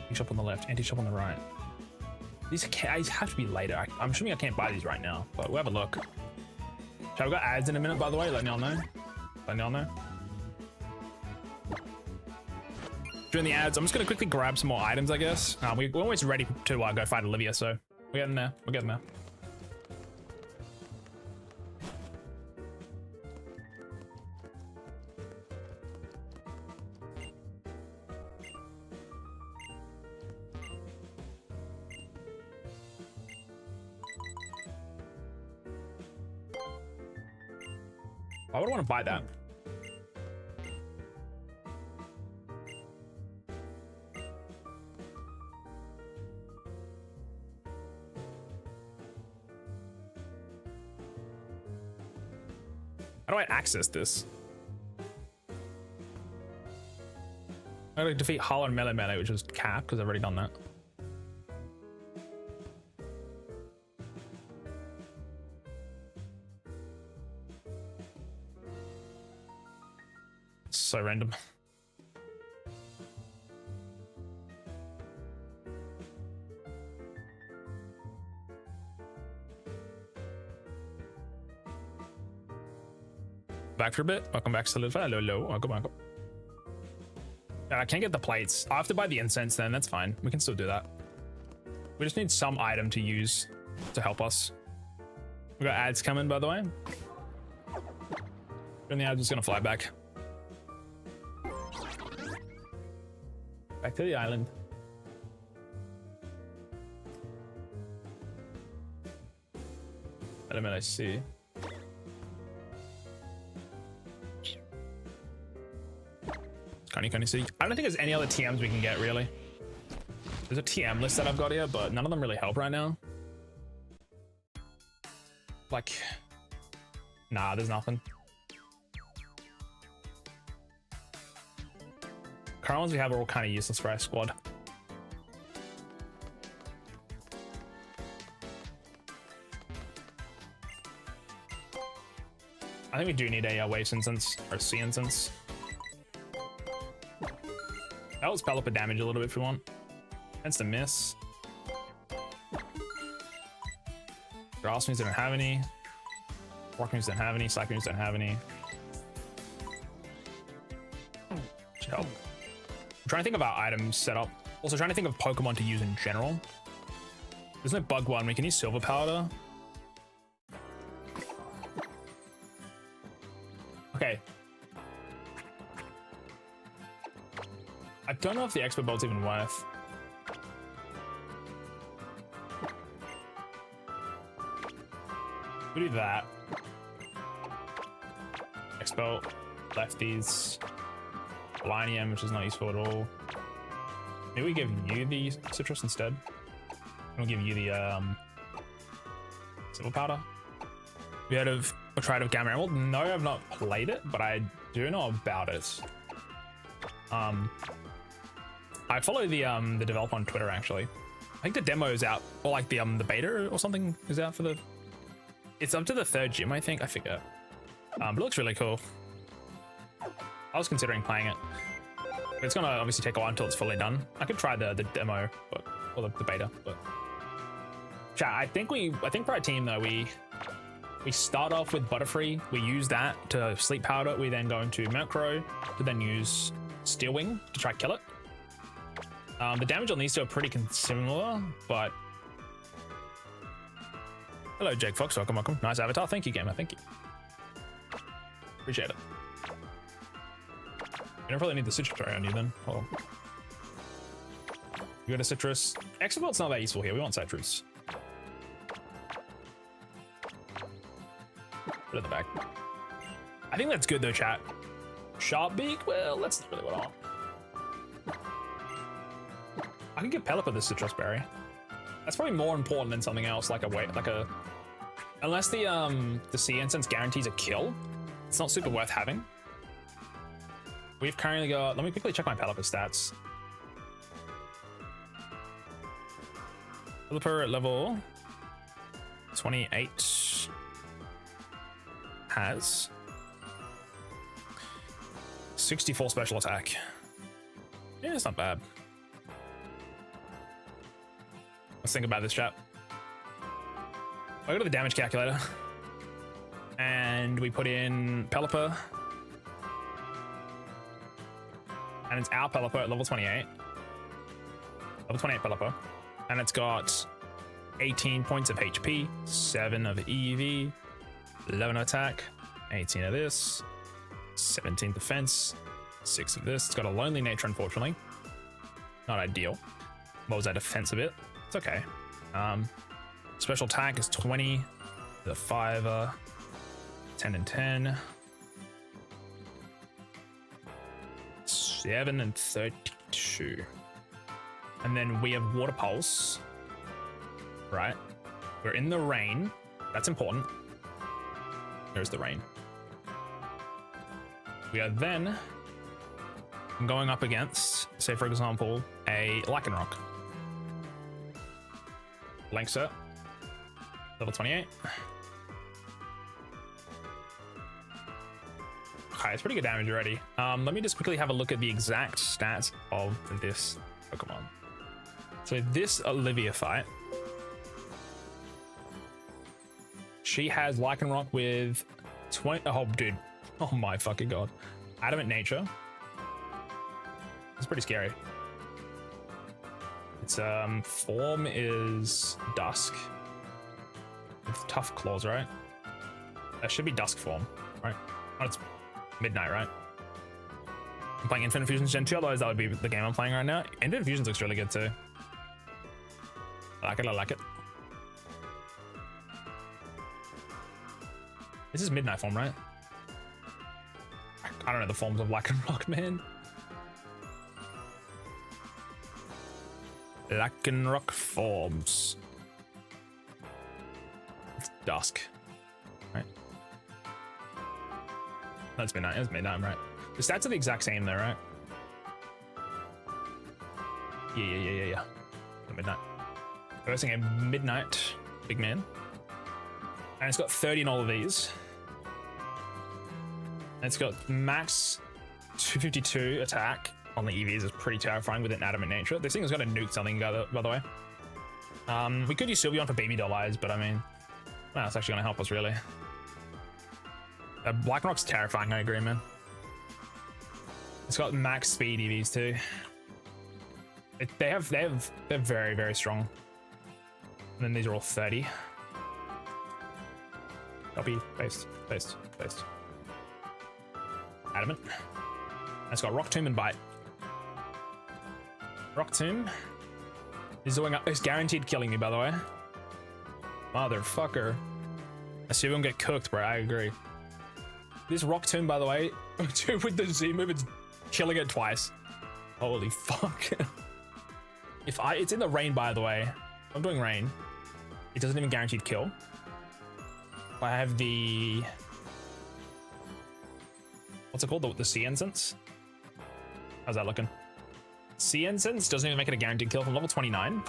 Antique shop on the left. Antique shop on the right. These have to be later. I'm assuming I can't buy these right now, but we'll have a look. Shall we got ads in a minute, by the way? Let y'all know. Let y'all know. During the ads, I'm just gonna quickly grab some more items, I guess. We're always ready to go fight Olivia, so we're getting there. We're getting there. Why would I want to buy that? How do I access this? I gotta defeat Hollow and Melee, which was Cap, because I've already done that. so random. Back for a bit. Welcome back, Solidify. Hello. Welcome. I can't get the plates. I have to buy the incense then. That's fine. We can still do that. We just need some item to use to help us. We got ads coming, by the way. And the ads is gonna fly back. Back to the island. Element I see. Can you see? I don't think there's any other TMs we can get, really. There's a TM list that I've got here, but none of them really help right now. Like, nah, there's nothing. Current ones we have are all kind of useless for our squad. I think we do need a Waves Instance or Sea Instance. That was Pelipper damage a little bit if we want. That's the miss. Grass moves don't have any. Rock moves don't have any. Psych moves don't have any. Should help. I'm trying to think of our items setup. Also trying to think of Pokemon to use in general. There's no bug one. We can use Silver Powder. Okay. I don't know if the Expert Bolt's even worth. We do that. Expel, lefties, Linium, which is not useful at all. Maybe we give you the citrus instead. We'll give you the Silver Powder. We heard of or tried of Gamma Emerald? No, I've not played it, but I do know about it. I follow the developer on Twitter actually. I think the demo is out, or like the beta or something is out for the. It's up to the 3rd gym, I think. I forget. But it looks really cool. I was considering playing it. It's gonna obviously take a while until it's fully done. I could try the demo, but or the beta. But chat, I think for our team though, we start off with Butterfree. We use that to Sleep Powder. We then go into Murkrow to then use Steel Wing to try kill it. The damage on these two are pretty similar, but hello, Jake Fox. Welcome. Nice avatar. Thank you, gamer. Thank you. Appreciate it. You don't probably need the citrus berry on you then. Oh. You got a citrus. Exobolt's not that useful here. We want citrus. Put it in the back. I think that's good though, chat. Sharp Beak? Well, that's not really what I want. I can give Pelipper the citrus berry. That's probably more important than something else, like unless the Sea Incense guarantees a kill, it's not super worth having. We've currently got, let me quickly check my Pelipper stats. Pelipper at level 28 has 64 special attack. Yeah, it's not bad. Let's think about this, chat. I go to the damage calculator and we put in Pelipper, and it's our Pelipper at level 28. Level 28 Pelipper, and it's got 18 points of HP, 7 of EV, 11 attack, 18 of this, 17 defense, 6 of this. It's got a lonely nature, unfortunately. Not ideal. What was that defense of it? It's okay. Special attack is 20, the 5, 10 and 10, 7 and 32. And then we have Water Pulse, right? We're in the rain. That's important. There's the rain. We are then going up against, say for example, a Lycanroc. Lankset, level 28. Okay. Alright, it's pretty good damage already. Let me just quickly have a look at the exact stats of this Pokemon. So this Olivia fight, she has Lycanroc with 20. Oh, dude. Oh my fucking god. Adamant Nature. It's pretty scary. Its form is Dusk. It's Tough Claws, right? That should be Dusk form, right? Oh, it's Midnight, right? I'm playing Infinite Fusions Gen 2, otherwise that would be the game I'm playing right now. Infinite Fusions looks really good too. I like it, I like it. This is Midnight form, right? I don't know the forms of Lycanroc, man. Lycanroc forms. It's Dusk, right? That's Midnight. It's Midnight, right? The stats are the exact same though, right? Yeah. Midnight. We're seeing a Midnight big man, and it's got 30 in all of these. And it's got max 252 attack on the EVs. Is pretty terrifying with an Adamant Nature. This thing has got to nuke something, by the way. We could use Sylveon for baby doll eyes, but I mean, well, it's actually gonna help us really. Lycanroc's terrifying, I agree, man. It's got max speed EVs too. They're very, very strong. And then these are all 30. Copy, paste. Adamant. And it's got Rock Tomb and Bite. Rock Tomb is doing up. It's guaranteed killing me, by the way. Motherfucker. I see him get cooked, bro. I agree. This Rock Tomb, by the way, with the Z move, it's killing it twice. Holy fuck. It's in the rain, by the way. I'm doing rain. It doesn't even guaranteed kill. I have the, what's it called? The Sea Incense? How's that looking? Sea Incense doesn't even make it a guaranteed kill from level 29.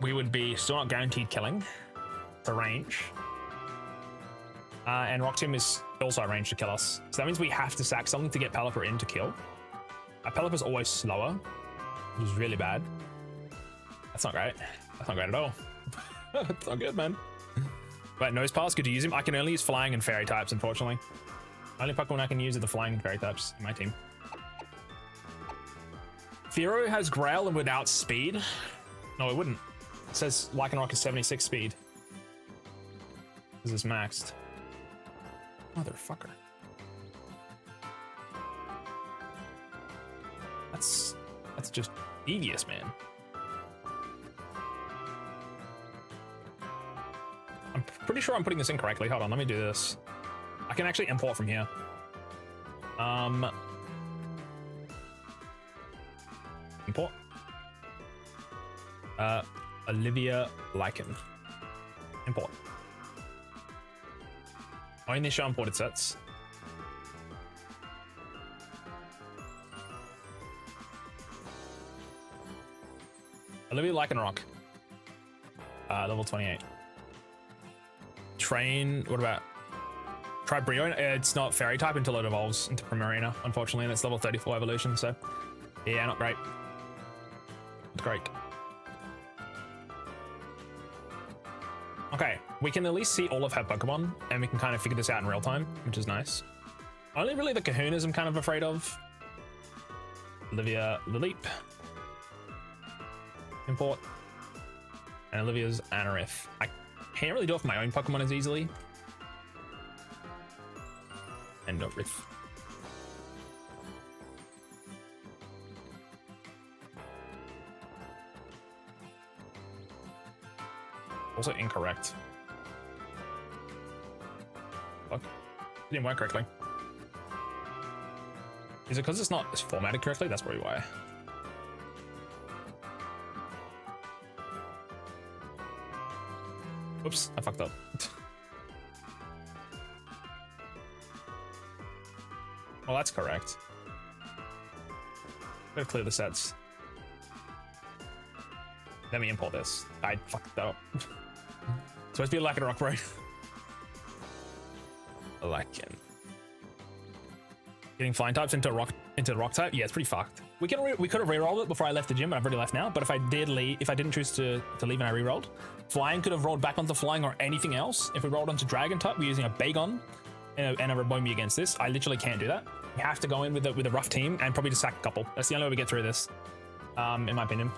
We would be still not guaranteed killing for range. And Rock Tomb is also at range to kill us. So that means we have to sack something to get Pelipper in to kill. Pelipper's always slower, which is really bad. That's not great. That's not great at all. It's not good, man. But Nosepass, good to use him. I can only use flying and fairy types, unfortunately. Only Pokemon I can use are the flying and fairy types in my team. Fearow has Grail and without speed. No, it wouldn't. It says Lycanroc is 76 speed. This is maxed. Motherfucker. That's just devious, man. I'm pretty sure I'm putting this in correctly. Hold on, let me do this. I can actually import from here. Import. Olivia Lycan. Import. Only show imported sets. Olivia Lycanroc. Level 28. Train, what about Tribrio? It's not fairy type until it evolves into Primarina, unfortunately, and it's level 34 evolution, so yeah, not great. Not great. Okay, we can at least see all of her Pokemon, and we can kind of figure this out in real time, which is nice. Only really the Kahunas I'm kind of afraid of. Olivia Lileep. Import. And Olivia's Anorith. I can't really do it for my own Pokemon as easily. And Norith. Also incorrect. Fuck. It didn't work correctly. Is it because it's not formatted correctly? That's probably why. Oops, I fucked up. Well, that's correct. Gotta clear the sets. Let me import this. I fucked up. Supposed to be a Lycanroc, right? Like getting flying types into rock type, yeah, it's pretty fucked. We could have rerolled it before I left the gym, but I've already left now. But if I did leave, if I didn't choose to leave and I rerolled, flying could have rolled back onto flying or anything else. If we rolled onto dragon type, we're using a Bagon and a Rabombi against this. I literally can't do that. We have to go in with a rough team and probably just sack a couple. That's the only way we get through this, in my opinion.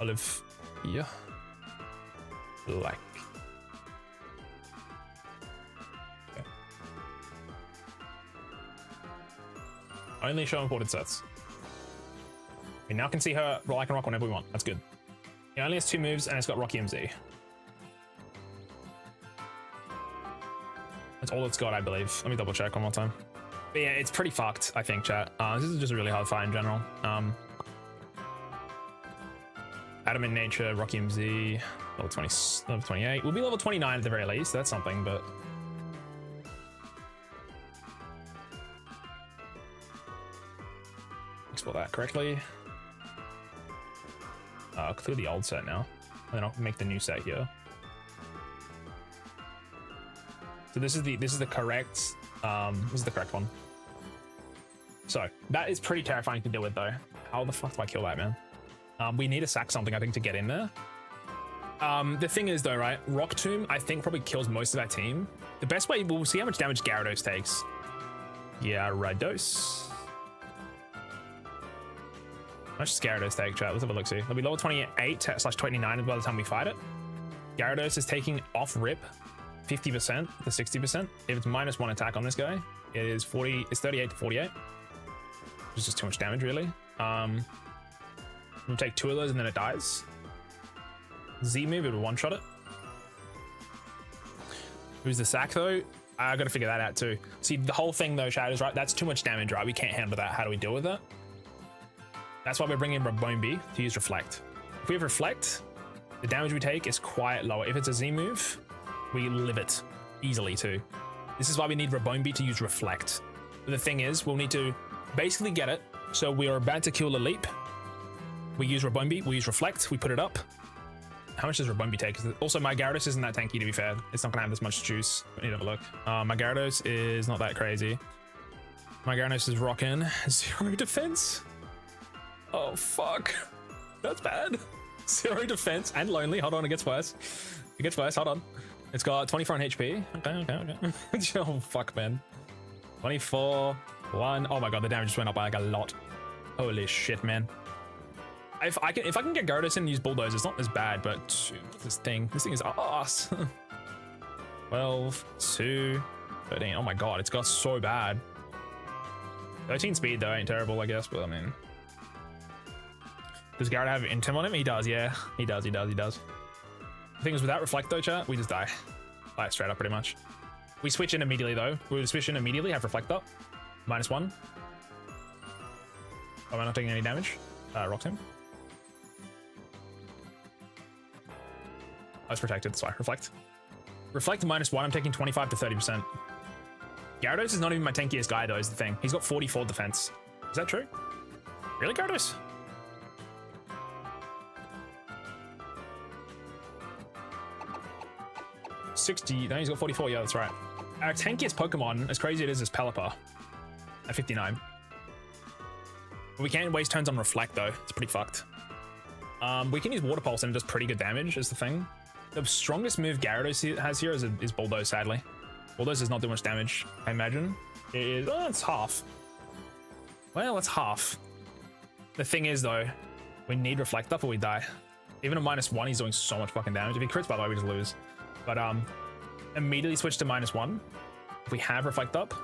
Olive, yeah, like. Only show imported sets. We now can see her I can rock whenever we want. That's good. It only has 2 moves and it's got Rocky MZ. That's all it's got, I believe. Let me double check one more time. But yeah, it's pretty fucked, I think, chat. This is just a really hard fight in general. Adamant Nature, Rocky MZ, level 20, level 28. We'll be level 29 at the very least. That's something, but export that correctly. Clear the old set now, and then I'll make the new set here. So this is the correct one. So that is pretty terrifying to deal with though. How the fuck do I kill that, man? We need to sack something, I think, to get in there. The thing is though, right? Rock Tomb, I think, probably kills most of our team. The best way, we'll see how much damage Gyarados takes. Gyarados. How much does Gyarados take, chat? Let's have a look, see. It'll be level 28/29 by the time we fight it. Gyarados is taking off rip 50% to 60%. If it's -1 attack on this guy, it is 40, it's 38 to 48. Which is just too much damage, really. We'll take 2 of those and then it dies. Z move, it will one-shot it. Who's the sack though? I gotta figure that out too. See, the whole thing though, chat, is right, that's too much damage, right? We can't handle that. How do we deal with that? That's why we're bringing Rabombi to use Reflect. If we have Reflect, the damage we take is quite lower. If it's a Z move, we live it easily too. This is why we need Rabombi to use Reflect. But the thing is, we'll need to basically get it. So we are about to kill a leap. We use Rabombi, we use Reflect, we put it up. How much does Rabombi take? Also, my Gyarados isn't that tanky, to be fair. It's not gonna have this much juice. I need to have a look. My Gyarados is not that crazy. My Gyarados is rocking 0 defense. Oh, fuck. That's bad. 0 defense and lonely. Hold on, it gets worse. It gets worse, hold on. It's got 24 on HP. Okay. Oh, fuck, man. 24, 1. Oh my god, the damage just went up by like a lot. Holy shit, man. If I can get Gyarados in and use Bulldoze, it's not as bad, but this thing is ass. 12, 2, 13. Oh my god, it's got so bad. 13 speed though ain't terrible, I guess, but I mean, does Gyarados have Intim on him? He does, yeah. He does. The thing is, without Reflect though, chat, we just die. Like straight up, pretty much. We switch in immediately though. We would switch in immediately, have Reflect up. -1. Oh, am I not taking any damage? Rocked him. I was protected, that's why. Reflect. Reflect -1, I'm taking 25 to 30%. Gyarados is not even my tankiest guy though, is the thing. He's got 44 defense. Is that true? Really, Gyarados? No, he's got 44, yeah, that's right. Our tankiest Pokemon, as crazy it is Pelipper at 59. But we can't waste turns on Reflect though, it's pretty fucked. We can use Water Pulse and it does pretty good damage is the thing. The strongest move Gyarados has here is Bulldoze, sadly. Bulldoze does not do much damage, I imagine. It is, oh, it's half. Well, it's half. The thing is though, we need Reflect up or we die. Even at -1, he's doing so much fucking damage. If he crits, by the way, we just lose. But immediately switch to -1. If we have Reflect up,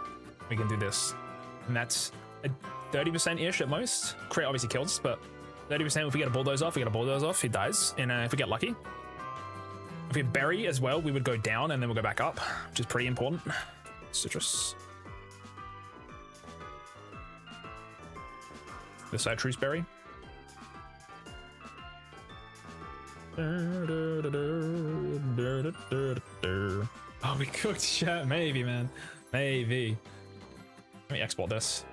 we can do this. And that's a 30%-ish at most. Crit obviously kills, but 30% if we get a Bulldoze off, he dies. And if we get lucky. If we Bury as well, we would go down and then we'll go back up, which is pretty important. Citrus. The Citrus Berry. Oh, we cooked shit. Maybe, man. Maybe. Let me export this.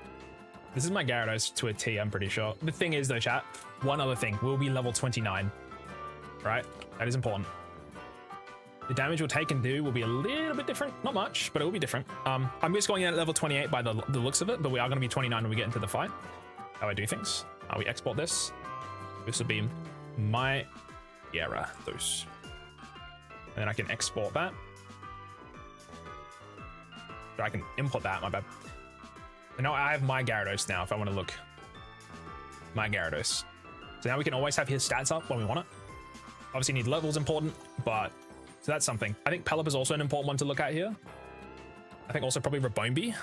This is my Gyarados to a T, I'm pretty sure. The thing is, though, chat, one other thing. We'll be level 29. right? That is important. The damage we'll take and do will be a little bit different. Not much, but it will be different. I'm just going in at level 28 by the looks of it, but we are going to be 29 when we get into the fight. How I do things. We export this. This will be my Gyarados. And then I can export that. Or I can import that, my bad. And now I have my Gyarados now if I want to look. My Gyarados. So now we can always have his stats up when we want it. Obviously need levels important, but so that's something. I think Pelipper is also an important one to look at here. I think also probably Rabombi,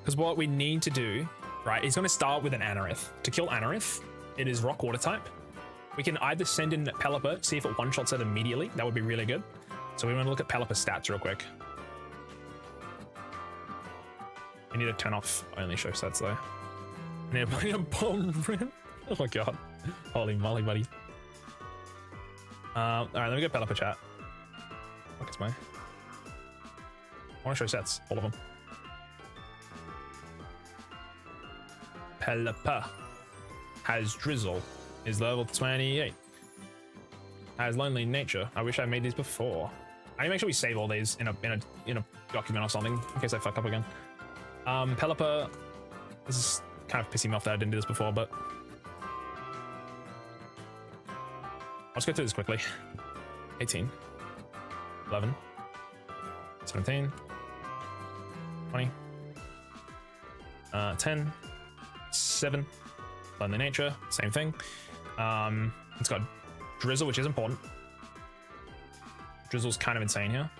because what we need to do, right, is going to start with an Anorith. To kill Anorith, it is Rock Water type. We can either send in Pelipper, see if it one-shots it immediately. That would be really good. So we want to look at Pelipper's stats real quick. We need to turn off only show stats though. I need to play a bomb. Oh my god. Holy moly, buddy. Alright, let me get Pelipper chat. Fuck, it's my... I want to show sets, all of them. Pelipper has Drizzle, is level 28. Has Lonely Nature. I wish I made these before. I need to make sure we save all these in a document or something in case I fuck up again. Pelipper, this is kind of pissing me off that I didn't do this before, but let's go through this quickly. 18, 11, 17, 20, 10, 7, Lonely Nature, same thing. It's got Drizzle, which is important. Drizzle's kind of insane here.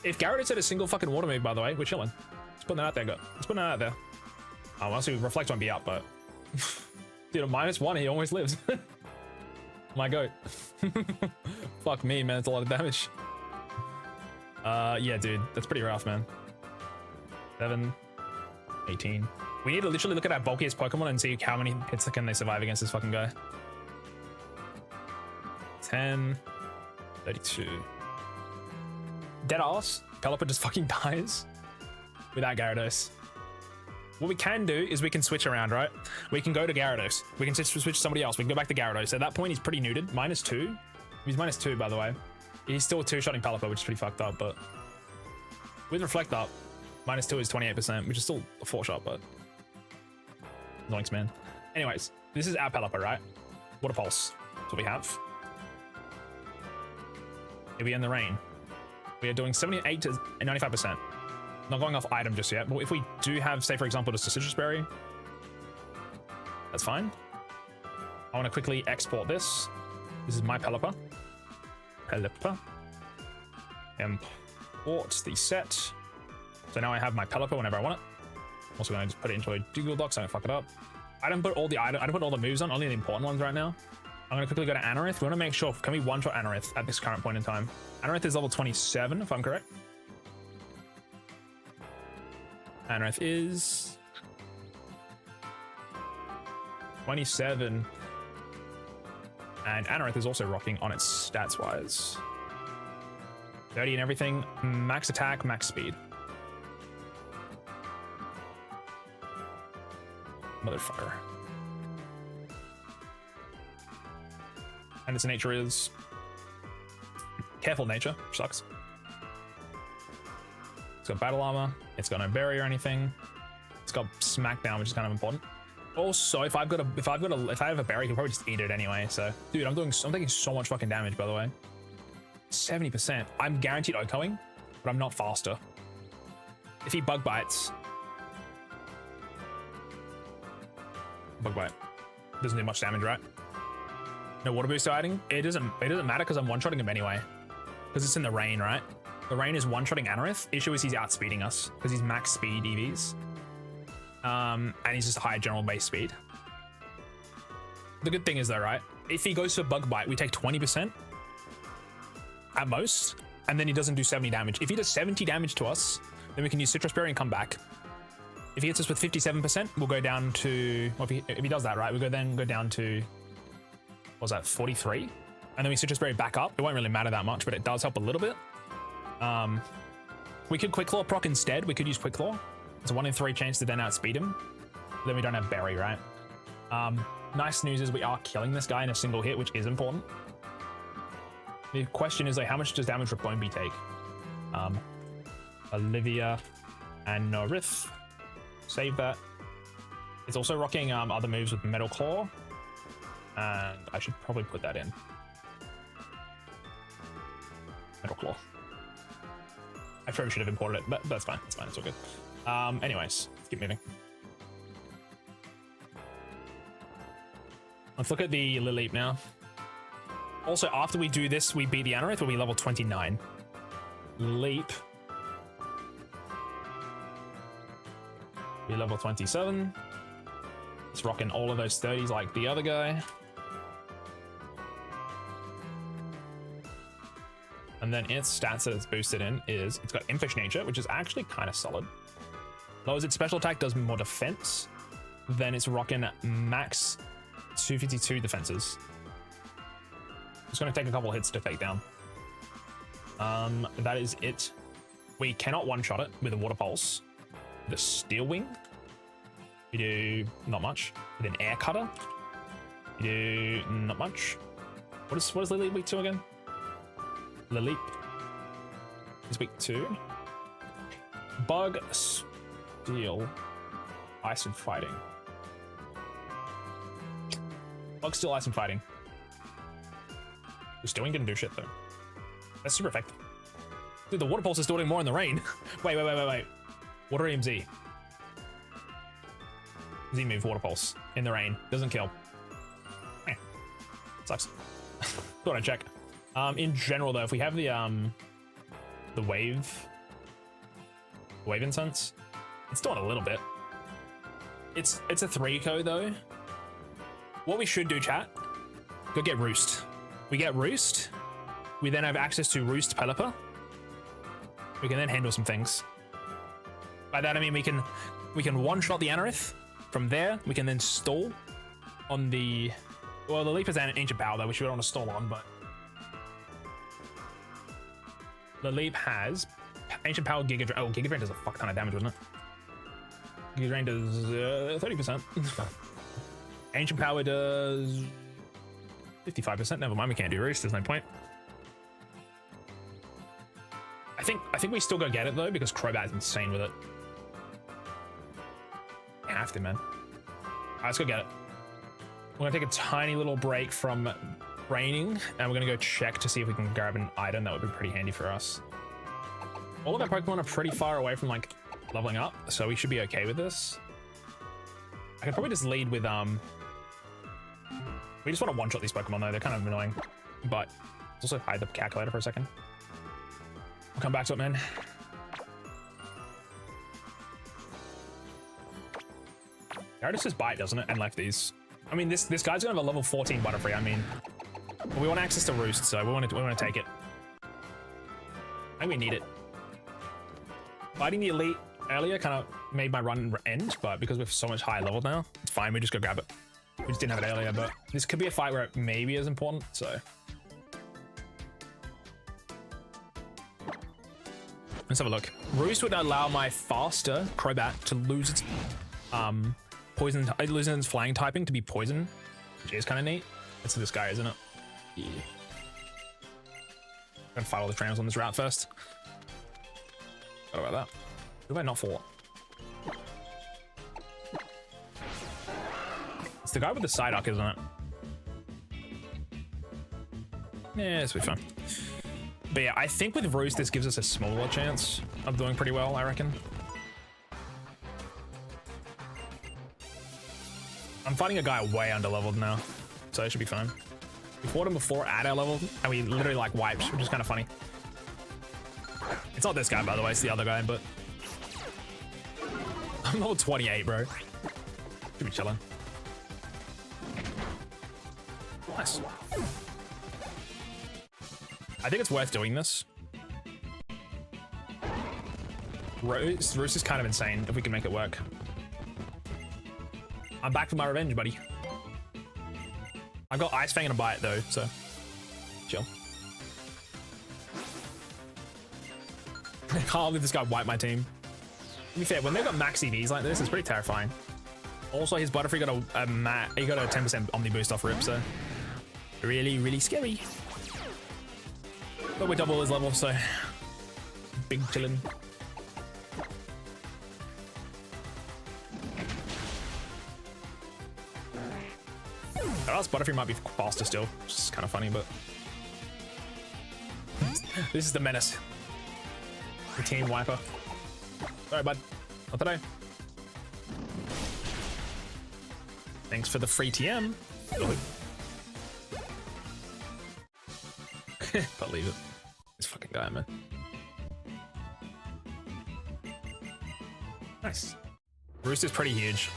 If Gyarados had a single fucking water move, by the way, we're chilling. Let's put that out there, go. Let's put that out there. Honestly, Reflect won't be up, but dude, -1, he almost lives. My goat. Fuck me, man. It's a lot of damage. Yeah, dude, that's pretty rough, man. 7, 18. We need to literally look at our bulkiest Pokemon and see how many hits can they survive against this fucking guy. 10, 32. Dead ass. Pelipper just fucking dies without Gyarados. What we can do is we can switch around, right? We can go to Gyarados. We can switch somebody else. We can go back to Gyarados. At that point, he's pretty neutered. -2. He's -2, by the way. He's still two-shotting Pelipper, which is pretty fucked up, but with Reflect up, -2 is 28%, which is still a 4-shot, but Zoinks, man. Anyways, this is our Pelipper, right? Water Pulse. That's what we have. Here we end the rain. We are doing 78 to 95%. Not going off item just yet, but if we do have, say for example, just a Citrus Berry, that's fine. I want to quickly export this. This is my Pelipper. Pelipper. Import the set. So now I have my Pelipper whenever I want it. I'm also going to just put it into a DuoLocke so I don't fuck it up. I don't put all the moves on, only the important ones right now. I'm going to quickly go to Anorith. We want to make sure, can we one-shot Anorith at this current point in time? Anorith is level 27, if I'm correct. Anorith is 27. And Anorith is also rocking on its stats-wise. 30 and everything. Max attack, max speed. Motherfucker. And its nature is careful nature, which sucks. It's got battle armor. It's got no berry or anything. It's got smackdown, which is kind of important. Also, if I have a berry, I can probably just eat it anyway. So, dude, I'm taking so much fucking damage, by the way. 70%. I'm guaranteed OHKOing, but I'm not faster. If he bug bites, bug bite doesn't do much damage, right? No water boost hiding. It doesn't matter because I'm one-shotting him anyway. Because it's in the rain, right? The rain is one-shotting Anorith. Issue is he's outspeeding us because he's max speed EVs. And he's just high general base speed. The good thing is though, right? If he goes for bug bite, we take 20% at most, and then he doesn't do 70 damage. If he does 70 damage to us, then we can use Citrus Berry and come back. If he hits us with 57%, we'll go down to, well, if he does that, right, we go down to, what was that, 43? And then we Citrus Berry back up. It won't really matter that much, but it does help a little bit. We could Quick Claw proc instead. We could use Quick Claw. It's a 1 in 3 chance to then outspeed him. But then we don't have Berry, right? Nice news is we are killing this guy in a single hit, which is important. The question is like, how much does damage Rapombi take? Olivia and Norith. Save that. It's also rocking other moves with Metal Claw. And I should probably put that in. Metal Claw. I probably should have imported it, but that's fine. It's fine. It's all good. Anyways, let's keep moving. Let's look at the Lilip now. Also, after we do this, we beat the Anorith, we'll be level 29. Leap. Be level 27. It's rocking all of those 30s like the other guy. And then its stats that it's boosted in is it's got Impish Nature, which is actually kind of solid. Lowers its special attack, does more defense. Then it's rocking max 252 defenses. It's going to take a couple hits to take down. That is it. We cannot one-shot it with a Water Pulse. The Steel Wing. You do not much. With an Air Cutter. You do not much. What is Lilip weak to again? Lilip is weak to Bug, Steel, Ice and Fighting. Bug, Steel, Ice and Fighting. The Steel Wing didn't do shit though. That's super effective. Dude, the Water Pulse is still doing more in the rain. Wait. Water EMZ. Z move, Water Pulse in the rain. Doesn't kill. Sucks. Thought I'd check. In general though, if we have the wave incense, it's doing a little bit. It's a 3-co though. What we should do, chat, go get Roost. We get Roost. We then have access to Roost Pelipper. We can then handle some things. By that I mean we can one-shot the Anorith. From there, we can then stall on the... Well, the Leap is an Ancient Power though, which we don't want to stall on, but... The Leap has Ancient Power, Giga Drain. Oh, Giga Drain does a fuck ton of damage, doesn't it? Giga Drain does 30%. Ancient Power does 55%. Never mind, we can't do Roost. There's no point. I think we still go get it though because Crobat's insane with it. You have to, man. Alright, let's go get it. We're gonna take a tiny little break from raining and we're gonna go check to see if we can grab an item that would be pretty handy for us. All of our Pokemon are pretty far away from like leveling up, so we should be okay with this. I could probably just lead with we just want to one-shot these Pokemon though, they're kind of annoying. But let's also hide the calculator for a second. We'll come back to it, man. Gyarados just bite, doesn't it? And left these. I mean, this guy's gonna have a level 14 Butterfree. I mean, we want access to Roost, so we want to take it. I think we need it. Fighting the Elite earlier kind of made my run end, but because we're so much higher level now, it's fine. We just go grab it. We just didn't have it earlier, but this could be a fight where it maybe is important. So let's have a look. Roost would allow my faster Crobat to lose its poison, losing its flying typing to be poison, which is kind of neat. It's this guy, isn't it? Yeah. I'm gonna fight all the trainers on this route first. What about that? Who have I not fought? It's the guy with the Psyduck, isn't it? Yeah, this will be fun. But yeah, I think with Roost, this gives us a smaller chance of doing pretty well, I reckon. I'm fighting a guy way under-leveled now, so it should be fine. We fought him before at our level, and we literally like wiped, which is kind of funny. It's not this guy, by the way, it's the other guy, but... I'm level 28, bro. Should be chilling. Nice. I think it's worth doing this. Roost is kind of insane if we can make it work. I'm back for my revenge, buddy. I've got Ice Fang and a Bite though, so chill. I can't believe this guy wiped my team. To be fair, when they've got max EVs like this, it's pretty terrifying. Also, his Butterfree got a 10% Omni Boost off rip, so really, really scary. But we're double his level, so big chillin'. I asked Butterfree might be faster still, which is kind of funny, but this is the menace. The team wiper. Sorry, bud. Not today. Thanks for the free TM. Believe it. This fucking guy, man. Nice. Roost is pretty huge.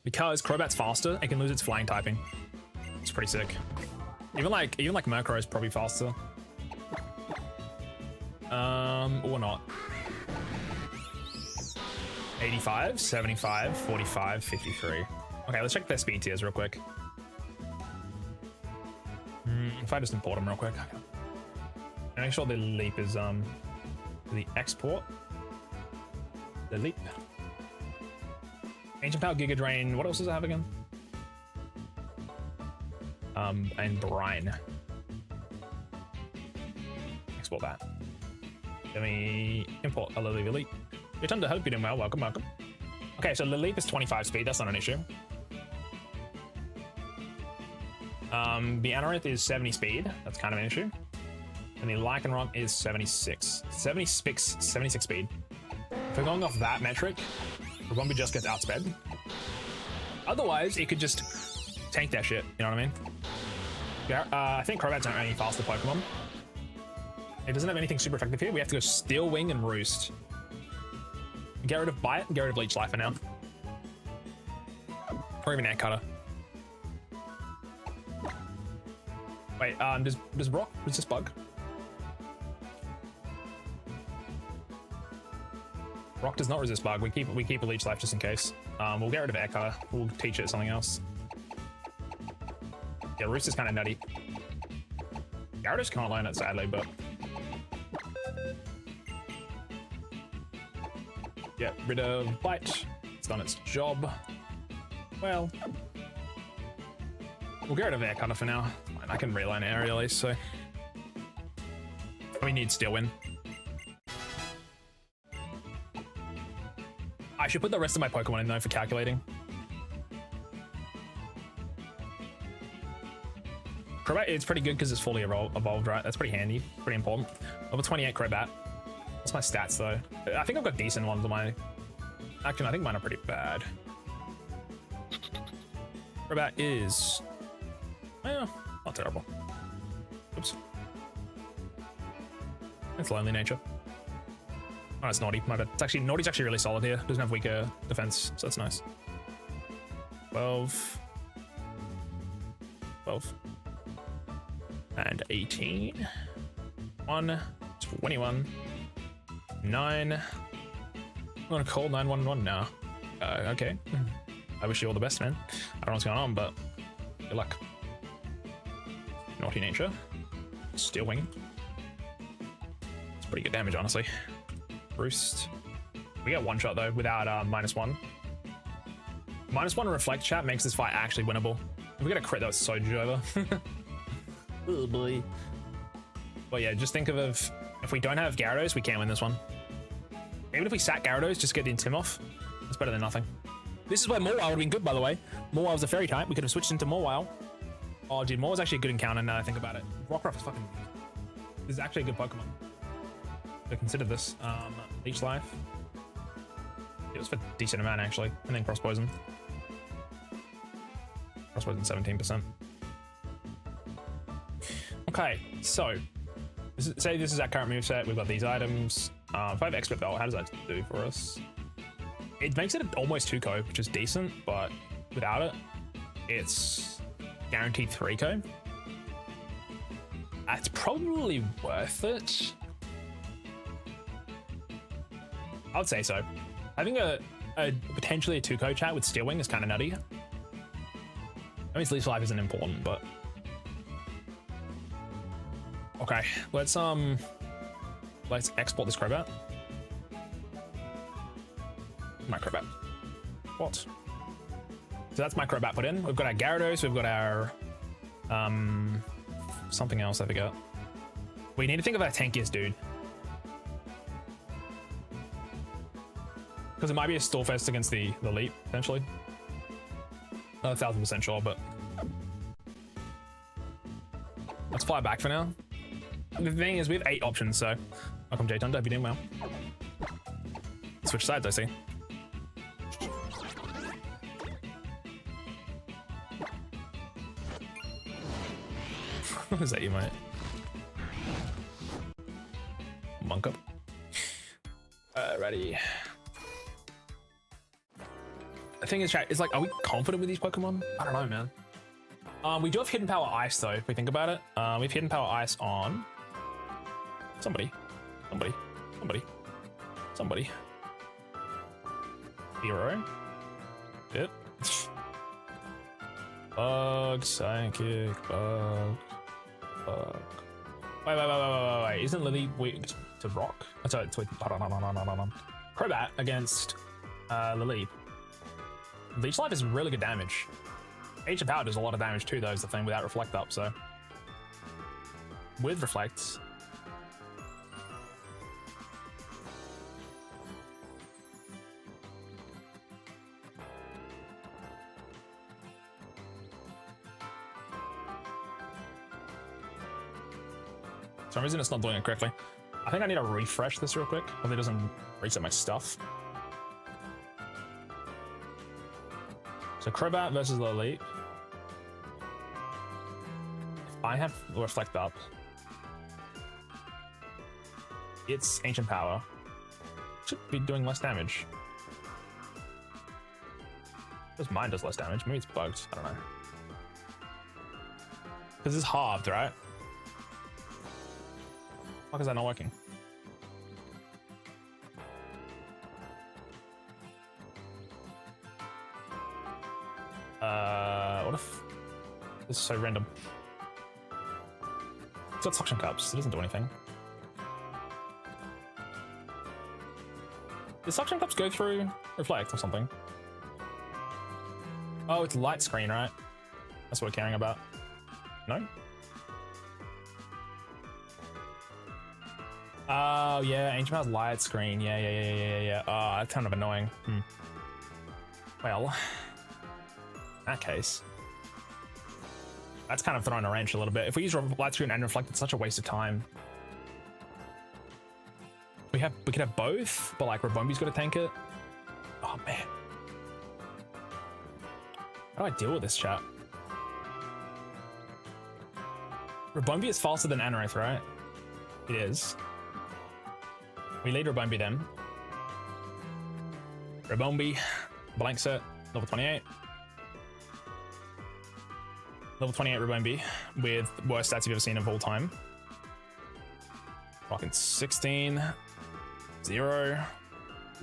Because Crobat's faster, it can lose its flying typing. It's pretty sick. Even like Murkrow is probably faster. Or not. 85, 75, 45, 53. Okay, let's check their speed tiers real quick. If I just import them real quick. And make sure the leap is the export. The leap. Ancient Power, Giga Drain. What else does it have again? And Brine. Export that. Let me import a Lily Elite. Your turn to hope you're doing well. Welcome, welcome. Okay, so the leap is 25 speed. That's not an issue. The Anorith is 70 speed. That's kind of an issue. And the Lycanroc is 76 speed. If we're going off that metric, the Rumby just gets outsped. Otherwise, it could just tank that shit. You know what I mean? Yeah, I think Crobat's not any faster Pokemon. It doesn't have anything super effective here. We have to go Steel Wing and Roost. Get rid of Bite and get rid of Leech Life for now. Or even Ant Cutter. Wait, does Rock resist Bug? Rock does not resist Bug. We keep a Leech Life just in case. We'll get rid of Air Cutter. We'll teach it something else. Yeah, Roost is kind of nutty. Gyarados can't learn it sadly, but get rid of Bite. It's done its job. Well, we'll get rid of Air Cutter for now. Fine, I can relearn Aerial Ace, so we need Steel Wind. I should put the rest of my Pokemon in though for calculating. Crobat, it's pretty good because it's fully evolved, right? That's pretty handy, pretty important. Level 28 Crobat. What's my stats though? I think I've got decent ones on my... Actually, I think mine are pretty bad. Crobat is... well, not terrible. Oops. It's Lonely Nature. Oh, it's Naughty. My bad. Naughty's actually really solid here. Doesn't have weaker defense, so that's nice. 12. 12. And 18. 1. 21. 9. I'm gonna call 911 now. Okay. I wish you all the best, man. I don't know what's going on, but good luck. Naughty Nature. Steel Wing. It's pretty good damage, honestly. Roost. We get one shot though without -1. -1 Reflect Chat makes this fight actually winnable. If we get a crit, that's so over. Oh boy. But yeah, just think of if we don't have Gyarados, we can't win this one. Even if we sat Gyarados, just get the Intim off. It's better than nothing. This is where Mawile would have been good, by the way. Mawile's a fairy type. We could have switched into Mawile. Oh, dude, Mawile's actually a good encounter now that I think about it. Rockruff is fucking good. This is actually a good Pokemon. So consider this. Leech Life. It was for a decent amount, actually. And then Cross Poison. Cross Poison 17%. Okay, so say this is our current moveset. We've got these items. If I have Expert Belt, how does that do for us? It makes it almost 2-co, which is decent, but without it, it's guaranteed 3-co. That's probably worth it. I would say so. Having a potentially a 2-co chat with Steel Wing is kind of nutty. I mean, Leech Life isn't important, but okay. Let's export this Crobat. My Crobat. What? So that's my Crobat put in. We've got our Gyarados. We've got our something else I forgot. We need to think of our tankiest dude. Because it might be a Stallfest against the Leap, potentially. Not 1000% sure, but... Let's fly back for now. The thing is, we have 8 options, so... Welcome, J Thunder, hope you're doing well. Switch sides, I see. What is that, you mate? Monk up. Ready. The thing is, chat, it's like, are we confident with these Pokemon? I don't know, man. We do have Hidden Power Ice, though, if we think about it. We have Hidden Power Ice on... Somebody. Hero. Yep. Bug, Psychic, Bug. Wait. Isn't Lily weak to rock? Oh, sorry, hold on. Crobat against Lily. Leech Life is really good damage. Ancient Power does a lot of damage too, though, is the thing, without Reflect up, so. With Reflects. For some reason it's not doing it correctly. I think I need to refresh this real quick, if it doesn't reset my stuff. So Crobat versus the Elite. If I have Reflect up, it's Ancient Power. Should be doing less damage. Because mine does less damage. Maybe it's bugged. I don't know. Because it's halved, right? Why is that not working? What if this is so random? It's got suction cups. It doesn't do anything. Did suction cups go through Reflect or something? Oh, it's light screen, right? That's what we're caring about. No? Oh, yeah, Ancient Power's light screen. Yeah. Oh, that's kind of annoying. Well, in that case, that's kind of throwing a wrench a little bit. If we use light screen and Reflect, it's such a waste of time. We could have both, but like Rabombi's got to tank it. Oh man, how do I deal with this, chat? Rabombi is faster than Anorith, right? It is. We lead Rabombi then. Rabombi, blank set, level 28. Level 28 Rabombi with worst stats you've ever seen of all time. Fucking 16, 0,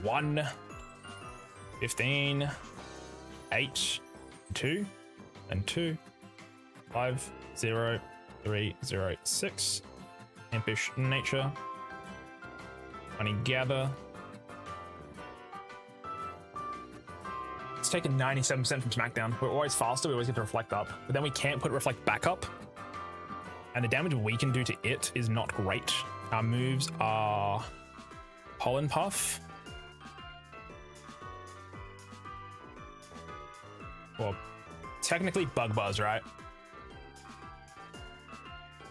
1, 15, 8, 2, and 2, 5, 0, 3, 0, 6. Impish Nature. Money Gather. It's taken 97% from SmackDown. We're always faster, we always get to Reflect up. But then we can't put Reflect back up. And the damage we can do to it is not great. Our moves are Pollen Puff. Well, technically Bug Buzz, right?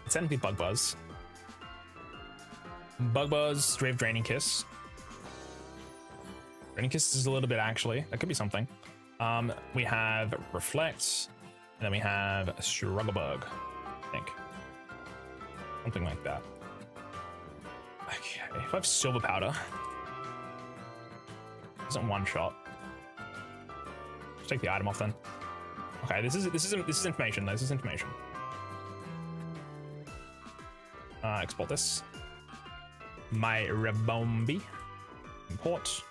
It's technically Bug Buzz. Bug Buzz, Drive, Draining Kiss. Draining Kiss is a little bit, actually. That could be something. We have Reflect, and then we have Struggle Bug, I think. Something like that. Okay, if I have Silver Powder, isn't one shot. Just take the item off then. Okay, this is information. This is information. Export this. My Rabombi. Import.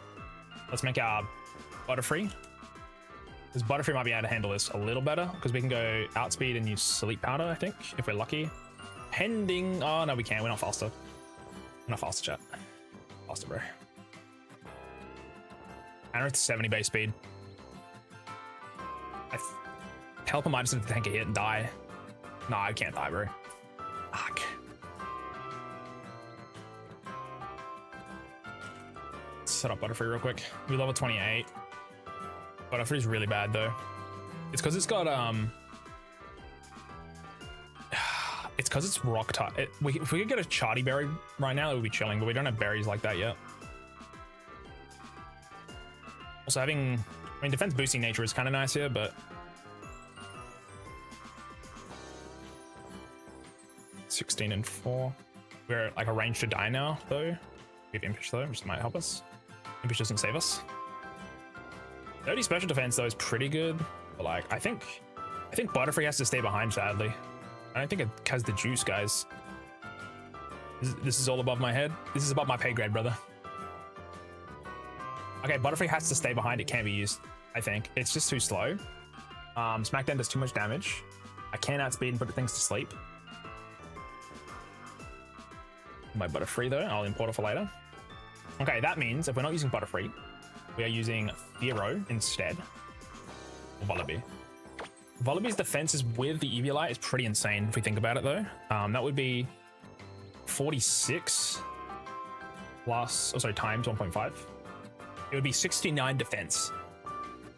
Let's make our Butterfree. Because Butterfree might be able to handle this a little better. Because we can go Outspeed and use Sleep Powder, I think, if we're lucky. Pending. Oh, no, we can't. We're not faster. We're not faster, chat. Faster, bro. Anorith 70 base speed. Helper might just have to tank a hit and die. No, I can't die, bro. Fuck. set up Butterfree real quick. We level 28. Butterfree's really bad though. It's because it's got it's because it's rock type. If we could get a Charty berry right now, it would be chilling, but we don't have berries like that yet. Also having, I mean, defense boosting nature is kind of nice here, but 16 and 4. We're like a range to die now though. We have Impish though, which might help us. Impish doesn't save us. 30 special defense though is pretty good, but like I think Butterfree has to stay behind, sadly. I don't think it has the juice, guys. This is all above my head. This is above my pay grade, brother. Okay, Butterfree has to stay behind. It can't be used, I think. It's just too slow. Smackdown does too much damage. I can outspeed and put things to sleep. My Butterfree though, I'll import it for later. Okay, that means if we're not using Butterfree, we are using Fearow instead. Or Vullaby. Vullaby's defenses with the Eviolite is pretty insane if we think about it though. That would be 46 plus, oh sorry, times 1.5. It would be 69 defense.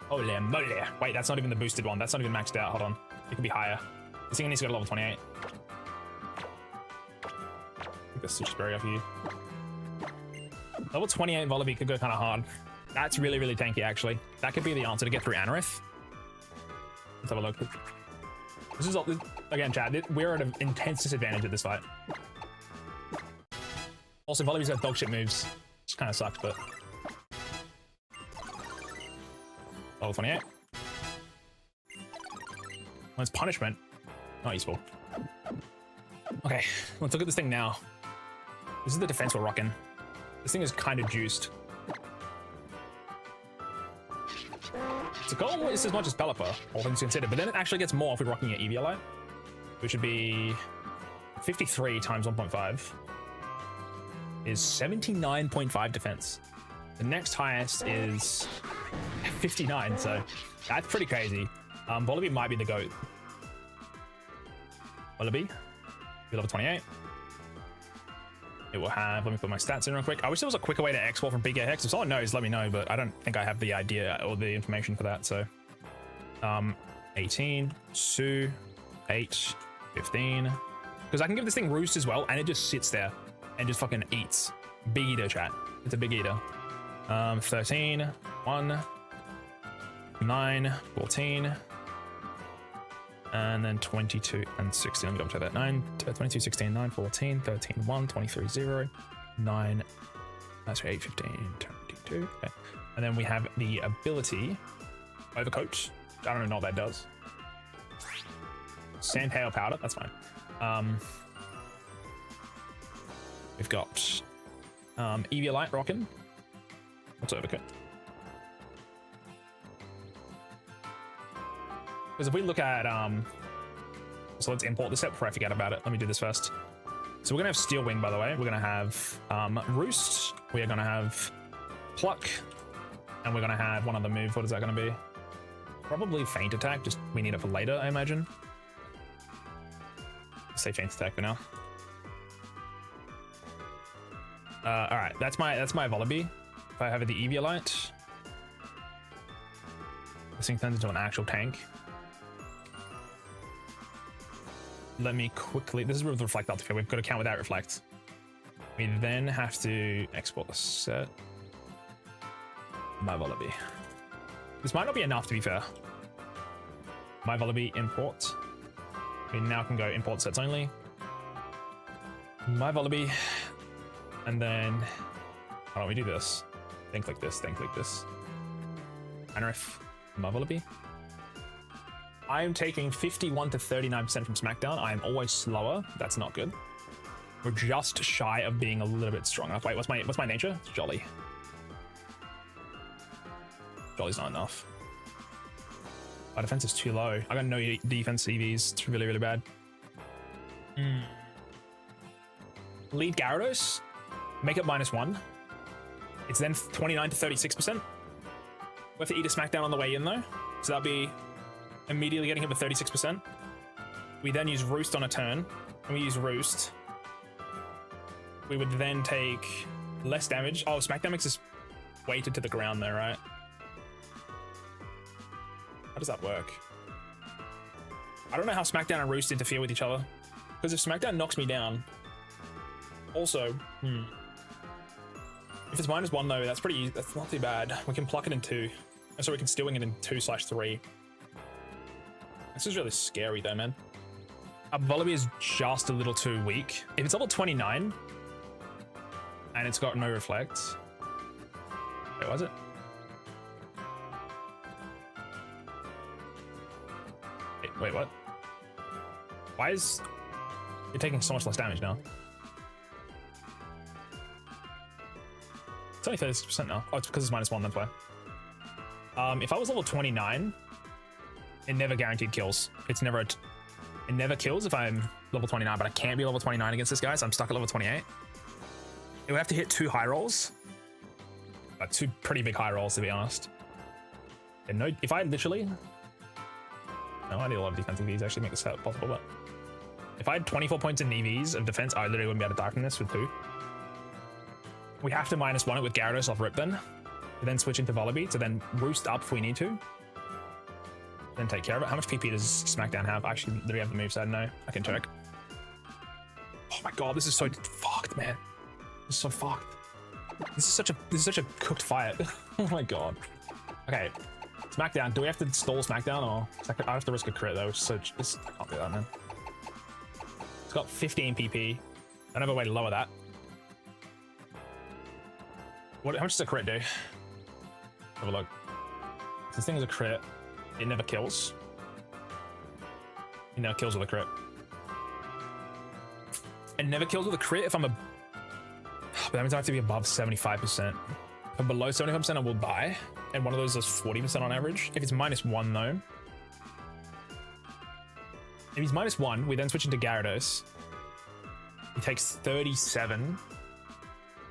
Holy moly. Wait, that's not even the boosted one. That's not even maxed out. Hold on. It could be higher. This thing needs to go to level 28. I think that's just very up here. Level 28 Vullaby could go kind of hard. That's really, really tanky actually. That could be the answer to get through Anorith. Let's have a look. This is all, again, chat, we're at an intense disadvantage at this fight. Also, Vullaby's got dog shit moves. Which kind of sucks, but... Level 28. Well, it's punishment. Not useful. Okay, let's look at this thing now. This is the defense we're rocking. This thing is kind of juiced. It's a goal almost as much as Pelipper, all things considered, but then it actually gets more if we're rocking an Eviolite, which would be 53 times 1.5 is 79.5 defense. The next highest is 59, so that's pretty crazy. Vullaby might be the GOAT. Vullaby, level 28. It will have, let me put my stats in real quick. I wish there was a quicker way to export from PK Hex. If someone knows, let me know, but I don't think I have the idea or the information for that, so. 18, Sue, 8, 15. Because I can give this thing Roost as well, and it just sits there and just fucking eats. Big eater, chat. It's a big eater. 13, 1, 9, 14, and then 22 and 16. Let me double check that. 22, 16, 9, 14, 13, 1, 23, 0, 9, that's 8, 15, 22. Okay. And then we have the ability Overcoat. I don't know what that does. Sand, hail, powder. That's fine. We've got Eviolite rocking. What's Overcoat? Because if we look at so let's import this up before I forget about it. Let me do this first. So we're gonna have Steel Wing, by the way. We're gonna have Roost. We are gonna have Pluck, and we're gonna have one other move. What is that gonna be? Probably Feint Attack. Just we need it for later, I imagine. Let's say Feint Attack for now. All right, that's my Vullaby. If I have the Eviolite, this thing turns into an actual tank. Let me quickly, this is with Reflect up here. We've got to count without Reflect. We then have to export the set. My Vullaby. This might not be enough, to be fair. My Vullaby import. We now can go import sets only. My Vullaby. And then, how don't we do this? Then click this, then click this. Anorith, my Vullaby. I am taking 51 to 39% from Smackdown. I am always slower. That's not good. We're just shy of being a little bit strong enough. Wait, what's my nature? It's Jolly. Jolly's not enough. My defense is too low. I got no defense EVs. It's really, really bad. Lead Gyarados. Make it -1. It's then 29 to 36%. We have to eat a Smackdown on the way in though. So that'll be immediately getting hit with 36%. We then use Roost on a turn. And we use Roost. We would then take less damage. Oh, Smackdown makes us weighted to the ground though, right? How does that work? I don't know how SmackDown and Roost interfere with each other. Because if SmackDown knocks me down... Also, if it's -1 though, that's pretty easy. That's not too bad. We can pluck it in 2. And so we can still wing it in 2/3. This is really scary though, man. Volibee is just a little too weak. If it's level 29 and it's got no reflect. Wait, was it? Wait, what? Why is it taking so much less damage now? It's only 36% now. Oh, it's because it's -1, that's why. If I was level 29, it never guaranteed kills. It never kills if I'm level 29, but I can't be level 29 against this guy, so I'm stuck at level 28. It would have to hit 2 high rolls. 2 pretty big high rolls, to be honest. And no, if I literally... No, I need a lot of defensive EVs actually to make this possible, but... If I had 24 points in EVs of defense, I literally wouldn't be able to die from this with 2. We have to -1 it with Gyarados off Rip then. Then switch into Volibee to then Roost up if we need to. Then take care of it. How much PP does SmackDown have? Actually, do we have the moveset? No, I can check. Oh my god, this is so fucked, man. This is so fucked. This is such a cooked fight. Oh my god. Okay, SmackDown. Do we have to stall SmackDown or I have to risk a crit though? So just I can't do that, man. It's got 15 PP. I don't have a way to lower that. How much does a crit do? Have a look. This thing is a crit. It never kills. It never kills with a crit. It never kills with a crit if I'm a... But that means I have to be above 75%. If I'm below 75%, I will die. And one of those is 40% on average. If it's -1 though. If he's -1, we then switch into Gyarados. He takes 37.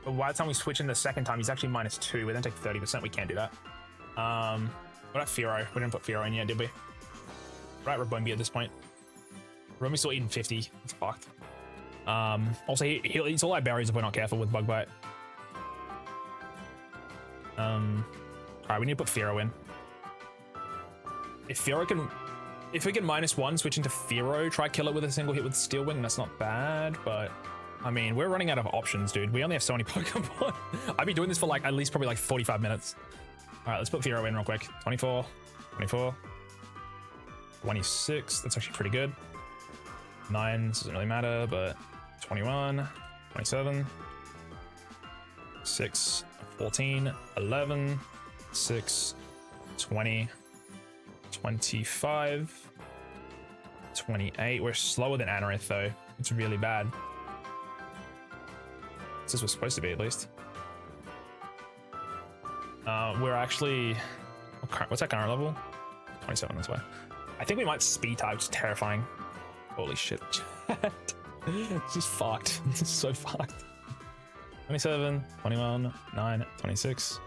But by the time we switch in the second time, he's actually -2. We then take 30%. We can't do that. What about Fearow? We didn't put Fearow in yet, did we? Right, Rabombi at this point. Rabombi's still eating 50. It's fucked. Also, he'll eat all our berries if we're not careful with Bug Bite. Alright, we need to put Fearow in. If we can -1, switch into Fearow, try kill it with a single hit with Steel Wing, that's not bad, but... I mean, we're running out of options, dude. We only have so many Pokemon. I'd be doing this for like at least probably like 45 minutes. All right, let's put Fearow in real quick. 24, 24, 26. That's actually pretty good. 9, this doesn't really matter, but 21, 27, 6, 14, 11, 6, 20, 25, 28. We're slower than Anorith though. It's really bad. This was supposed to be at least. We're actually... What's our current level? 27, that's why. I think we might speed type, which is terrifying. Holy shit. This is fucked. This is so fucked. 27, 21, 9, 26,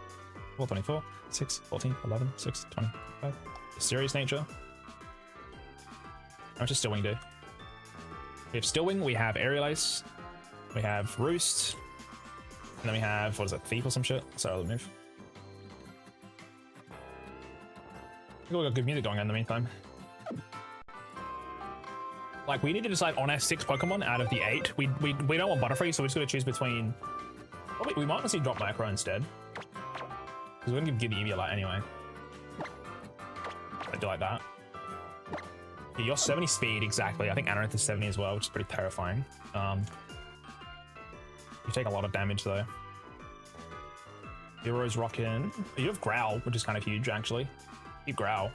4, 24, 6, 14, 11, 6, 25. Serious nature. How much does Steel Wing do? We have Steel Wing, we have Aerial Ace, we have Roost, and then we have, what is that, Thief or some shit? Sorry, I'll move. I think we got good music going on in the meantime. Like, we need to decide on our 6 Pokemon out of the 8. We don't want Butterfree, so we're just going to choose between... Probably, we might want to see Drop Micro instead. Because we're going to give the Eviolite anyway. I do like that. Yeah, you're 70 speed, exactly. I think Anorith is 70 as well, which is pretty terrifying. You take a lot of damage, though. Heroes rockin'. You have Growl, which is kind of huge, actually. You Growl.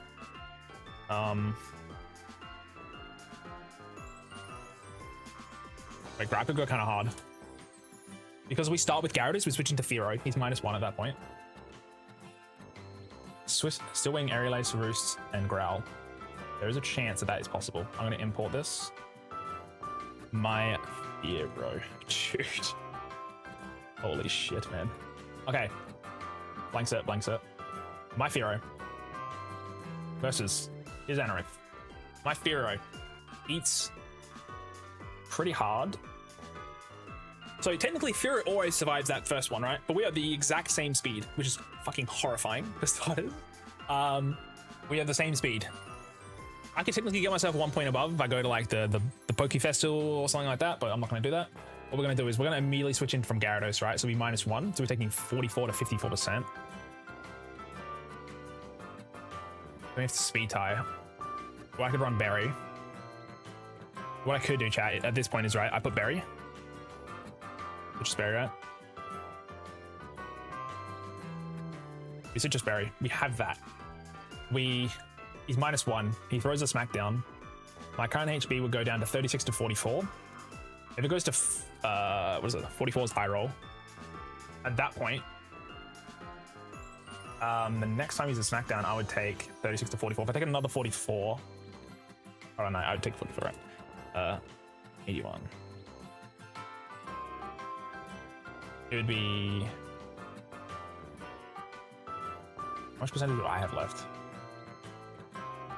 Wait, Growl could go kind of hard. Because we start with Gyarados, we switch into Fearow. He's -1 at that point. Steel Wing, Aerial Ace, Roost, and Growl. There is a chance that that is possible. I'm going to import this. My Fearow. Dude. Holy shit, man. Okay. Blank set, blank set. My Fearow. Versus his Anorith. My Fearow eats pretty hard. So technically, Fear always survives that first one, right? But we are the exact same speed, which is fucking horrifying for starters. We have the same speed. I could technically get myself 1 point above if I go to like the Poke Festival or something like that, but I'm not going to do that. What we're going to do is we're going to immediately switch in from Gyarados, right? So we -1, so we're taking 44 to 54%. We have to speed tie. Well, I could run Berry. What I could do, chat, at this point is, right, I put Berry. Which is Berry, right? We said just Berry. We have that. He's -1. He throws a Smackdown. My current HP would go down to 36 to 44. If it goes to, what is it? 44 is high roll. At that point, the next time he's a Smackdown, I would take 36 to 44. If I take another 44, I don't know, I would take 44, right? 81. It would be... How much percentage do I have left?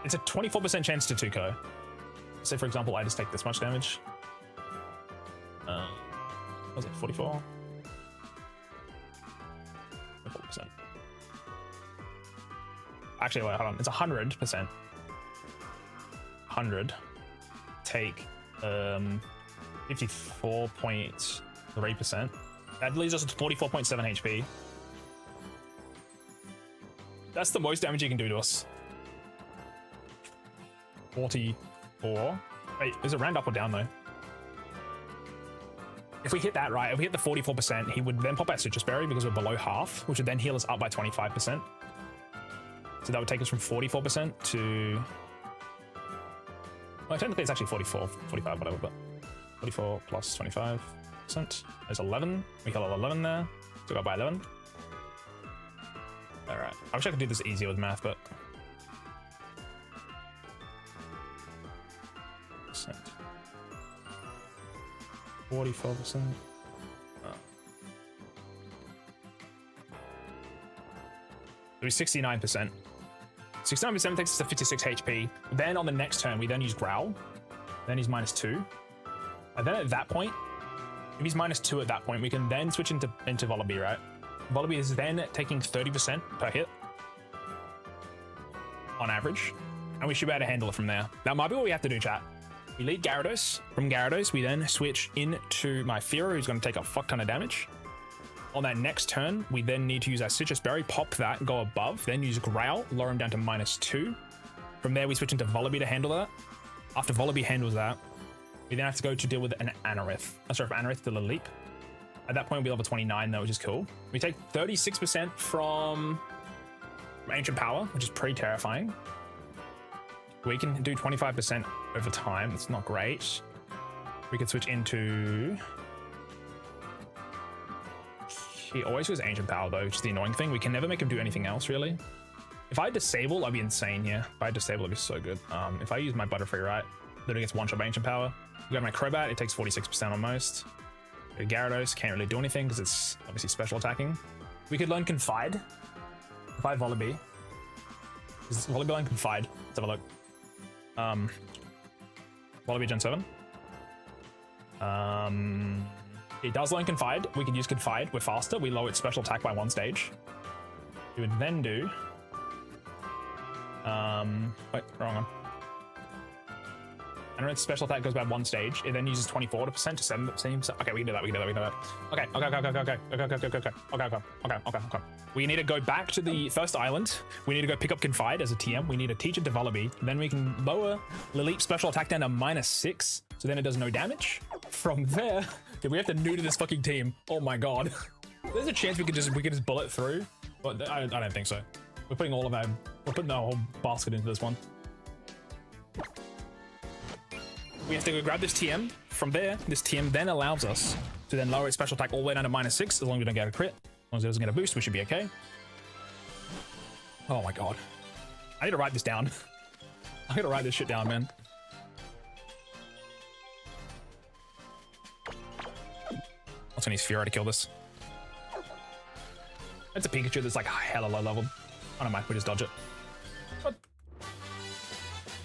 It's a 24% chance to 2-ko. Say, for example, I just take this much damage. What was it, 44? 4%. Actually, wait, hold on. It's 100%. 100. Take 54.3%. That leaves us with 44.7 HP. That's the most damage you can do to us. 44. Wait, is it round up or down though? If we hit that right, if we hit the 44%, he would then pop out Citrus Berry because we're below half, which would then heal us up by 25%. So that would take us from 44% to... Well, technically it's actually 44, 45, whatever, but 44 plus 25%. There's 11. We heal 11 there. So go by 11. All right. I wish I could do this easier with math, but... 44%. Oh. It was 69%. 69% takes us to 56 HP. Then on the next turn, we then use Growl. Then he's -2. And then at that point, if he's -2 at that point, we can then switch into Vullaby, right? Vullaby is then taking 30% per hit on average. And we should be able to handle it from there. That might be what we have to do, chat. We lead Gyarados. From Gyarados, we then switch into my Fearow, who's going to take a fuck ton of damage. On that next turn, we then need to use our Citrus Berry, pop that, go above, then use Growl, lower him down to -2. From there, we switch into Vullaby to handle that. After Vullaby handles that, we then have to go to deal with an Anorith. Sorry, from Anorith to Leap. At that point, we level 29 though, which is cool. We take 36% from Ancient Power, which is pretty terrifying. We can do 25% over time. It's not great. We can switch into... He always goes Ancient Power though, which is the annoying thing. We can never make him do anything else really. If I disable, I'd be insane here. If I disable, it'd be so good. If I use my Butterfree, right, literally gets one-shot by Ancient Power. We got my Crobat, it takes 46% on most. Gyarados can't really do anything because it's obviously special attacking. We could learn Confide. Confide Vullaby. Is Vullaby learn Confide? Let's have a look. Vullaby Gen 7. It does learn Confide. We could use Confide. We're faster. We lower its special attack by 1 stage. We would then do... wait, wrong one. And its special attack goes by 1 stage. It then uses 24% to 7%. Okay, we can do that. We can do that. We can do that. Okay. We need to go back to the first island. We need to go pick up Confide as a TM. We need to teach it to Vullaby. Then we can lower Leap's special attack down to -6. So then it does no damage. From there, we have to neuter this fucking team. Oh my god. There's a chance we could just bullet through, but I don't think so. We're putting all of our, we're putting our whole basket into this one. We have to go grab this TM. From there, this TM then allows us to then lower its special attack all the way down to -6, as long as we don't get a crit. As long as it doesn't get a boost, we should be okay. Oh my god. I need to write this down. I gotta write this shit down, man. What's on his Fearow to kill this? It's a Pikachu that's like hella low level. I don't mind, we just dodge it. What?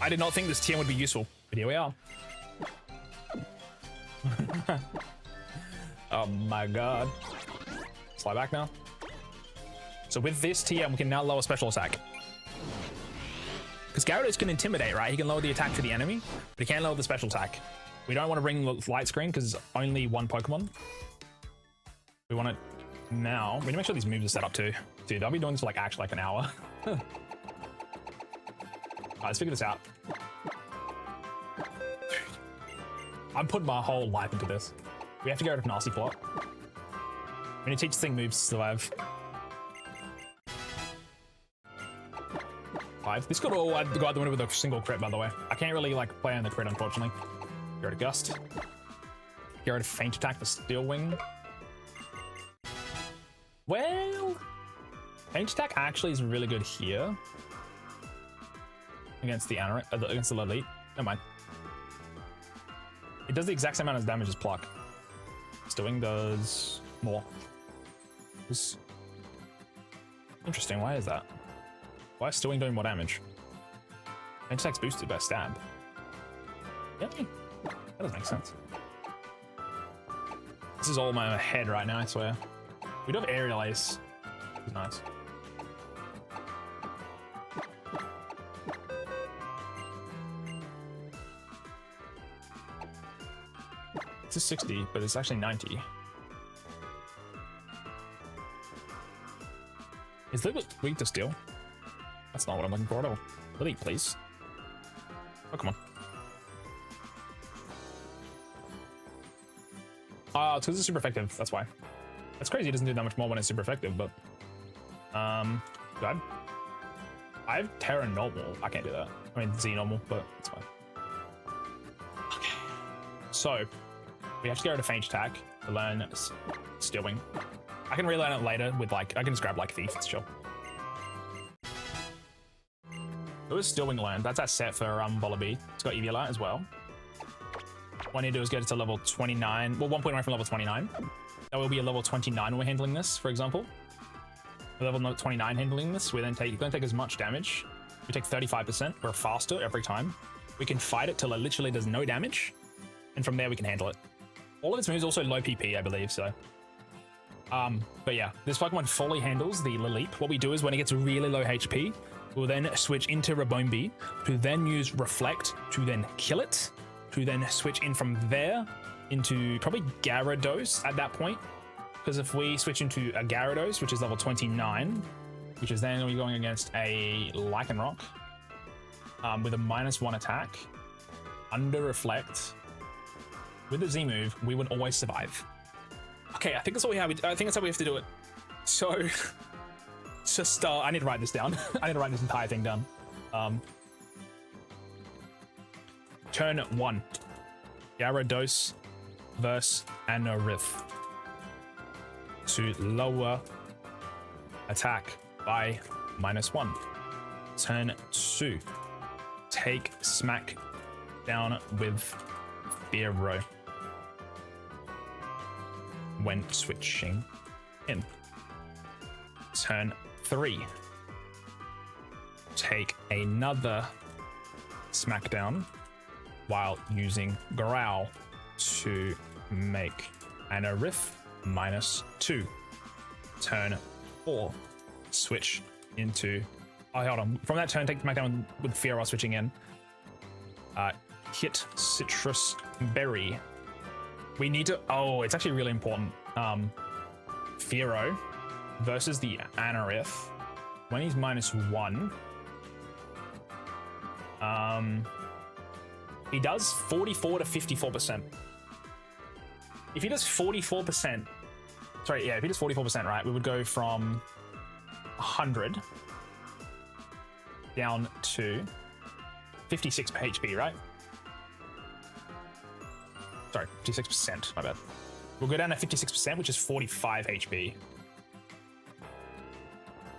I did not think this TM would be useful, but here we are. Oh my god. Slide back now. So with this TM, we can now lower special attack. Because Gyarados can intimidate, right? He can lower the attack to the enemy, but he can't lower the special attack. We don't want to bring the light screen because it's only one Pokemon. We want it now. We need to make sure these moves are set up too. Dude, I'll be doing this for like actually like an hour. Alright, let's figure this out. I'm putting my whole life into this. We have to get rid of Nasty Plot. We need to teach this thing moves to survive. This could all go out the window with a single crit, by the way. I can't really like play on the crit, unfortunately. Get rid of Gust. Get rid of Feint Attack for Steel Wing. Well, Feint Attack actually is really good here against the Elite. Never mind. It does the exact same amount of damage as Pluck. Steel Wing does more. It's interesting. Why is that? Why is Steel Wing doing more damage? Feint Attack's boosted by Stab. Really? That doesn't make sense. This is all in my head right now, I swear. We do have Aerial Ace. Which is nice. This is 60, but it's actually 90. Is Lily weak to Steel? That's not what I'm looking for at all. Lily, please. Oh, come on. It's because it's super effective, that's why. That's crazy, it doesn't do that much more when it's super effective, but... good. I have Terra Normal. I can't do that. I mean, Z Normal, but it's fine. Okay. So, we have to go to Feint Attack to learn Steel Wing. I can relearn it later with, like, I can just grab, like, Thief, it's chill. It was Steel Wing learned. That's our set for Volibee. It's got Eviolite as well. What I need to do is get it to level 29. Well, 1 point away from level 29. That will be a level 29 when we're handling this, for example. Level 29 handling this, we then don't take as much damage. We take 35%. We're faster every time. We can fight it till it literally does no damage. And from there, we can handle it. All of its moves also low PP, I believe, so. But yeah, this Pokemon fully handles the Lilip. What we do is when it gets really low HP, we'll then switch into Rabombi to then use Reflect to then kill it, to then switch in from there into probably Gyarados at that point. Because if we switch into a Gyarados, which is level 29, which is then we're going against a Lycanroc with a -1 attack, under Reflect, with the Z move, we would always survive. Okay, I think that's all we have. I think that's how we have to do it. So, just, I need to write this down. I need to write this entire thing down. Turn 1. Gyarados versus Anorith. To lower attack by -1. Turn 2. Take smack down with Fearow when switching in. Turn 3. Take another smackdown while using Growl to make Anorith -2. Turn 4. Switch into... Oh, hold on. From that turn, take smackdown with Fearow switching in. Hit Citrus Berry. We need to... Oh, it's actually really important. Fearow versus the Anorith. When he's -1, he does 44 to 54%. If he does 44%, sorry, yeah, if he does 44%, right, we would go from 100 down to 56 HP, right? Sorry, 56%, my bad. We'll go down to 56%, which is 45 HP.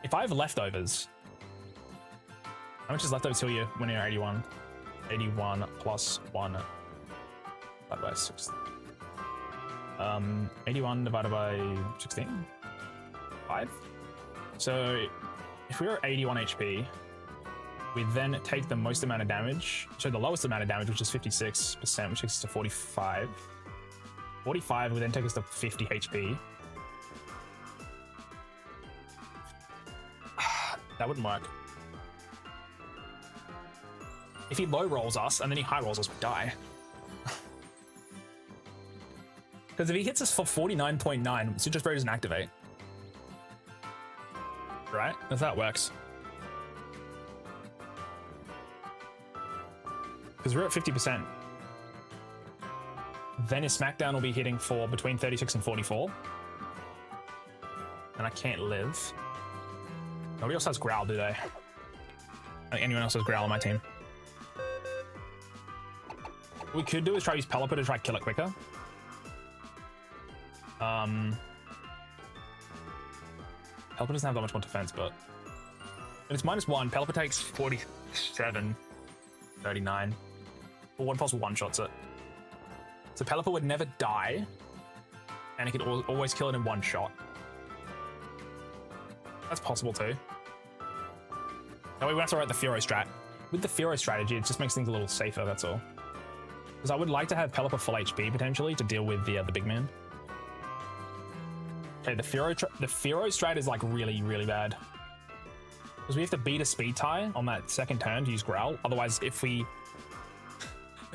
If I have leftovers, how much is leftovers till you when you're 81? 81 plus 1 divided by 6. 81 divided by 16? 5? So if we were 81 HP, we then take the most amount of damage, so the lowest amount of damage, which is 56%, which takes us to 45. 45 would then take us to 50 HP. That wouldn't work. If he low rolls us and then he high rolls us, we die. Because if he hits us for 49.9, Citrus Berry doesn't activate. Right? If that works. Because we're at 50%. Then his Smackdown will be hitting for between 36 and 44. And I can't live. Nobody else has Growl, do they? I think anyone else has Growl on my team. What we could do is try to use Pelipper to try to kill it quicker. Pelipper doesn't have that much more defense, but it's -1. Pelipper takes 47, 39. Or 1 plus 1 shots it. So Pelipper would never die, and it could always kill it in 1 shot. That's possible too. No, we won't have to write the Furo strat. With the Furo strategy, it just makes things a little safer, that's all. Because I would like to have Pelipper full HP potentially to deal with the big man. Okay, the Furo strat is like really, really bad. Because we have to beat a speed tie on that second turn to use Growl. Otherwise, if we...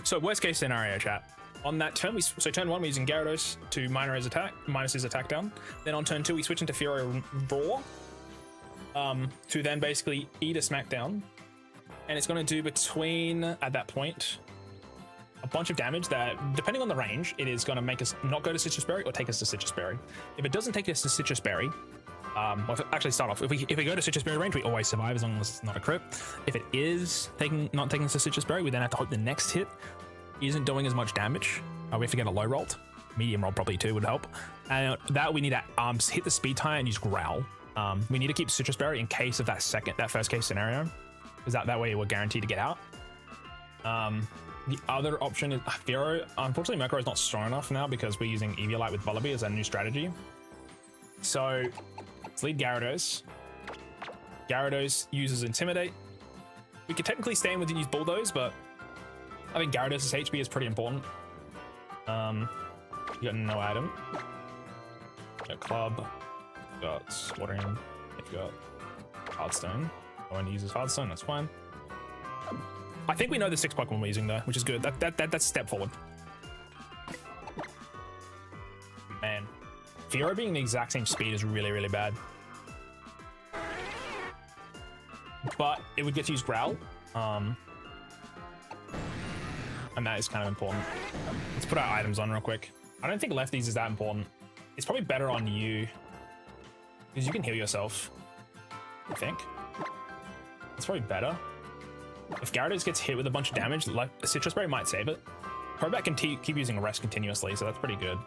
So worst case scenario, chat. On that turn, so turn 1, we're using Gyarados to minus his attack down. Then on turn 2, we switch into Furo Raw to then basically eat a Smackdown. And it's going to do between, at that point, a bunch of damage that, depending on the range, it is going to make us not go to Citrus Berry or take us to Citrus Berry. If it doesn't take us to Citrus Berry, actually start off, if we go to Citrus Berry range, we always survive as long as it's not a crit. If it is not taking us to Citrus Berry, we then have to hope the next hit isn't doing as much damage. We have to get a low rolled. Medium roll probably too would help. And that we need to hit the speed tie and use Growl. We need to keep Citrus Berry in case of that first case scenario, because that way we're guaranteed to get out. The other option is Furo. Unfortunately, Murkrow is not strong enough now because we're using Eviolite with Vullaby as our new strategy. So let's lead Gyarados. Gyarados uses Intimidate. We could technically stay in with use Bulldoze, but I think Gyarados' HP is pretty important. You got no item. You got Club. You got Watering. You got Hearthstone. No one uses Hearthstone, that's fine. I think we know the 6 Pokemon we're using though, which is good. That's a step forward. Man, Furo being the exact same speed is really, really bad. But it would get to use Growl. And that is kind of important. Let's put our items on real quick. I don't think lefties is that important. It's probably better on you because you can heal yourself, I think. It's probably better. If Gyarados gets hit with a bunch of damage, like Citrus Berry might save it. Crobat can keep using Rest continuously, so that's pretty good.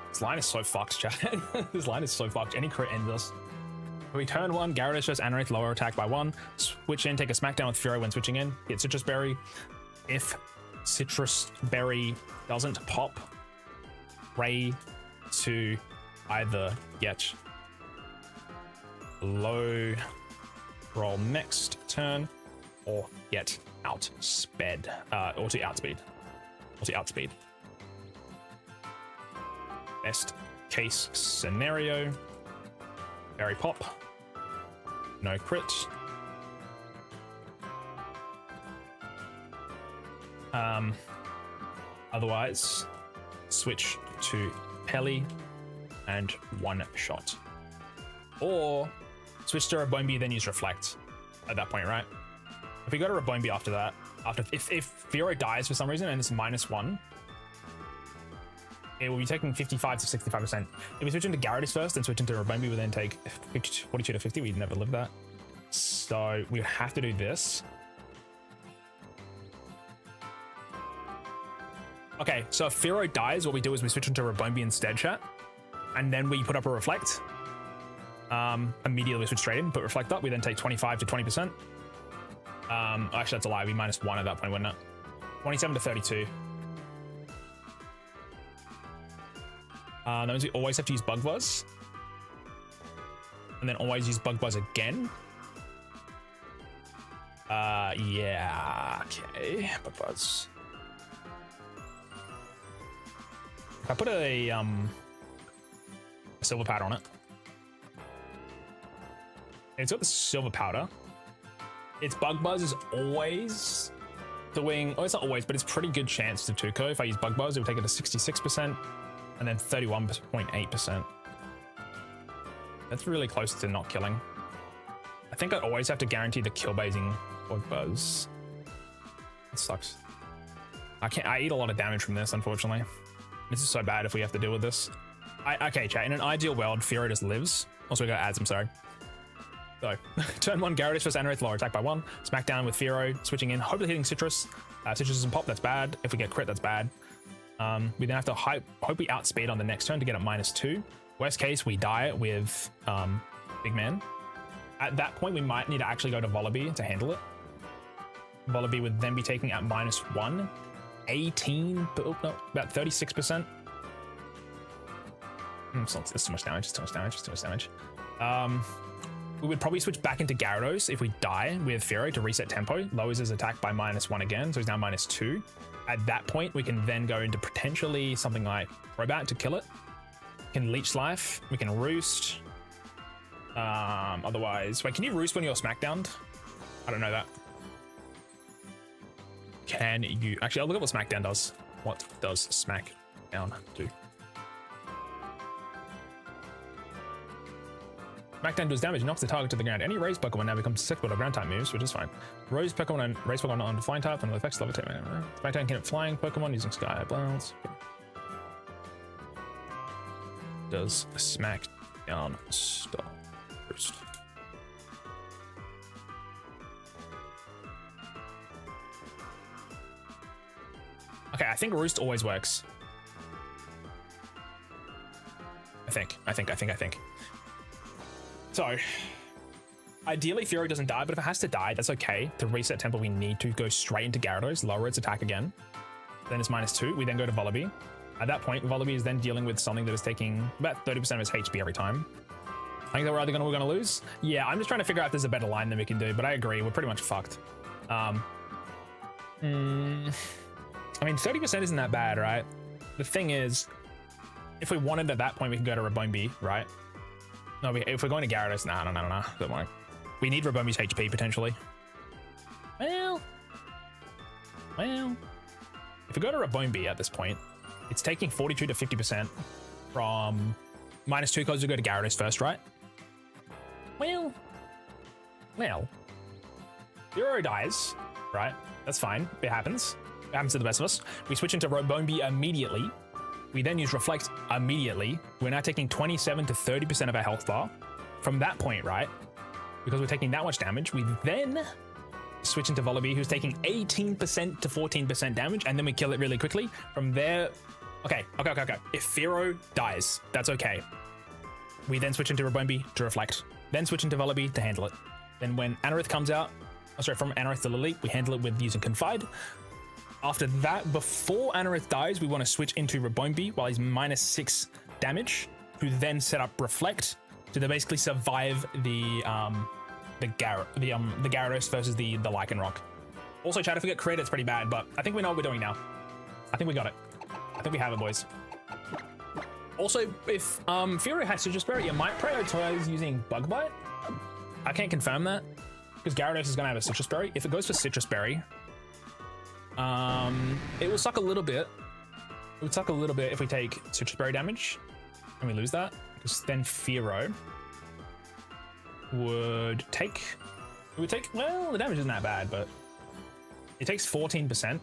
This line is so fucked, chat. This line is so fucked. Any crit ends us. We turn 1, Gyarados just Anorith, lower attack by 1. Switch in, take a Smackdown with Furo when switching in. Hit Citrus Berry. If Citrus Berry doesn't pop, pray to either get low roll next turn or get outsped, or to outspeed. Best case scenario, Berry Pop, no crit. Otherwise, switch to Pelly and 1 shot. Or switch to Rabombi, then use Reflect at that point, right? If we go to Rabombi after that, if Furo dies for some reason and it's -1, it will be taking 55 to 65%. If we switch into Gyarados first and switch into Rabombi, we then take 42 to 50. We'd never live that. So we would have to do this. Okay, so if Furo dies, what we do is we switch into Rabombi instead, chat. And then we put up a Reflect. Immediately we switch straight in, put Reflect up. We then take 25 to 20%. Actually, that's a lie. We -1 at that point, wouldn't it? 27 to 32. That means we always have to use Bug Buzz. And then always use Bug Buzz again. Yeah, okay. Bug Buzz. If I put a silver powder on it, it's got the silver powder. Its bug buzz is always doing, oh, it's not always, but it's pretty good chance to 2-co. If I use bug buzz, it would take it to 66% and then 31.8%. That's really close to not killing. I think I always have to guarantee the kill basing bug buzz. It sucks. I eat a lot of damage from this, unfortunately. This is so bad if we have to deal with this. Okay, chat, in an ideal world, Firo just lives. Also, we got ads, I'm sorry. So, turn 1, Gyarados vs Anorith, lower attack by 1. Smackdown with Firo, switching in, hopefully hitting Citrus. Citrus doesn't pop, that's bad. If we get crit, that's bad. We then have to hope we outspeed on the next turn to get it -2. Worst case, we die with Big Man. At that point, we might need to actually go to Volibee to handle it. Volibee would then be taking at -1. 18, oh, no, about 36%. It's too much damage, it's too much damage, it's too much damage. We would probably switch back into Gyarados if we die with Firo to reset tempo. Lowers his attack by -1 again, so he's now -2. At that point, we can then go into potentially something like Crobat to kill it. We can Leech Life, we can Roost. Otherwise, wait, can you Roost when you're Smackdowned? I don't know that. Can you, actually, I'll look at what Smackdown does. What does Smackdown do? Smackdown does damage, knocks the target to the ground. Any raised Pokemon now becomes susceptible to ground type moves, which is fine. Raise Pokemon and raise Pokemon on flying type and effects levitate. Smackdown can hit flying Pokemon using Sky Bounce. Does Smackdown stop first? Okay, I think Roost always works. I think. So, ideally, Firo doesn't die, but if it has to die, that's okay. To reset tempo, we need to go straight into Gyarados, lower its attack again. Then it's -2. We then go to Volibee. At that point, Volibee is then dealing with something that is taking about 30% of its HP every time. I think that we're gonna lose. Yeah, I'm just trying to figure out if there's a better line that we can do, but I agree, we're pretty much fucked. I mean, 30% isn't that bad, right? The thing is, if we wanted at that point, we could go to Rabombi, right? No, if we're going to Gyarados, no, don't worry. We need Rabombi's HP, potentially. Well. If we go to Rabombi at this point, it's taking 42 to 50% from -2 because we go to Gyarados first, right? Well. Firo dies, right? That's fine, it happens. It happens to the best of us. We switch into Rabombi immediately. We then use Reflect immediately. We're now taking 27 to 30% of our health bar. From that point, right, because we're taking that much damage, we then switch into Volibee, who's taking 18% to 14% damage, and then we kill it really quickly. From there, okay. If Firo dies, that's okay. We then switch into Rabombi to Reflect, then switch into Volibee to handle it. Then when Anorith comes out, from Anorith to Lily, we handle it with using Confide. After that, before Anorith dies, we want to switch into Rabombi while he's -6 damage, who then set up Reflect to basically survive the Gyarados versus the Lycanroc. Also, chat, if we get crit, it's pretty bad, but I think we know what we're doing now. I think we got it. I think we have it, boys. Also, if Firo has Citrus Berry, it might prioritize using Bug Bite. I can't confirm that, because Gyarados is going to have a Citrus Berry. If it goes for Citrus Berry, it will suck a little bit. It would suck a little bit if we take Citrus Berry damage and we lose that, because then Firo would take, well, the damage isn't that bad, but it takes 14%,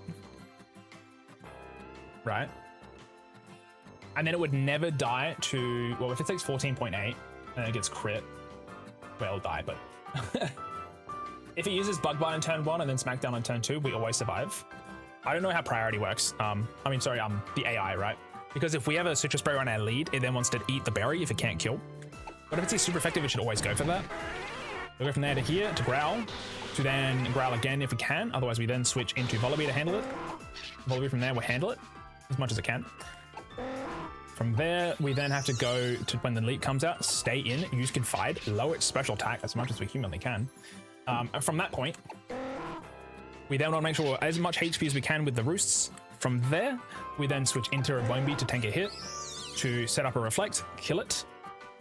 right? And then it would never die to, well, if it takes 14.8 and it gets crit, well, it'll die, but if it uses Bug Bite on turn 1 and then Smackdown on turn 2, we always survive. I don't know how priority works. The AI, right? Because if we have a Citrus Berry on our lead, it then wants to eat the berry if it can't kill. But if it's super effective, it should always go for that. We'll go from there to here to Growl, to then Growl again if we can. Otherwise, we then switch into Volibee to handle it. Volibee from there will handle it as much as it can. From there, we then have to go to when the leap comes out, stay in, use Confide, lower its special attack as much as we humanly can. And from that point, we then want to make sure as much HP as we can with the Roosts, From there, we then switch into a Bone Beat to tank a hit, to set up a Reflect, kill it.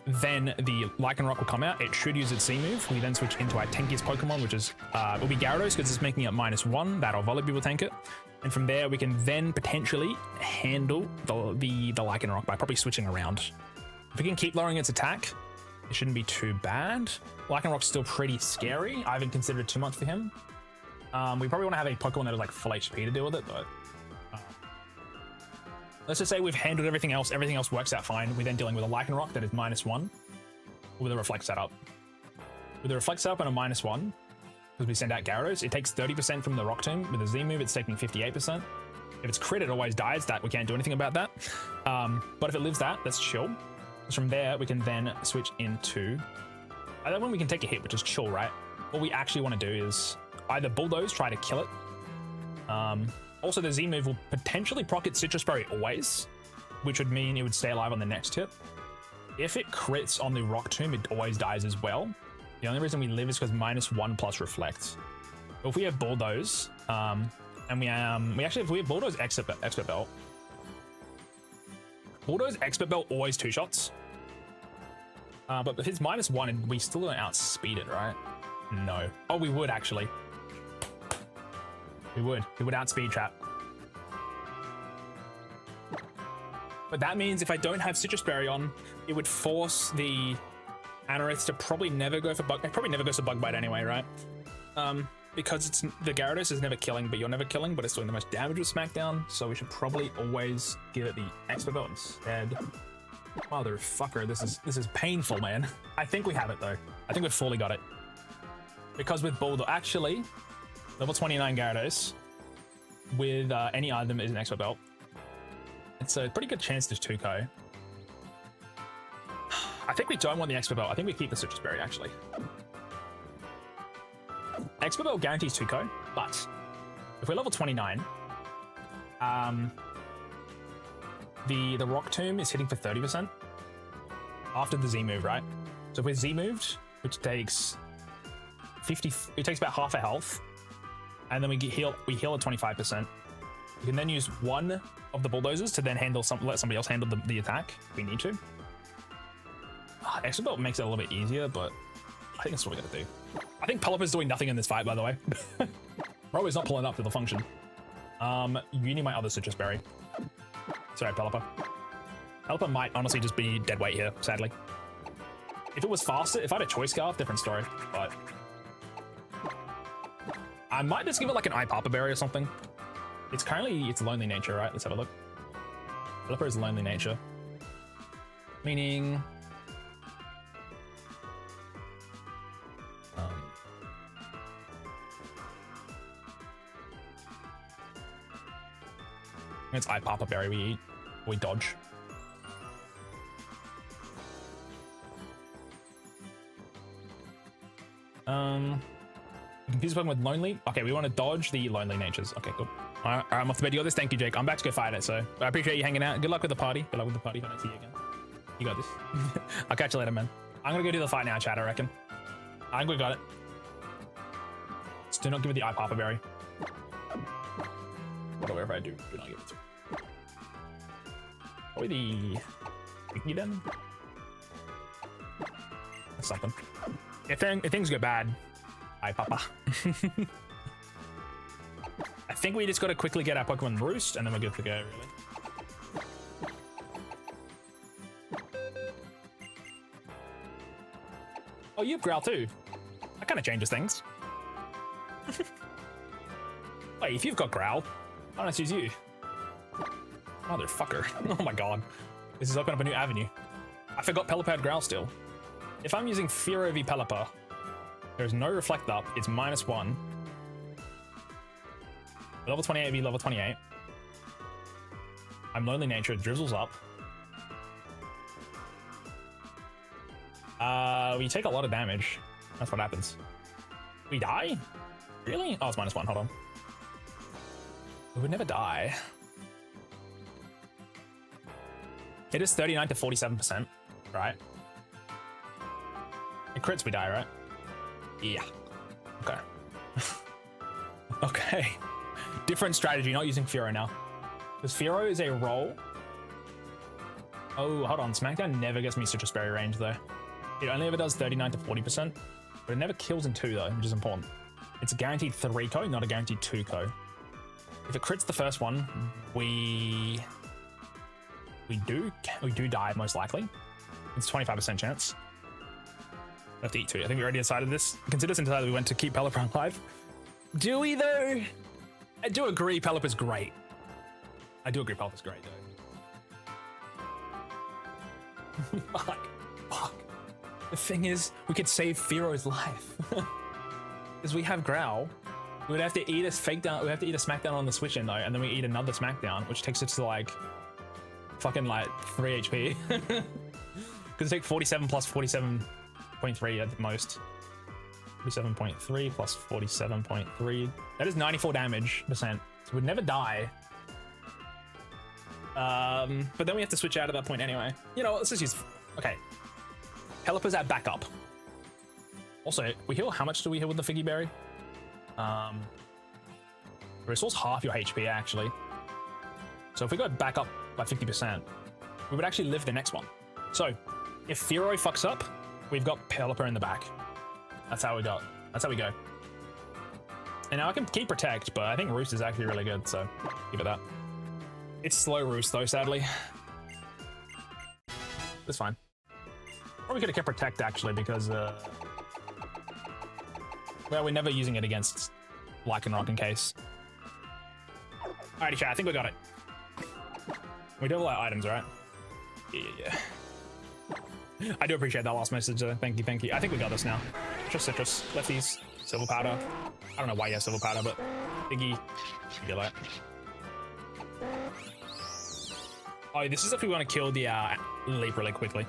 Then the Lycanroc will come out. It should use its Z move. We then switch into our tankiest Pokemon, which is will be Gyarados, because it's making it -1. That'll Volibee will tank it. And from there, we can then potentially handle the Lycanroc by probably switching around. If we can keep lowering its attack, it shouldn't be too bad. Lycanroc's still pretty scary. I haven't considered too much for him. We probably want to have a Pokemon that is like full HP to deal with it, but let's just say we've handled everything else. Everything else works out fine. We're then dealing with a Lycanroc that is -1 with a Reflect setup. With a Reflect setup and a -1, because we send out Gyarados, it takes 30% from the Rock Tomb. With a Z move, it's taking 58%. If it's crit, it always dies. That we can't do anything about that. But if it lives that, that's chill. From there, we can then switch into... that one we can take a hit, which is chill, right? What we actually want to do is either Bulldoze, try to kill it. Also, the Z move will potentially proc its Citrus Berry always, which would mean it would stay alive on the next hit. If it crits on the Rock Tomb, it always dies as well. The only reason we live is because -1 plus Reflect. But if we have Bulldoze, and we actually, if we have Bulldoze Expert Belt, Bulldoze Expert Belt always 2-shots. But if it's -1, we still don't outspeed it, right? No. Oh, we would actually. We would outspeed trap. But that means if I don't have Citrus Berry on, it would force the Anorith to probably never go for Bug. It probably never goes for Bug Bite anyway, right? Because it's the Gyarados is never killing, but you're never killing, but it's doing the most damage with Smackdown. So we should probably always give it the Expert Belt instead. Motherfucker, this is painful, man. I think we have it though. I think we've fully got it. Because with Bulldog, actually, level 29 Gyarados with any item is an Expert Belt. It's a pretty good chance to 2-ko. I think we don't want the Expert Belt. I think we keep the Citrus Berry, actually. Expert Belt guarantees 2-ko, but if we're level 29, the Rock Tomb is hitting for 30% after the Z move, right? So if we're Z moved, which takes 50, it takes about half a health, and then we heal at 25%. We can then use one of the Bulldozers to then let somebody else handle the attack if we need to. Expert Belt makes it a little bit easier, but I think that's what we're gonna do. I think Pelipper's doing nothing in this fight, by the way. Bro is not pulling up to the function. You need my other Citrus Berry. Sorry, Pelipper. Pelipper might honestly just be dead weight here, sadly. If it was faster, if I had a Choice Scarf, different story, but I might just give it like an Papa Berry or something. It's currently, it's Lonely Nature, right? Let's have a look. Pelipper is Lonely Nature. Meaning... it's Papa Berry we eat. We dodge. Confuse Pokemon with Lonely. Okay, we want to dodge the Lonely Natures. Okay, cool. All right, I'm off to bed. You got this. Thank you, Jake. I'm back to go fight it, so I appreciate you hanging out. Good luck with the party. Good luck with the party if I don't see you again. You got this. I'll catch you later, man. I'm gonna go do the fight now, chat, I reckon. I think we got it. Just do not give it the Papa Berry. Whatever I do not give it to. Probably the Wiki then. That's something. If things go bad, Papa. I think we just got to quickly get our Pokemon Roost, and then we're good to go, really. Oh, you have Growl too. That kind of changes things. Wait, if you've got Growl, why don't I choose you? Motherfucker. Oh my god. This has opened up a new avenue. I forgot Pelipper had Growl still. If I'm using Fear V Pelipper, there's no Reflect up, it's -1. Level 28 v level 28. I'm Lonely Nature, it drizzles up. We take a lot of damage. That's what happens. We die? Really? Oh, it's -1, hold on. We would never die. It is 39 to 47%, right? It crits, we die, right? Yeah. Okay. Okay. Different strategy, not using Furo now. Because Firo is a roll. Oh, hold on. Smackdown never gets me Citrus Berry range, though. It only ever does 39 to 40%, but it never kills in 2, though, which is important. It's a guaranteed 3-co, not a guaranteed 2-co. If it crits the first one, we do die, most likely. It's 25% chance. I have to eat 2. I think we already decided this. Consider this entirely we went to keep Pelipper alive. Do we, though? I do agree Pelipper's great. I do agree Pelipper's great, though. Fuck. The thing is, we could save Firo's life. Because we have Growl. We would have to eat a fake down. We have to eat a smackdown on the switch in, though, and then we eat another smackdown, which takes it to like fucking like 3 HP. Because take 47 plus 47.3 at the most. 47.3 plus 47.3. That is 94 damage percent. So we'd never die. But then we have to switch out at that point anyway. You know, let's just use. Okay. Pelipper's at backup. Also, we heal. How much do we heal with the Figgy Berry? Restores half your HP actually. So if we go back up by 50%, we would actually live the next one. So if Firo fucks up, we've got Pelipper in the back. That's how we go. That's how we go. And now I can keep Protect, but I think Roost is actually really good, so give it that. It's slow Roost though, sadly. It's fine. Or we could have kept Protect actually, because well, we're never using it against Lycanroc in case. Alrighty, chat, I think we got it. We do have a lot of items, right? Yeah. I do appreciate that last message, thank you, thank you. I think we got this now. Just Citrus, lefties, Silver Powder. I don't know why you have Silver Powder, but Figgy, you like. Oh, this is if we want to kill the Leap really quickly.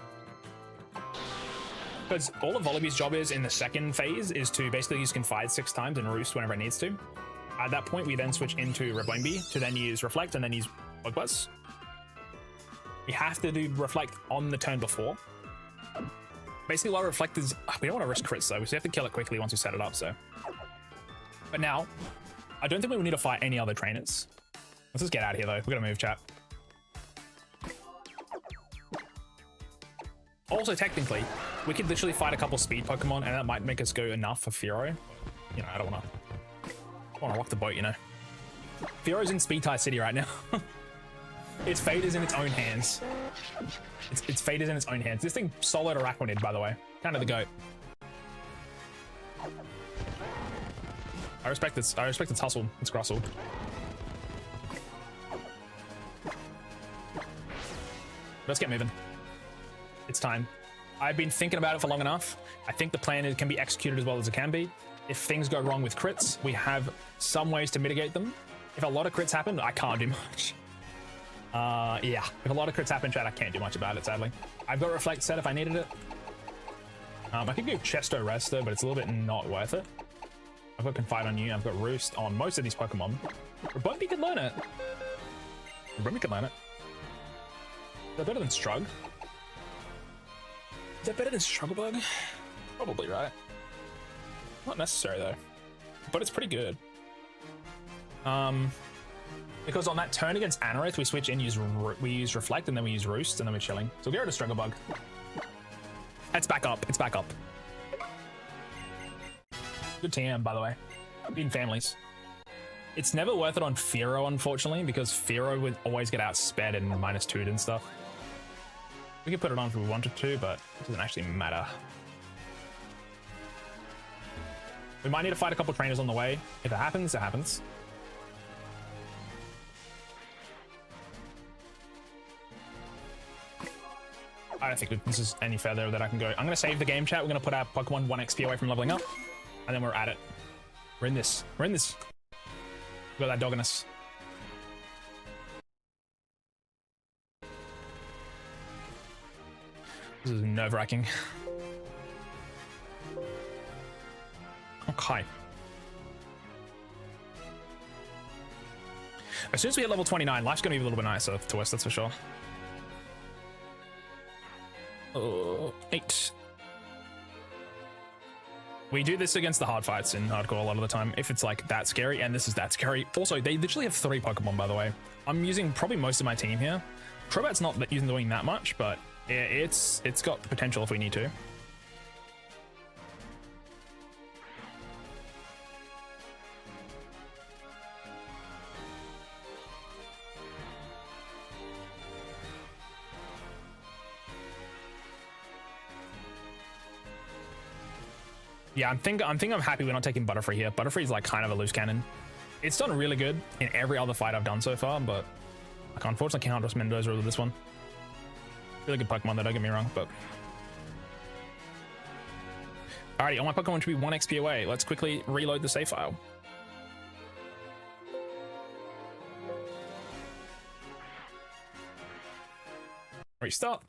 Because all of Volibear's job is in the second phase is to basically use Confide 6 times and Roost whenever it needs to. At that point, we then switch into Ribombee to then use Reflect and then use Bug Buzz. We have to do Reflect on the turn before. Basically, while Reflect is... we don't want to risk crits, though. We have to kill it quickly once we set it up, so... But now, I don't think we need to fight any other trainers. Let's just get out of here, though. We're going to move, chat. Also, technically, we could literally fight a couple speed Pokemon, and that might make us go enough for Firo. You know, I don't want to rock the boat, you know. Firo's in Speed Tie City right now. Its fate is in its own hands. Its fate is in its own hands. This thing soloed Araquanid, by the way. Kind of the GOAT. I respect its hustle. It's Grussel. Let's get moving. It's time. I've been thinking about it for long enough. I think the plan can be executed as well as it can be. If things go wrong with crits, we have some ways to mitigate them. If a lot of crits happen, I can't do much. Yeah, if a lot of crits happen, chat, I can't do much about it, sadly. I've got Reflect set if I needed it. I could go Chesto Resto, but it's a little bit not worth it. I've got Confide on you. I've got Roost on most of these Pokemon. Ribombee could learn it. Ribombee could learn it. Is that better than Strug? Is that better than Strugglebug? Probably, right? Not necessary, though. But it's pretty good. Because on that turn against Anorith, we switch in, we use Reflect, and then we use Roost, and then we're chilling. So we'll get rid of Strugglebug. It's back up. It's back up. Good TM, by the way. Beating families. It's never worth it on Firo, unfortunately, because Firo would always get outsped and -2'd and stuff. We could put it on if we wanted to, but it doesn't actually matter. We might need to fight a couple trainers on the way. If it happens, it happens. I don't think this is any further that I can go. I'm going to save the game, chat. We're going to put our Pokemon 1 XP away from leveling up. And then we're at it. We're in this. We're in this. We've got that dog in us. This is nerve-wracking. Okay. As soon as we hit level 29, life's going to be a little bit nicer to us, that's for sure. Oh, 8. We do this against the hard fights in hardcore a lot of the time, if it's like that scary, and this is that scary. Also, they literally have 3 Pokemon, by the way. I'm using probably most of my team here. Crobat's not doing that much, but it's got the potential if we need to. Yeah, I'm happy we're not taking Butterfree here. Butterfree's like kind of a loose cannon. It's done really good in every other fight I've done so far, but I unfortunately can't trust Mendoza with this one. Really good Pokemon though, don't get me wrong, but... Alrighty, I want my Pokemon to be 1 XP away. Let's quickly reload the save file. Restart.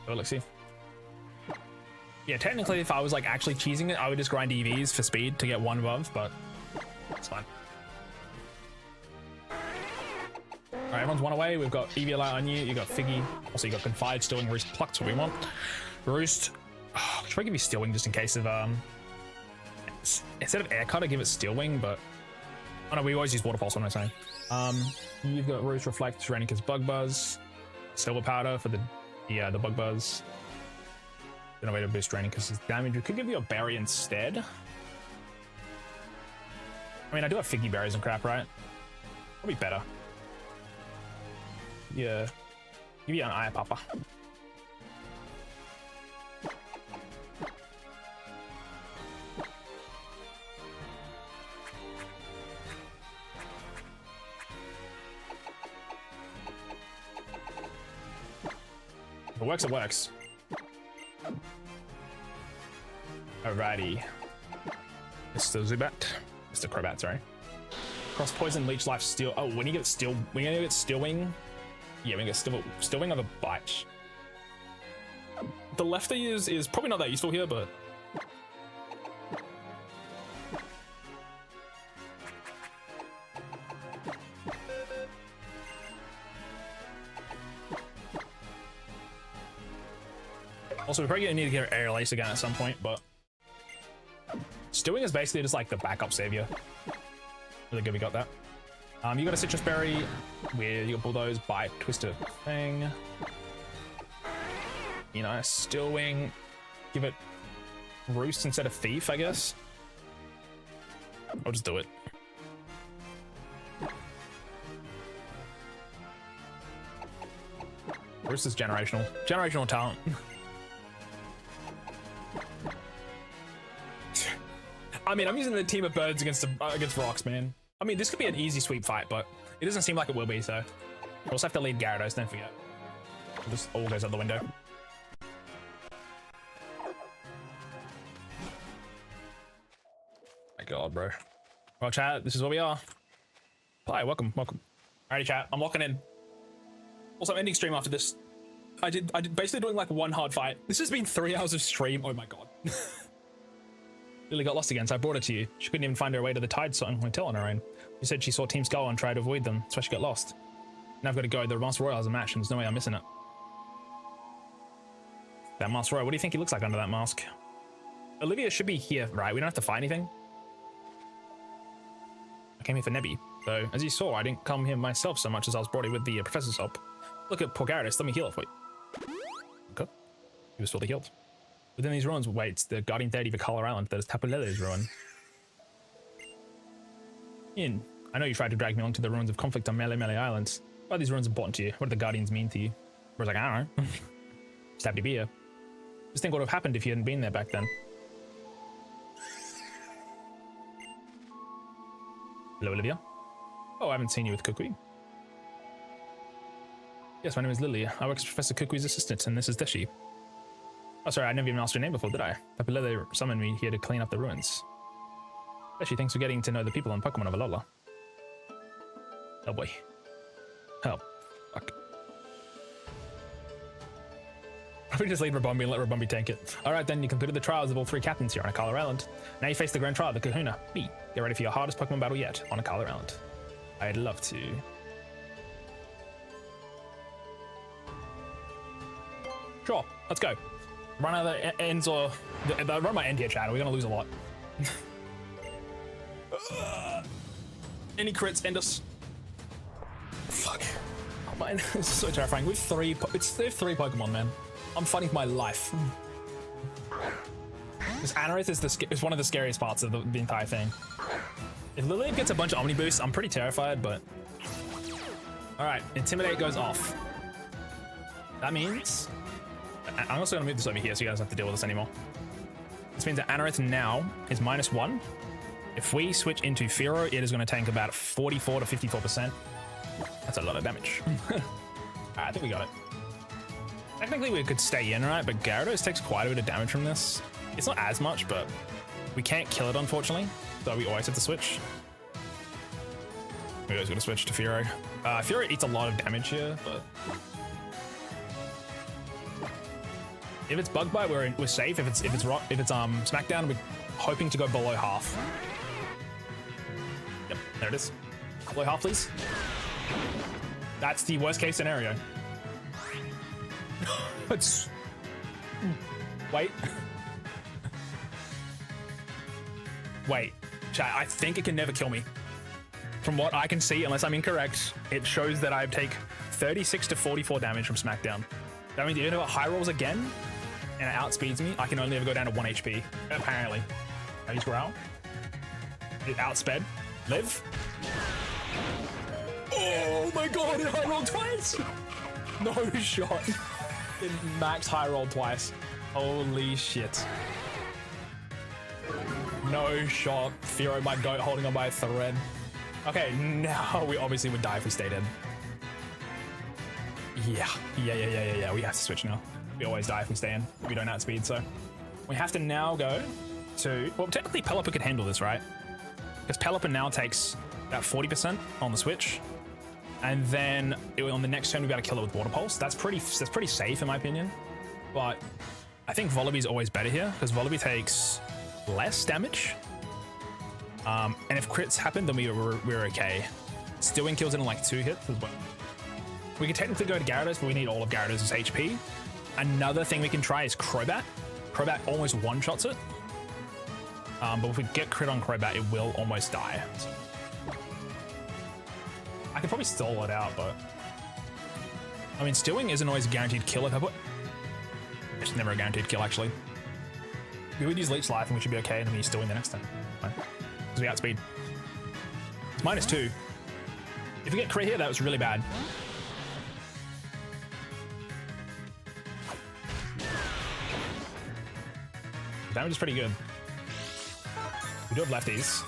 Oh, let's see. Yeah, technically, if I was like actually cheesing it, I would just grind EVs for speed to get 1 above, but it's fine. Alright, everyone's 1 away. We've got Eviolite on you. You got Figgy. Also, you got Confide, Stealing, Roost, Pluck's what we want. Roost. Oh, should I give you Steel Wing just in case of instead of Air Cutter, give it Steel Wing, but oh no, we always use Water Pulse. What am I saying? You've got Roost, Reflect, Serenicus, Bug Buzz, Silver Powder for the Bug Buzz. No way to boost Serenicus' damage. We could give you a Berry instead. I mean, I do have Figgy Berries and crap, right? Probably better. Yeah. Give you an Eye Papa. If it works, it works. Alrighty. Mr. Zubat. Mr. Crobat, sorry. Cross Poison, Leech Life, Steel. Oh, when you get Steel Wing. Yeah, we get Steel Wing of a Bite. The lefty is probably not that useful here, but. Also, we're probably gonna need to get Aerial Ace again at some point, but Stewing is basically just like the backup savior. Really good we got that. You got a Citrus Berry, you got Bulldoze, Bite, Twister, Fang. You know, Steel Wing. Give it Roost instead of Thief, I guess. I'll just do it. Roost is generational. Generational talent. I mean, I'm using a team of birds against rocks, man. I mean, this could be an easy sweep fight, but it doesn't seem like it will be, so. We also have to lead Gyarados, don't forget. It just all goes out the window. My god, bro. Well, chat, this is where we are. Hi, welcome. Alrighty, chat, I'm locking in. Also, I'm ending stream after this. I did basically doing like 1 hard fight. This has been 3 hours of stream. Oh my god. Lily got lost again, so I brought her to you. She couldn't even find her way to the Tide Hotel on her own. She said she saw Team Skull and tried to avoid them. That's why she got lost. Now I've got to go. The Master Royal has a match, and there's no way I'm missing it. That Master Royal, what do you think he looks like under that mask? Olivia should be here, right? We don't have to fight anything. I came here for Nebby, though. As you saw, I didn't come here myself so much as I was brought here with the Professor's help. Look at poor Gyarados. Let me heal it for you. Okay. He was fully healed. Within these ruins waits the guardian deity of Color Island that is Tapu Lele's ruin. I know you tried to drag me along to the ruins of conflict on Mele Island. Why are these ruins important to you? What do the guardians mean to you? I was like, I don't know. Just happy to be here. Just think what would have happened if you hadn't been there back then. Hello, Olivia. Oh, I haven't seen you with Kukui. Yes, my name is Lily. I work as Professor Kukui's assistant, and this is Deschy. Oh, sorry, I never even asked your name before, did I? Tapu Lele summoned me here to clean up the ruins. Deschy, thanks for getting to know the people and Pokemon of Alola. Oh boy. Oh, fuck. We just lead Rabombi and let Rabombi tank it. Alright then, you completed the trials of all 3 captains here on Akala Island. Now you face the grand trial of the Kahuna, me. Get ready for your hardest Pokemon battle yet on Akala Island. I'd love to. Sure, let's go. Run out of the ends or... The run might end here, Chad. We're gonna lose a lot. Any crits, end us. Fuck. Oh man, this is so terrifying. They have 3 Pokemon, man. I'm fighting for my life. This Anorith is one of the scariest parts of the entire thing. If Lillian gets a bunch of Omni boosts, I'm pretty terrified, but... Alright, Intimidate goes off. That means... I'm also gonna move this over here so you guys don't have to deal with this anymore. This means that Anorith now is -1. If we switch into Fearow, it is gonna tank about 44 to 54%. That's a lot of damage. Alright, I think we got it. Technically we could stay in, right? But Gyarados takes quite a bit of damage from this. It's not as much, but we can't kill it, unfortunately. So we always have to switch. We always gotta switch to Fearow. Fearow eats a lot of damage here, but... If it's Bug Bite, we're safe. If it's Smackdown, we're hoping to go below half. Yep, there it is. Below half, please. That's the worst case scenario. It's... Wait. Wait. Chat, I think it can never kill me. From what I can see, unless I'm incorrect, it shows that I take 36 to 44 damage from Smackdown. That means even if it high rolls again, and it outspeeds me, I can only ever go down to 1 HP, apparently. I use Growl. It outsped. Live. Oh my god, it high rolled twice! No shot. It max high rolled twice. Holy shit. No shot. Fearow, my goat, holding on by a thread. Okay, now we obviously would die if we stayed in. Yeah. We have to switch now. We always die if we stay in. We don't outspeed, so we have to now go to... Well, technically Pelipper could handle this, right? Because Pelipper now takes about 40% on the switch, and then on the next turn we got to kill it with Water Pulse. That's pretty safe in my opinion. But I think Volibee always better here because Volibee takes less damage. And if crits happen, then we're okay. Stewing kills it in like 2 hits as well. We could technically go to Gyarados, but we need all of Gyarados' HP. Another thing we can try is Crobat. Crobat almost one-shots it. But if we get crit on Crobat, it will almost die. So I could probably stall it out, but... I mean, Stewing isn't always a guaranteed kill if I put... It's never a guaranteed kill, actually. We would use Leech Life and we should be okay, and then we use Stewing the next time. Because we outspeed. It's -2. If we get crit here, that was really bad. Damage is pretty good. We do have lefties.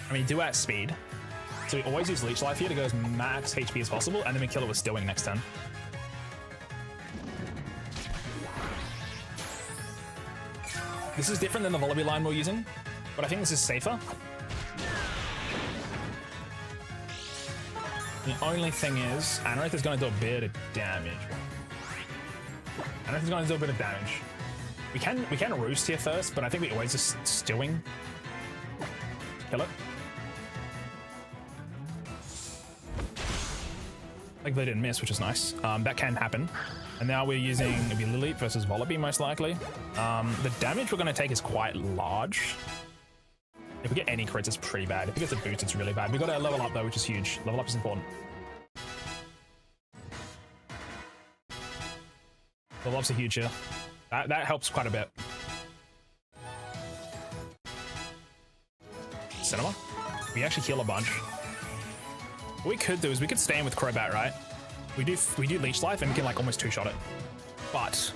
I mean, do outspeed. So we always use Leech Life here to go as max HP as possible, and then we kill it with Stewing next turn. This is different than the Volibee line we're using, but I think this is safer. The only thing is, Anorith is going to do a bit of damage. Anorith is going to do a bit of damage. We can Roost here first, but I think we always just Stewing. Kill it. Like they didn't miss, which is nice. That can happen. And now we're using maybe Lilip versus Volibee most likely. The damage we're going to take is quite large. If we get any crits, it's pretty bad. If we get a boost, it's really bad. We got to level up though, which is huge. Level up is important. Level ups are huge here. That helps quite a bit. Cinema. We actually heal a bunch. What we could do is we could stay in with Crobat, right? We do Leech Life and we can like almost 2-shot it. But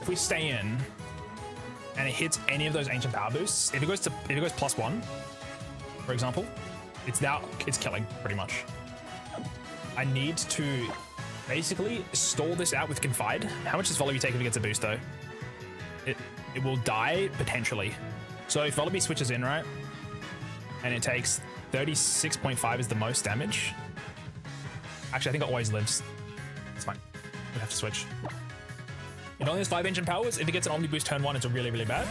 if we stay in and it hits any of those ancient power boosts, if it goes +1, for example, it's killing pretty much. I need to basically stall this out with Confide. How much does Volibee take if it gets a boost though? It will die potentially. So if Volibee switches in, right, and it takes 36.5 is the most damage. Actually, I think it always lives. It's fine. We have to switch. It only has 5 ancient powers. If it gets an Omni boost turn 1, it's really, really bad.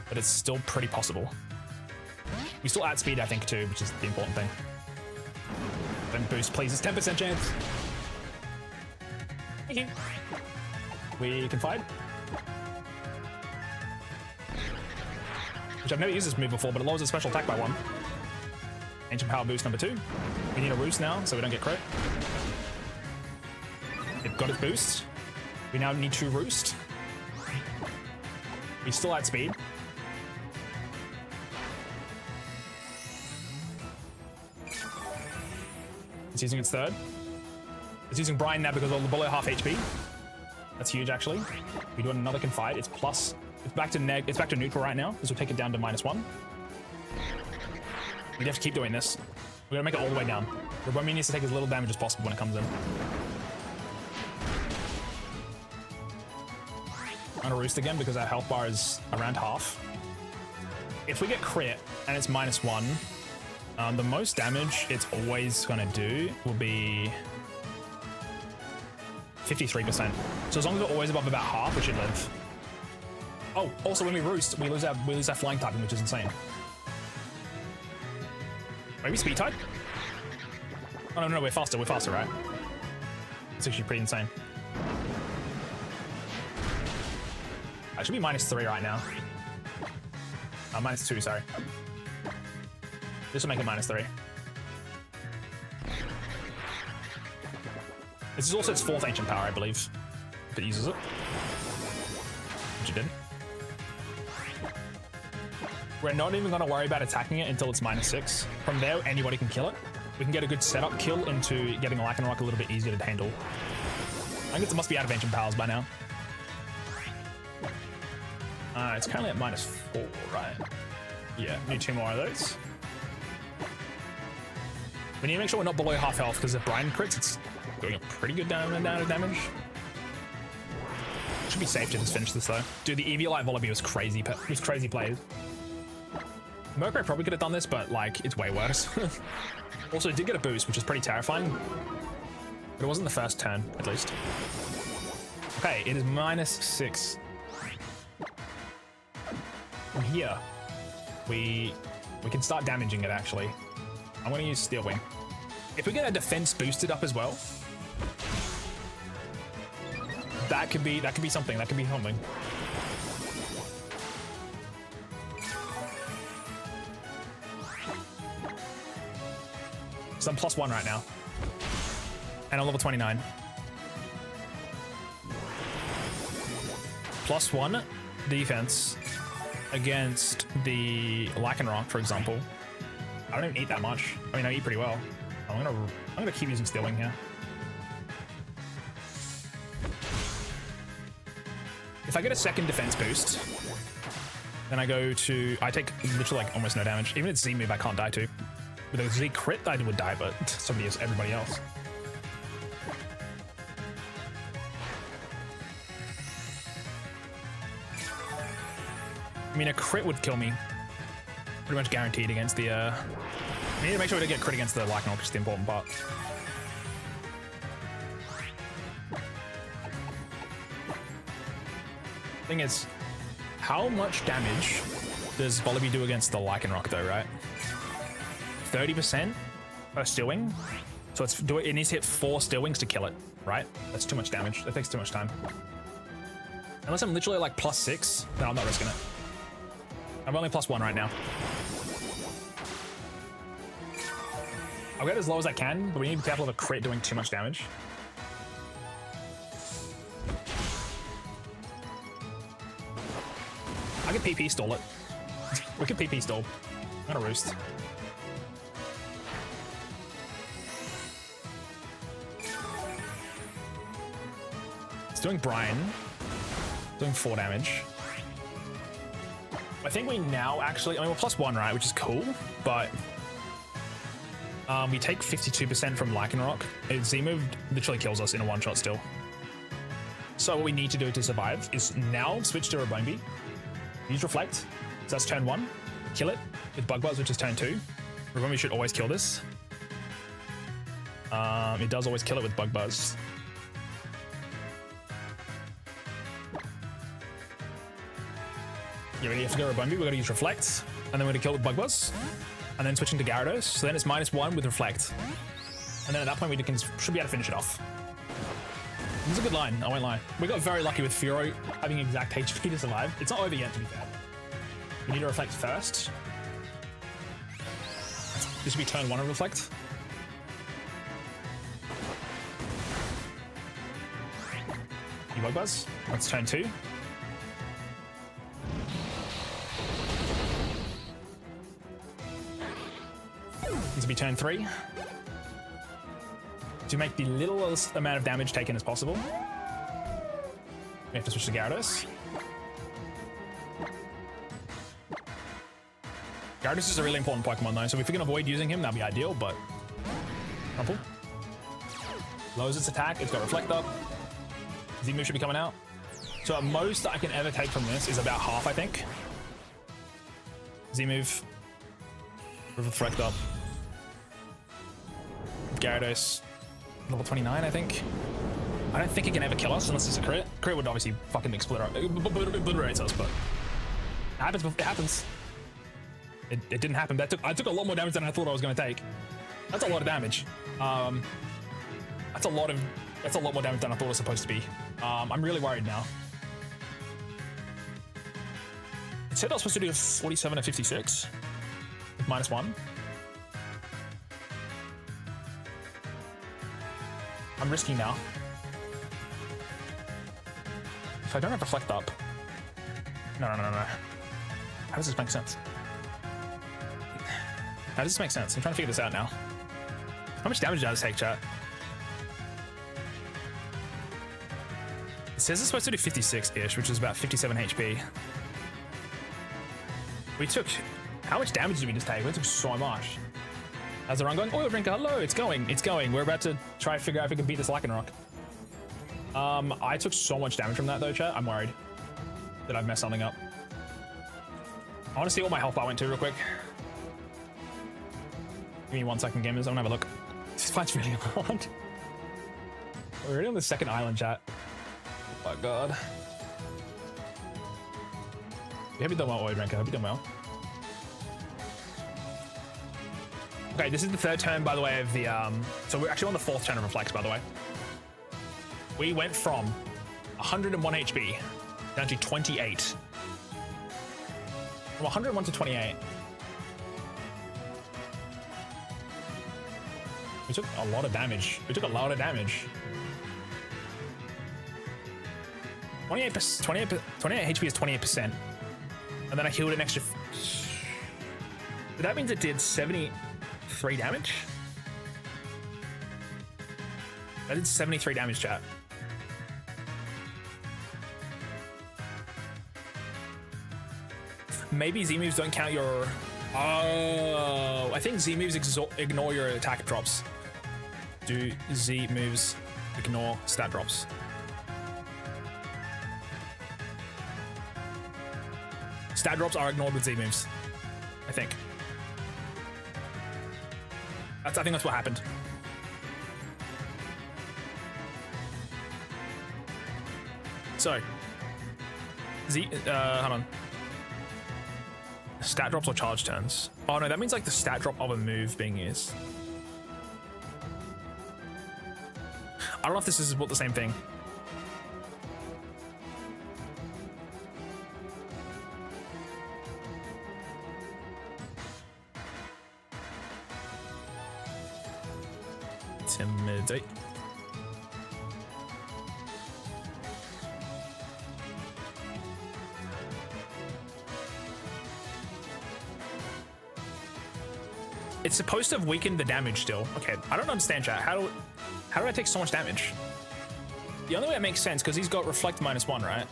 But it's still pretty possible. We still add speed, I think, too, which is the important thing. Don't boost, please. It's 10% chance. We can fight. Which I've never used this move before, but it lowers its special attack by 1. Ancient power boost number 2. We need a roost now, so we don't get crit. It got its boost. We now need to roost. We still add speed. It's using its third. It's using Brian now because of below half HP. That's huge, actually. We do another confide. It's plus. It's back to It's back to neutral right now. This will take it down to -1. We have to keep doing this. We're gonna make it all the way down. Rebomi needs to take as little damage as possible when it comes in. I'm gonna roost again because our health bar is around half. If we get crit and it's -1, the most damage it's always gonna do will be 53%. So as long as we're always above about half, we should live. Oh, also when we roost, we lose our flying typing, which is insane. Maybe speed type? Oh no, we're faster, right? It's actually pretty insane. I should be -3 right now. -2, sorry. This will make it -3. This is also its 4th ancient power, I believe. If it uses it. Which it didn't. We're not even going to worry about attacking it until it's -6. From there, anybody can kill it. We can get a good setup kill into getting a Lycanroc a little bit easier to handle. I think it must be out of ancient powers by now. It's currently at -4, right? Yeah, need 2 more of those. We need to make sure we're not below half health because if Brian crits, it's doing a pretty good amount of damage. Should be safe to just finish this though. Dude, the Eviolite Volibee was crazy. It was crazy plays. Murkrow probably could have done this, but like it's way worse. Also, it did get a boost, which is pretty terrifying. But it wasn't the first turn, at least. Okay, it is -6. From here, we can start damaging it actually. I'm gonna use Steel Wing. If we get our defense boosted up as well, that could be something. That could be something. So I'm +1 right now, and I'm level 29. +1 defense against the Lycanroc, for example. I don't even eat that much. I mean, I eat pretty well. I'm gonna keep using Steel Wing here. If I get a second defense boost, then I take literally like almost no damage. Even if it's Z move, I can't die to. With a Z crit, I would die, but everybody else. I mean, a crit would kill me. Pretty much guaranteed against the, we need to make sure we don't get crit against the Lycanroc, which is the important part. Thing is, how much damage does Volibee do against the Lycanroc though, right? 30% per Steel Wing? So it needs to hit 4 Steel Wings to kill it, right? That's too much damage. That takes too much time. Unless I'm literally like +6, no, I'm not risking it. I'm only +1 right now. I'll get as low as I can, but we need to be careful of a crit doing too much damage. I could PP stall it. We could PP stall. I'm gonna roost. It's doing Brian. Doing 4 damage. I think we now actually, I mean, we're +1, right? Which is cool, but we take 52% from Lycanroc. Z-move literally kills us in a one-shot still. So what we need to do to survive is now switch to Rebomi, use Reflect, so that's turn 1, kill it with Bug Buzz, which is turn 2. Rebomi should always kill this. It does always kill it with Bug Buzz. You ready? You have to go Rabombi. We're going to use Reflect. And then we're going to kill with Bug Buzz. And then switching to Gyarados. So then it's -1 with Reflect. And then at that point, we should be able to finish it off. This is a good line, I won't lie. We got very lucky with Furo having exact HP to survive. It's not over yet, to be fair. We need to Reflect first. This should be turn 1 of Reflect. You Bug Buzz. That's turn 2. This will be turn 3. To make the littlest amount of damage taken as possible, we have to switch to Gyarados. Gyarados is a really important Pokemon though, so if we can avoid using him, that'd be ideal, but... Crumple. Lowers its attack, it's got Reflect up. Z-move should be coming out. So at most I can ever take from this is about half, I think. Z-move. Reflect up. Gyarados. Level 29, I think. I don't think it can ever kill us unless it's a crit. Crit would obviously fucking obliterate us, but it happens. It happens. It didn't happen. I took a lot more damage than I thought I was going to take. That's a lot of damage. That's a lot more damage than I thought it was supposed to be. I'm really worried now. It said I was supposed to do 47 to 56 with -1. I'm risking now. If I don't have Reflect up... No. How does this make sense? How does this make sense? I'm trying to figure this out now. How much damage did I just take, chat? It says it's supposed to do 56-ish, which is about 57 HP. We took... How much damage did we just take? We took so much. How's the run going? Oil Drinker, hello, it's going. We're about to try to figure out if we can beat this Lycanroc. I took so much damage from that though, chat. I'm worried that I've messed something up. I want to see what my health bar went to real quick. Give me 1 second, gamers. I'm gonna have a look. This fight's really hard. We're already on the second island, chat. Oh my god. You hope you done well, Oil Drinker. I hope you done well. Okay, this is the 3rd turn, by the way, of the, so we're actually on the 4th turn of Reflex, by the way. We went from 101 HP down to 28. From 101 to 28. We took a lot of damage. 28 HP is 28%. And then I healed an extra... But that means it did 73 damage? That did 73 damage, chat. Maybe Z-moves don't count your... Oh, I think Z-moves ignore your attack drops. Do Z-moves ignore stat drops? Stat drops are ignored with Z-moves, I think. I think that's what happened. So, hold on. Stat drops or charge turns? Oh no, that means like the stat drop of a move being used. I don't know if this is about the same thing. Intimidate. It's supposed to have weakened the damage still. Okay, I don't understand, chat. How do I take so much damage? The only way it makes sense, because he's got Reflect -1, right?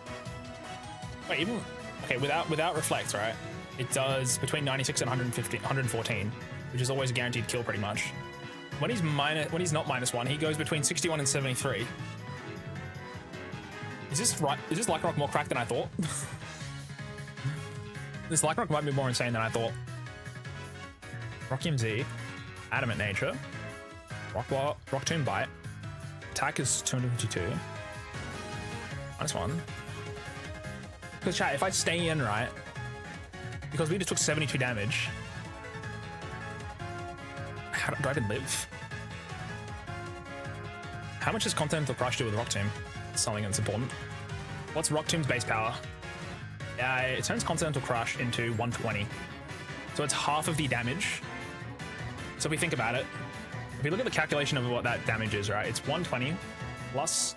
Wait, even... Okay, without Reflect, right? It does between 96 and 114, which is always a guaranteed kill pretty much. When he's not -1, he goes between 61 and 73. Is this right? Is this Lycanroc more cracked than I thought? This Lycanroc might be more insane than I thought. Rock Z, Adamant Nature, Rock Tomb Bite. Attack is 252. -1. Because chat, if I stay in, right, because we just took 72 damage. How do I even live? How much does Continental Crush do with Rock Tomb? Something that's important. What's Rock Tomb's base power? It turns Continental Crush into 120. So it's half of the damage. So if we think about it, if we look at the calculation of what that damage is, right? It's 120 plus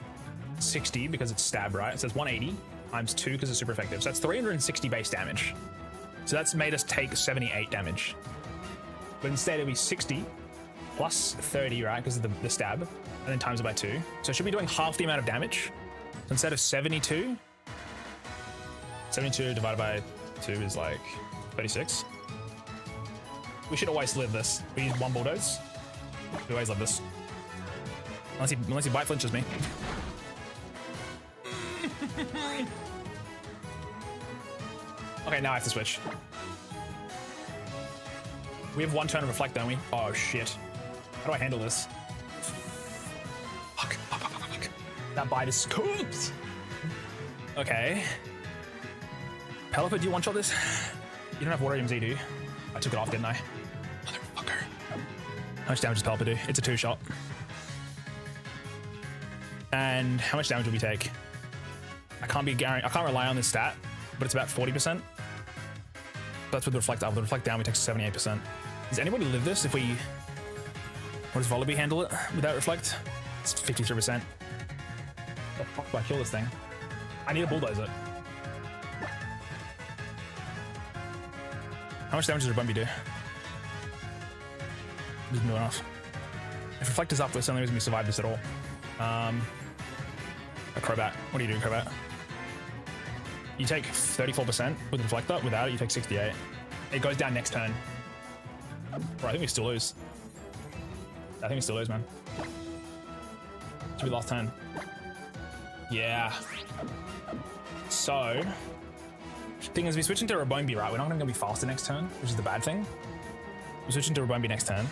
60 because it's stab, right? So it's 180 times 2 because it's super effective. So that's 360 base damage. So that's made us take 78 damage. But instead it'll be 60 plus 30, right? Because of the stab, and then times it by 2. So it should be doing half the amount of damage. So instead of 72 divided by 2 is like 36. We should always live this. We use 1 bulldoze. We always live this. Unless he bite flinches me. Okay, now I have to switch. We have 1 turn of reflect, don't we? Oh shit. How do I handle this? Fuck. That bite is scooped. Okay. Pelipper, do you one-shot this? You don't have Water MZ, do you? I took it off, didn't I? Motherfucker. How much damage does Pelipper do? It's a 2-shot. And how much damage will we take? I can't rely on this stat, but it's about 40%. That's with the reflect up. With the reflect down, we take 78%. Does anybody live this if we... What does Volibee handle it without reflect? It's 53%. The fuck do I kill this thing? I need to bulldoze it. How much damage does Rabumbi do? Doesn't do enough. If reflect is up, that's the only reason we survive this at all. A Crobat. What do you do, Crobat? You take 34% with the reflect up. Without it, you take 68. It goes down next turn. Bro, I think we still lose. I think we still lose, man. Should be last turn. Yeah. So, thing is, we switch into Rabumbi, right? We're not going to be faster next turn, which is the bad thing. We switch into Rabumbi next turn.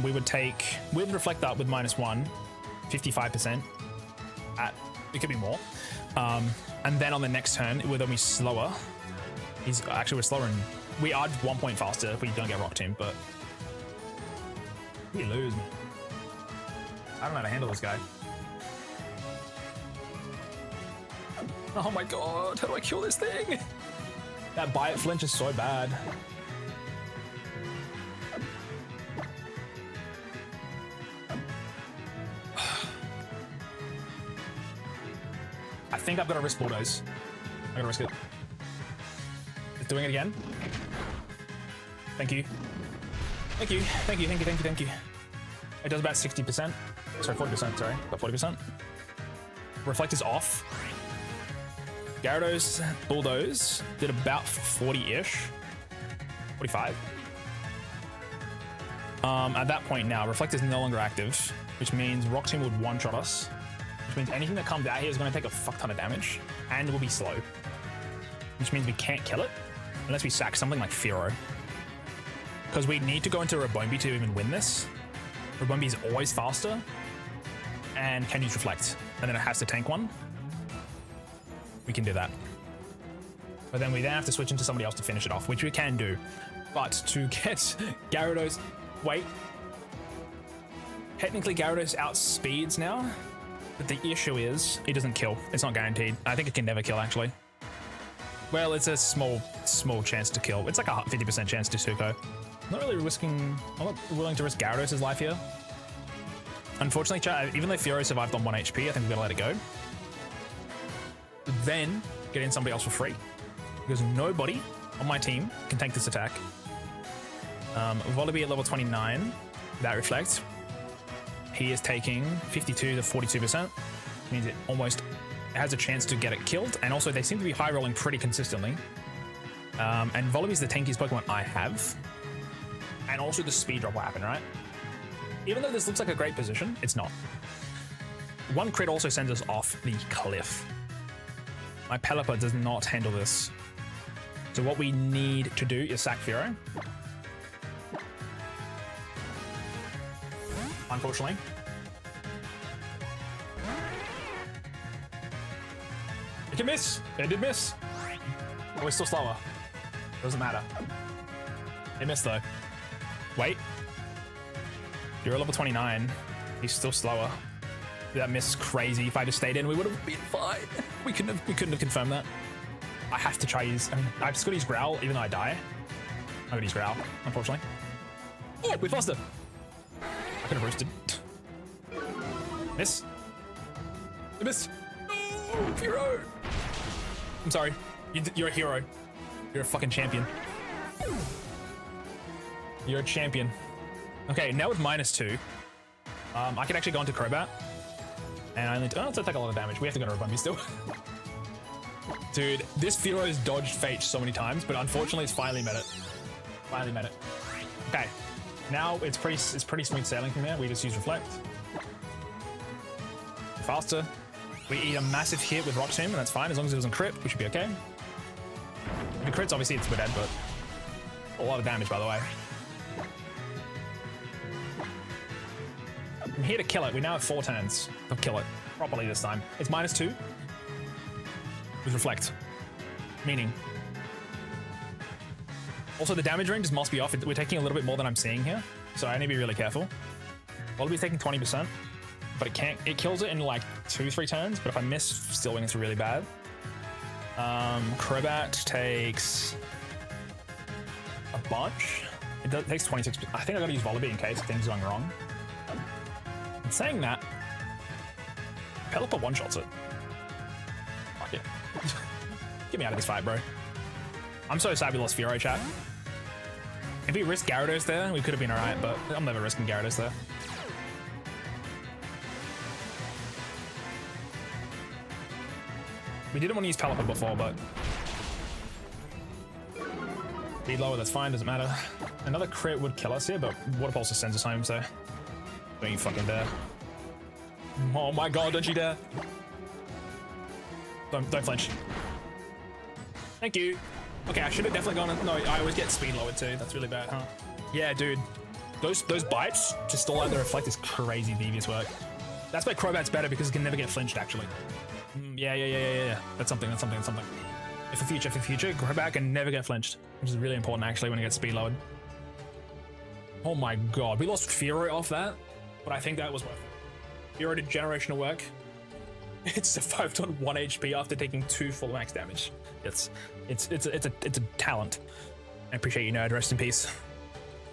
We would take, with reflect up with -1, 55% at, it could be more. And then on the next turn, we're then be slower. We're slower and we are 1 point faster if we don't get Rock Tomb, but we lose, man. I don't know how to handle this guy. Oh my god, how do I kill this thing? That bite flinch is so bad. I think I've got to risk bulldoze. I'm gonna risk it. It's doing it again. Thank you. Thank you. Thank you. Thank you. Thank you. Thank you. It does about 60%. Sorry, 40%. Sorry, about 40%. Reflect is off. Gyarados bulldoze did about 40-ish. 45. At that point now, reflect is no longer active, which means Rock Tomb would one-shot us. Which means anything that comes out here is going to take a fuck ton of damage and will be slow. Which means we can't kill it unless we sack something like Fearow. Because we need to go into Rabumbi to even win this. Rabumbi is always faster and can use Reflect. And then it has to tank one. We can do that. But then we have to switch into somebody else to finish it off, which we can do. But to get Gyarados... Wait. Technically Gyarados outspeeds now. But the issue is, it doesn't kill. It's not guaranteed. I think it can never kill, actually. Well, it's a small chance to kill. It's like a 50% chance to Tuco. I'm not willing to risk Gyarados' life here. Unfortunately, chat, even though Fearow survived on 1 HP, I think we've got to let it go. Then, get in somebody else for free. Because nobody on my team can tank this attack. Volibee at level 29, that reflects. He is taking 52 to 42%. Means it almost has a chance to get it killed. And also, they seem to be high rolling pretty consistently. And Volibee is the tankiest Pokemon I have. And also the speed drop will happen, right? Even though this looks like a great position, it's not. 1 crit also sends us off the cliff. My Pelipper does not handle this. So what we need to do is sack Fearow. Unfortunately. It can miss. It did miss. we're still slower. Doesn't matter. He missed though. Wait. You're level 29. He's still slower. That miss is crazy. If I just stayed in, we would have been fine. We couldn't have confirmed that. I have to try use. I mean, I've just got to use growl even though I die. I'm gonna use growl, unfortunately. Oh, we lost it. I could have roosted. Miss. Miss. Oh, hero. I'm sorry. You're a hero. You're a fucking champion. You're a champion. Okay, now with -2, I can actually go into Crobat. And I only take a lot of damage. We have to go to Rebumby still. Dude, this Fearo's dodged Fate so many times, but unfortunately it's finally met it. Finally met it. Okay. Now it's pretty smooth sailing from there. We just use Reflect. Faster. We eat a massive hit with Rock Tomb, and that's fine. As long as it doesn't crit, we should be okay. If it crits, obviously we're dead, but a lot of damage, by the way. I'm here to kill it. We now have 4 turns to kill it properly this time. It's -2 with Reflect, meaning. Also, the damage range must be off. We're taking a little bit more than I'm seeing here, so I need to be really careful. Wallaby's taking 20%, but it kills it in like 2-3 turns, but if I miss, still when it's really bad. Crobat takes a bunch. It takes 26. I think I gotta use Wallaby in case things are going wrong. And saying that, Pelipper one-shots it. Fuck it. Get me out of this fight, bro. I'm so sad we lost Fearow, chat. If we risked Gyarados there, we could have been alright, but I'm never risking Gyarados there. We didn't want to use Pelipper before, but speed lower, that's fine, doesn't matter. Another crit would kill us here, but Water Pulse just sends us home, so don't you fucking dare. Oh my god, don't you dare. Don't flinch. Thank you. Okay, I should have definitely gone. No, I always get speed lowered too. That's really bad, huh? Yeah, dude. Those bites to stall out the Reflect is crazy devious work. That's why Crobat's better because it can never get flinched, actually. Yeah. That's something. If for future, Crobat can never get flinched, which is really important actually when it gets speed lowered. Oh my god, we lost Fearow off that, but I think that was worth it. Fearow did generational work. It survived on 1 HP after taking 2 full max damage. It's a talent. I appreciate you, nerd. Rest in peace.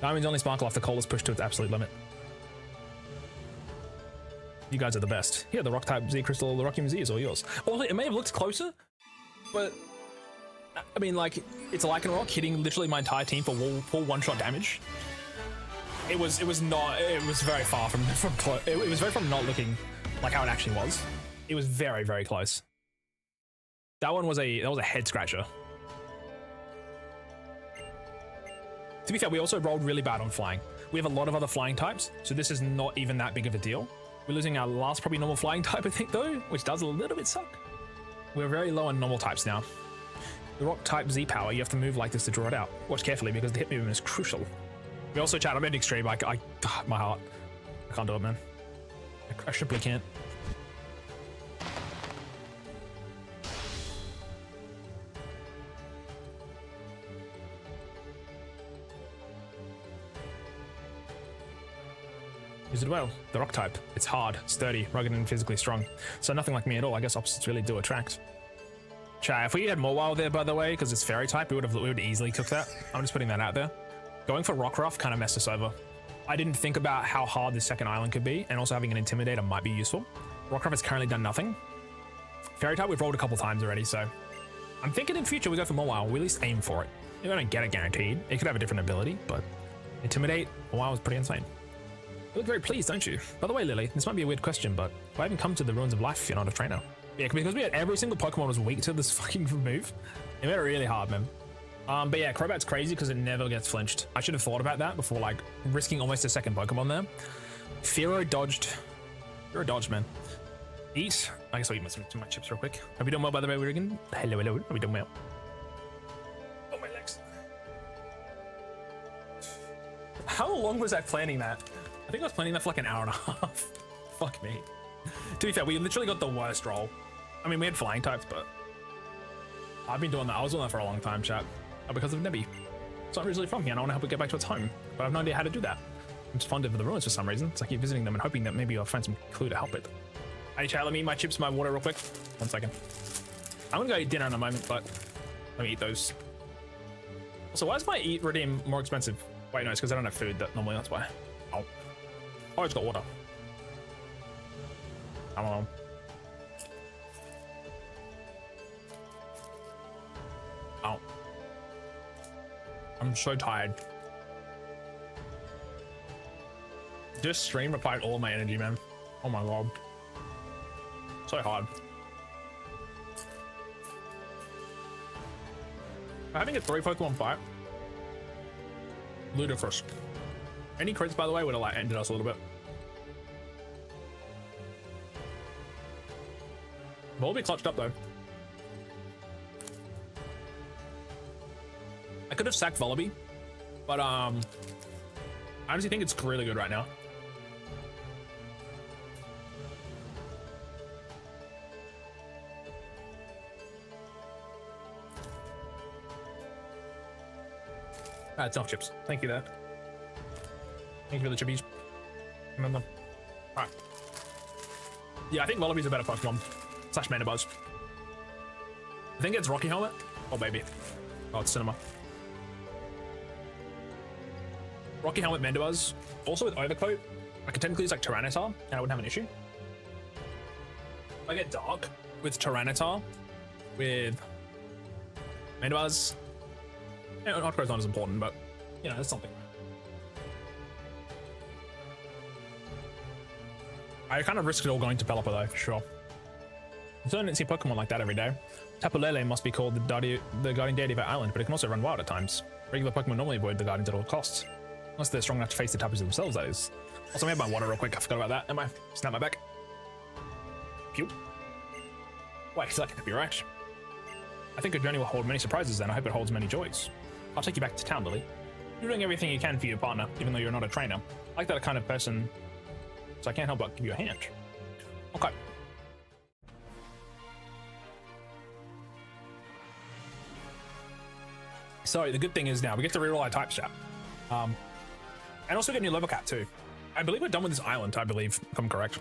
Diamonds only sparkle after coal is pushed to its absolute limit. You guys are the best. Here, the rock type Z crystal, the Rocky Z is all yours. Well, it may have looked closer, but I mean, like, it's a Lycanroc hitting literally my entire team for full one-shot damage. It was very far from close. It was very from not looking like how it actually was. It was very, very close. That was a head scratcher. To be fair, we also rolled really bad on flying. We have a lot of other flying types, so this is not even that big of a deal. We're losing our last probably normal flying type, I think, though, which does a little bit suck. We're very low on normal types now. The rock type Z power, you have to move like this to draw it out. Watch carefully because the hit movement is crucial. We also chat, I'm ending stream, my heart. I can't do it, man. I simply can't. Use it well. The rock type. It's hard, sturdy, rugged, and physically strong. So nothing like me at all. I guess opposites really do attract. Chat, if we had more wild there, by the way, because it's fairy type, we would easily cook that. I'm just putting that out there. Going for Rockruff kind of messed us over. I didn't think about how hard this second island could be, and also having an Intimidator might be useful. Rockruff has currently done nothing. Fairy type we've rolled a couple times already, so I'm thinking in future we go for Mawile. We at least aim for it. You're gonna get it guaranteed. It could have a different ability, but Intimidate, Mawile was pretty insane. You look very pleased, don't you? By the way, Lily, this might be a weird question, but why even come to the Ruins of Life if you're not a trainer? Yeah, because we had every single Pokemon was weak to this fucking move. It made it really hard, man. But yeah, Crobat's crazy because it never gets flinched. I should have thought about that before, like, risking almost a second Pokemon there. Fearow dodged. Fearow dodged, man. Eat. I guess I'll eat my chips real quick. Are we doing well, by the way, Wigan? Hello. Are we doing well? Oh, my legs. How long was I planning that? I think I was planning that for like an hour and a half. Fuck me. To be fair, we literally got the worst roll. I mean, we had flying types, but I've been doing that. I was doing that for a long time, chat. Because of Nebby. It's not originally from here, and I want to help it get back to its home. But I have no idea how to do that. I'm just fond of the ruins for some reason. It's like you're visiting them and hoping that maybe you'll find some clue to help it. Hey, chat, let me eat my chips, my water real quick. 1 second. I'm gonna go eat dinner in a moment, but let me eat those. So why is my eat redeem more expensive? Wait, no, it's because I don't have food. That normally that's why. Oh, oh, it's got water. Come on. Oh, I'm so tired. This stream required all my energy, man. Oh my god, so hard. Having a 3 Pokemon fight, ludicrous. Any crits, by the way, would have like ended us a little bit. We'll be clutched up though. I could have sacked Vullaby, but I honestly think it's really good right now. It's enough chips. Thank you there. Thank you for the chippies. Remember. Alright. Yeah, I think Vullaby's a better Pokemon. Slash Mandibuzz. I think it's Rocky Helmet. Oh, baby. Oh, it's Cinema. Rocky Helmet, Mandibuzz. Also with Overcoat, I could technically use like Tyranitar, and I wouldn't have an issue. If I get Dark with Tyranitar, with Mandibuzz, yeah, Hotcoat's not as important, but you know, it's something. I kind of risked it all going to Pelipper though, for sure. You certainly don't see Pokemon like that every day. Tapu Lele must be called the guardian deity of our island, but it can also run wild at times. Regular Pokemon normally avoid the guardians at all costs. Unless they're strong enough to face the Tapus themselves, that is. Also, I made my water real quick. I forgot about that. Am I? Snap my back. Pew. Wait, that could be right. I think your journey will hold many surprises, and I hope it holds many joys. I'll take you back to town, Lily. You're doing everything you can for your partner, even though you're not a trainer. I like that kind of person, so I can't help but give you a hand. Okay. So the good thing is now we get to reroll our type chat. And also get a new level cap too. I believe we're done with this island, I believe, if I'm correct.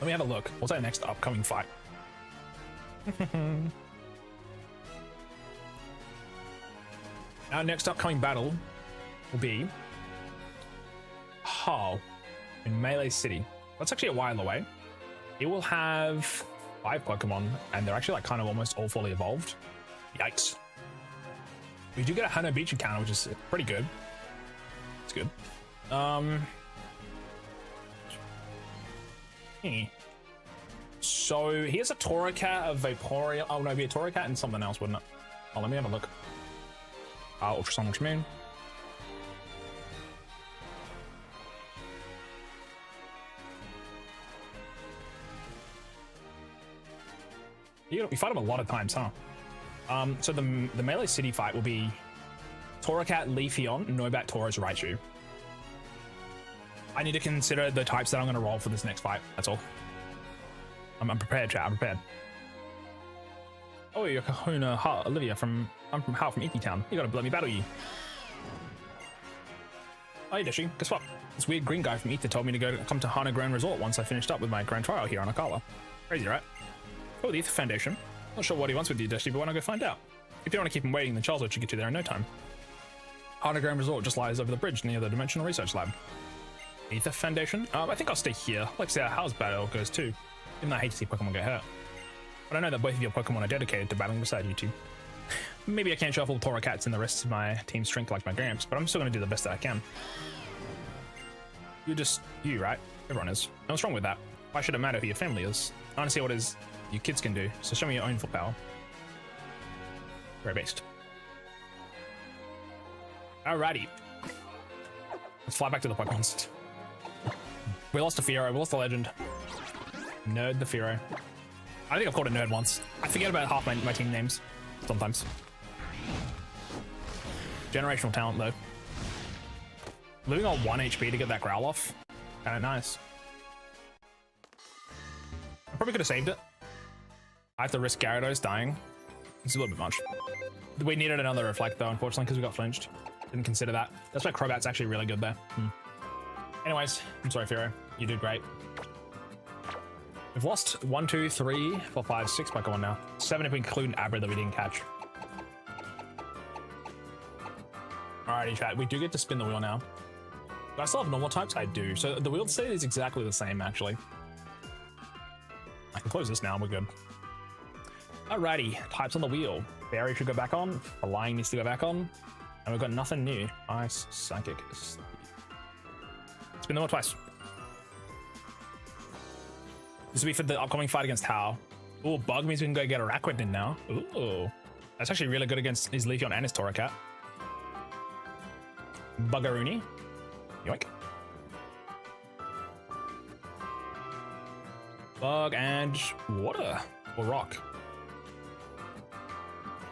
Let me have a look. What's our next upcoming fight? Our next upcoming battle will be Hull in Melee City. That's actually a while away. It will have 5 Pokemon, and they're actually like kind of almost all fully evolved. Yikes. We do get a Hano Beach encounter, which is pretty good. It's good. So here's a Torracat, a Vaporeon. Oh no, it'd be a Torracat and something else, wouldn't it? Oh, let me have a look. Ultrasonic Moon. We fight him a lot of times, huh? So the Melee City fight will be Torracat, Leafeon, Noibat, Tauros, Raichu. I need to consider the types that I'm going to roll for this next fight. That's all. I'm prepared, chat. I'm prepared. Oh, you're Kahuna Olivia I'm from Hal from Icky Town. You gotta let me battle you. Oh, hey, Deschy. Guess what? This weird green guy from Ether told me to come to Hana Grand Resort once I finished up with my grand trial here on Akala. Crazy, right? Oh, the Ether Foundation. Not sure what he wants with you, Deschy, but why not go find out? If you don't want to keep him waiting, then Charles should get you there in no time. Hana Grand Resort just lies over the bridge near the Dimensional Research Lab. Ether Foundation? I think I'll stay here. I'd like to see how Hal's battle goes too. Even though I hate to see Pokemon get hurt. But I know that both of your Pokemon are dedicated to battling beside you two. Maybe I can't shuffle Torracats and the rest of my team's strength like my Gramps, but I'm still going to do the best that I can. You're just you, right? Everyone is. And what's wrong with that? Why should it matter who your family is? I want to see what it is you kids can do, so show me your own full power. Very based. Alrighty. Let's fly back to the Pokemons. We lost a Fearow, we lost a legend. Nerd the Fearow. I think I've called it Nerd once. I forget about half my team names sometimes. Generational talent though. Living on 1 HP to get that growl off. Kinda nice. I probably could have saved it. I have to risk Gyarados dying. It's a little bit much. We needed another reflect though, unfortunately, because we got flinched. Didn't consider that. That's why Crobat's actually really good there. Anyways, I'm sorry, Firo. You did great. We've lost 1, 2, 3, 4, 5, 6 Pokemon now. 7 if we include Abra that we didn't catch. Alrighty, chat. We do get to spin the wheel now. Do I still have normal types? I do. So the wheel state is exactly the same, actually. I can close this now. We're good. Alrighty. Types on the wheel. Fairy should go back on. Flying needs to go back on. And we've got nothing new. Ice, Psychic. Spin the wheel twice. This will be for the upcoming fight against Hao. Ooh, Bug means we can go get a Rakuten now. Ooh. That's actually really good against his Leafeon and his Torracat. Buggeroony. Yoink. Bug and water. Or rock.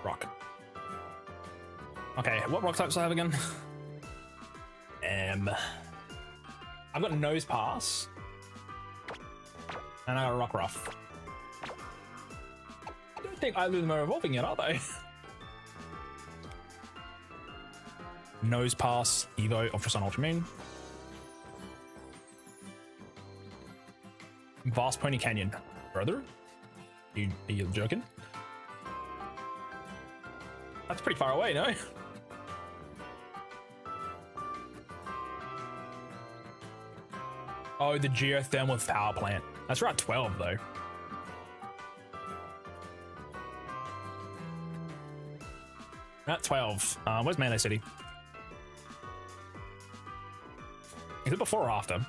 Rock. Okay, what rock types do I have again? I've got Nose Pass. And I got Rock Ruff. I don't think either of them are evolving yet, are they? Nose Pass, Evo, Ultra Sun, Ultra Moon. Vast Pony Canyon. Brother? Are you joking? That's pretty far away, no? Oh, the geothermal power plant. That's right, 12 though. At 12. Where's Melee City? Is it before or after?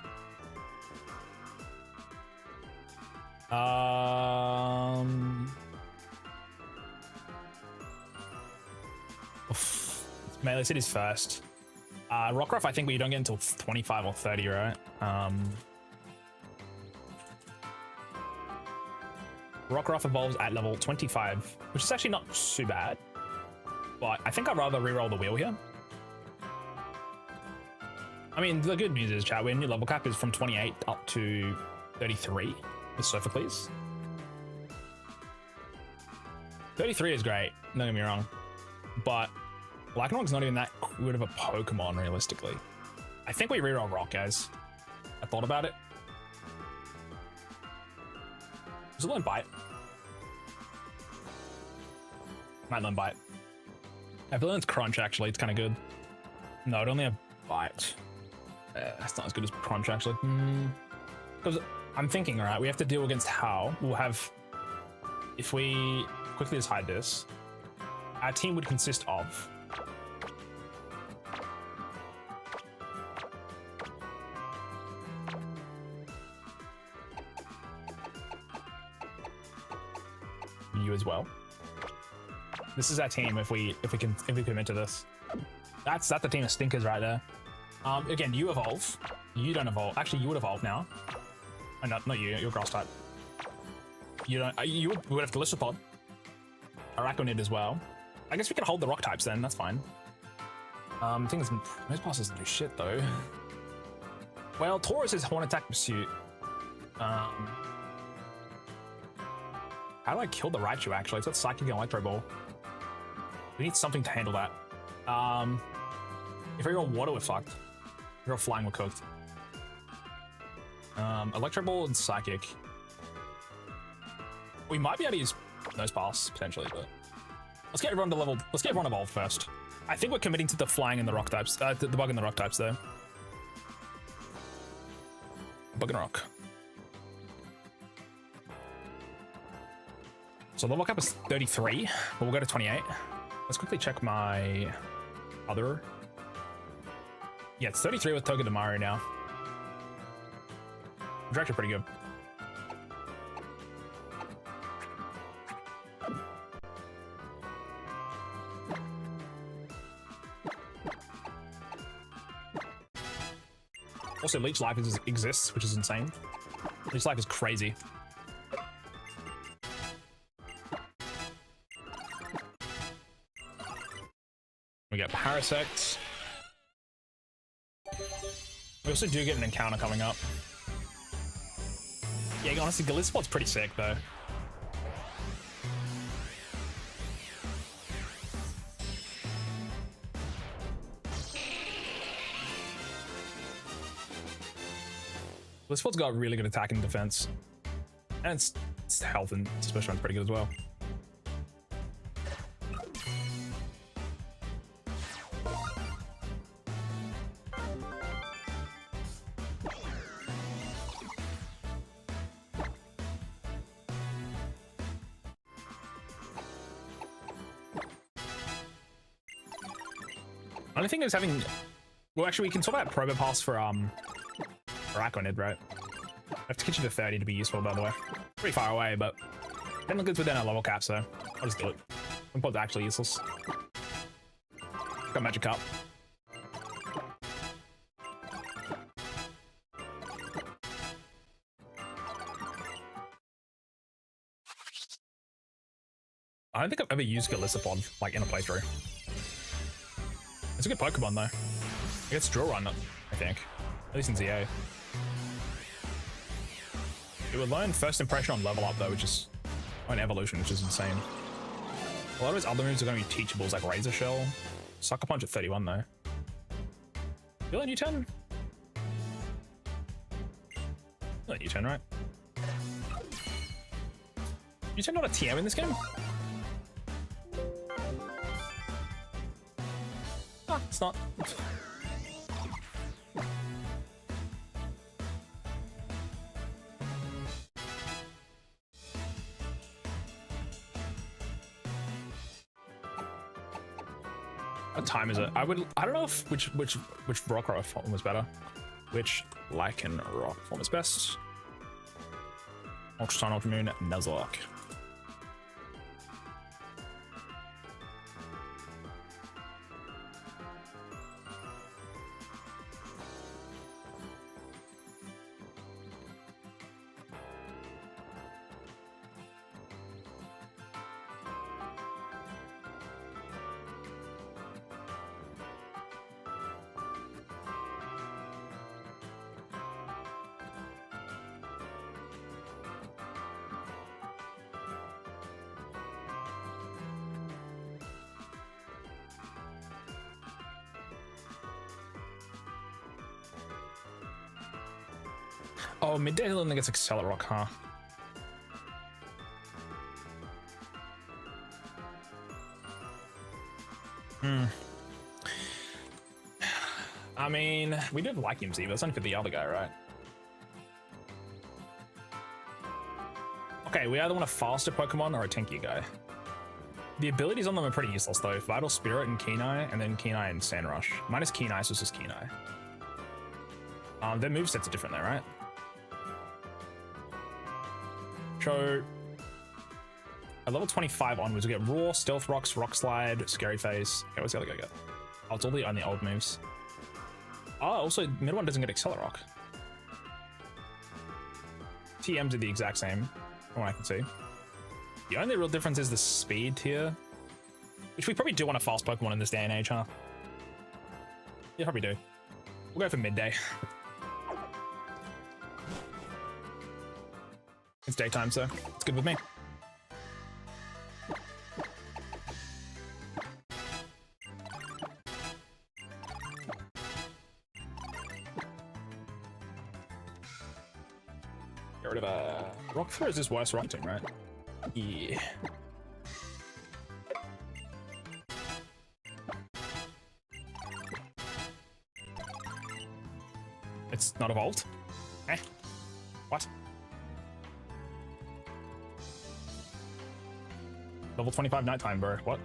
Melee City's first. Rockruff, I think we don't get until 25 or 30, right? Rockruff evolves at level 25, which is actually not too bad. But I think I'd rather reroll the wheel here. I mean, the good news is, chat, our new level cap is from 28 up to 33 with Sophocles. 33 is great, don't get me wrong. But Lycanroc's not even that good of a Pokemon, realistically. I think we reroll Rock, guys. I thought about it. Does it learn Bite? Might learn Bite. If it learns Crunch, actually, it's kind of good. No, it only have Bite. That's not as good as Crunch, actually. Because I'm thinking, all right, we have to deal against Hao. We'll have... If we quickly just hide this, our team would consist of... you as well. This is our team if we commit to this. That's the team of stinkers right there. Again, you evolve. You don't evolve. Actually, you would evolve now. Oh, not you. You're grass type. You don't. You would have Galissapod. Araquanid as well. I guess we can hold the rock types then. That's fine. I think most bosses do shit though. Well, Taurus is Horn Attack Pursuit. How do I kill the Raichu, actually? It's got Psychic and Electro Ball. We need something to handle that. If we roll water, we're fucked. If we roll flying, we're cooked. Electro Ball and Psychic. We might be able to use Nose Pass, potentially, but... Let's get everyone to level... Let's get everyone evolved first. I think we're committing to the flying and the rock types. The bug and the rock types, though. Bug and rock. So level cap is 33, but we'll go to 28. Let's quickly check my other. Yeah, it's 33 with Togedemaru now. Which is actually pretty good. Also, Leech Life exists, which is insane. Leech Life is crazy. We get Parasect. We also do get an encounter coming up. Yeah, honestly, Gallispot's pretty sick, though. This spot's got really good attack and defense. And its health and special run's pretty good as well. Only thing is having, well, actually, we can sort out Probo Pass for Akonid, right? I have to get you to 30 to be useful, by the way. Pretty far away, but then look, it's within our level cap, so I'll just do it. Import's actually useless. Got Magic Cup. I don't think I've ever used Galissapod, like, in a playthrough. It's a good Pokemon, though. It gets Drill Run, I think. At least in ZA. It would learn First Impression on level up, though, which is on Evolution, which is insane. A lot of his other moves are going to be teachables, like Razor Shell. Sucker Punch at 31, though. Feel a new turn? Not a new turn, right? You turn not a TM in this game? Ah, it's not. What time is it? I don't know if which rock form was better. Which Lycan rock form is best? Ultra Sun, Ultra Moon, Nuzlocke. Oh, midday only gets Accelerate Rock, huh? I mean, we did like him, but it's only for the other guy, right? Okay, we either want a faster Pokemon or a tanky guy. The abilities on them are pretty useless though. Vital Spirit and Kenai, and then Kenai and Sand Rush. Minus Kenai, so it's just Kenai. Their movesets are different though, right? So, at level 25 onwards, we get Roar, Stealth Rocks, Rock Slide, Scary Face. Okay, what's the other guy get? Oh, it's all the only old moves. Oh, also, middle one doesn't get Accelerate Rock. TMs are the exact same, from what I can see. The only real difference is the speed tier, which we probably do want a fast Pokemon in this day and age, huh? Yeah, probably do. We'll go for midday. It's daytime, so it's good with me. Get rid of a Rock Throw is this worst rock team, right? Yeah. It's not evolved? Eh? What? Level 25 nighttime, bro. What?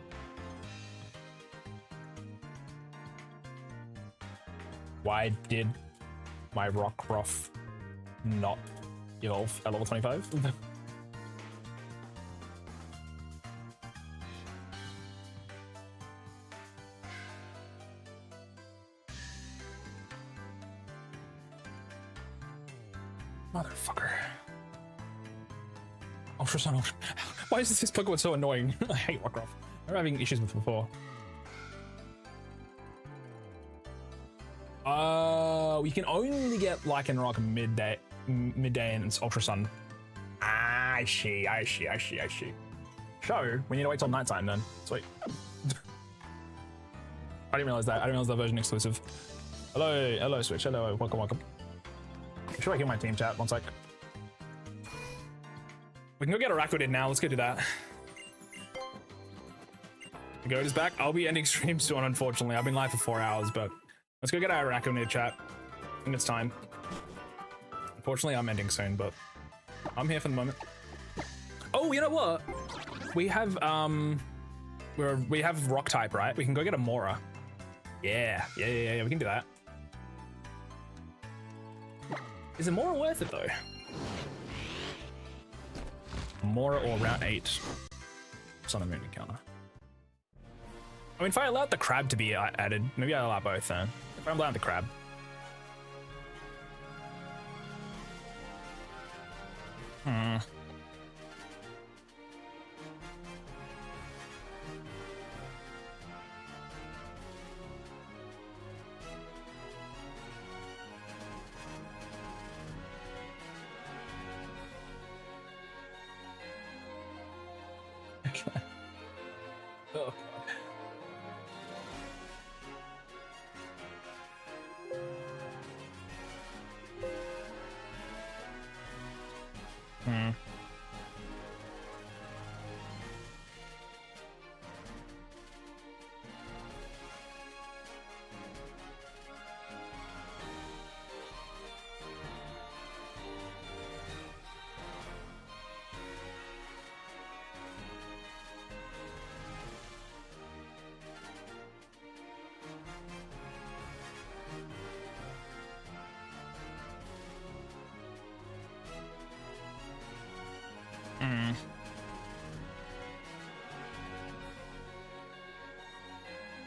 Why did my Rockruff not evolve at level 25? Motherfucker. Ultra Sun, Ultra... Why is this Pokemon so annoying? I hate Rockruff. I'm having issues with before. We can only get Lycanroc midday and it's Ultra Sun. I see. So, we need to wait till nighttime then. Sweet. I didn't realize that. I didn't realize that version exclusive. Hello, Switch. Hello, welcome. Make sure I heal my team chat. One sec. We can go get Arachnoid now. Let's go do that. The goat is back. I'll be ending stream soon, unfortunately. I've been live for 4 hours, but let's go get our Arachnoid chat. I think it's time. Unfortunately, I'm ending soon, but I'm here for the moment. Oh, you know what? We have we have rock type, right? We can go get a Mora. Yeah. We can do that. Is a Mora worth it though? Mora or round 8. Sun and Moon encounter. I mean, if I allowed the crab to be added, maybe I allow both then. If I allow the crab. Oh, God.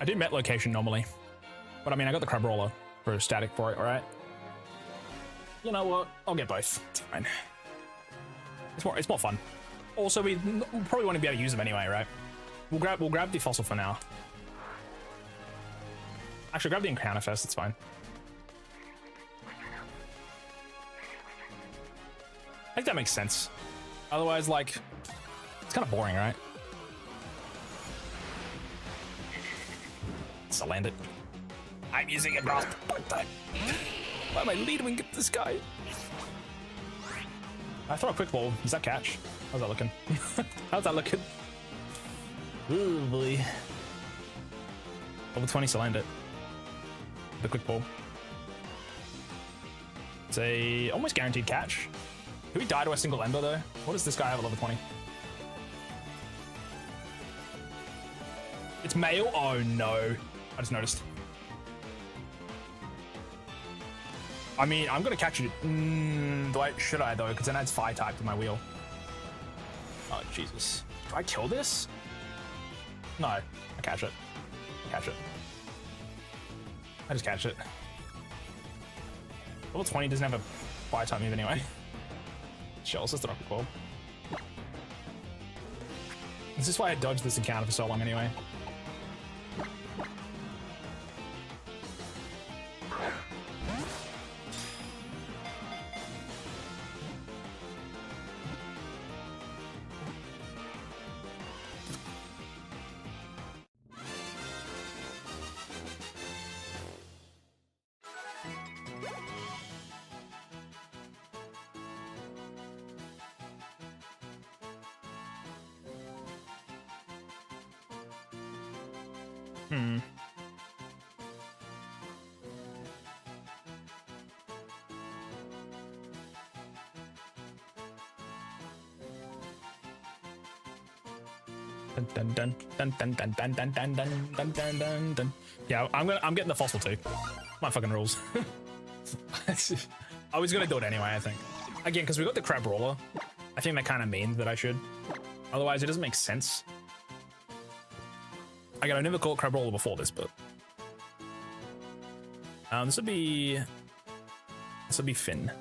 I do met location normally, but I mean, I got the crab roller for a static for it, all right? You know what? I'll get both. It's fine. It's more fun. Also, we probably won't be able to use them anyway, right? We'll grab the fossil for now. Actually, grab the encounter first. It's fine. I think that makes sense. Otherwise, like, it's kind of boring, right? So land it. I'm using it now. Why am I leading this guy? I throw a quick ball. Does that catch? How's that looking? How's that looking? Oh boy. Level 20, so land it. The quick ball. It's a almost guaranteed catch. Can we die to a single ember though? What does this guy have at level 20? It's male? Oh no. I just noticed. I mean, I'm gonna catch it. Should I though? Because then adds fire type to my wheel. Oh Jesus! Do I kill this? No, I catch it. Catch it. I just catch it. Level 20 doesn't have a fire type move anyway. Shells is the rocket ball. This is why I dodged this encounter for so long anyway. Yeah, I'm getting the fossil too. My fucking rules. I was gonna do it anyway, I think. Again, because we got the crab roller. I think that kind of means that I should. Otherwise, it doesn't make sense. Again, I never caught crab roller before this, but this would be Finn.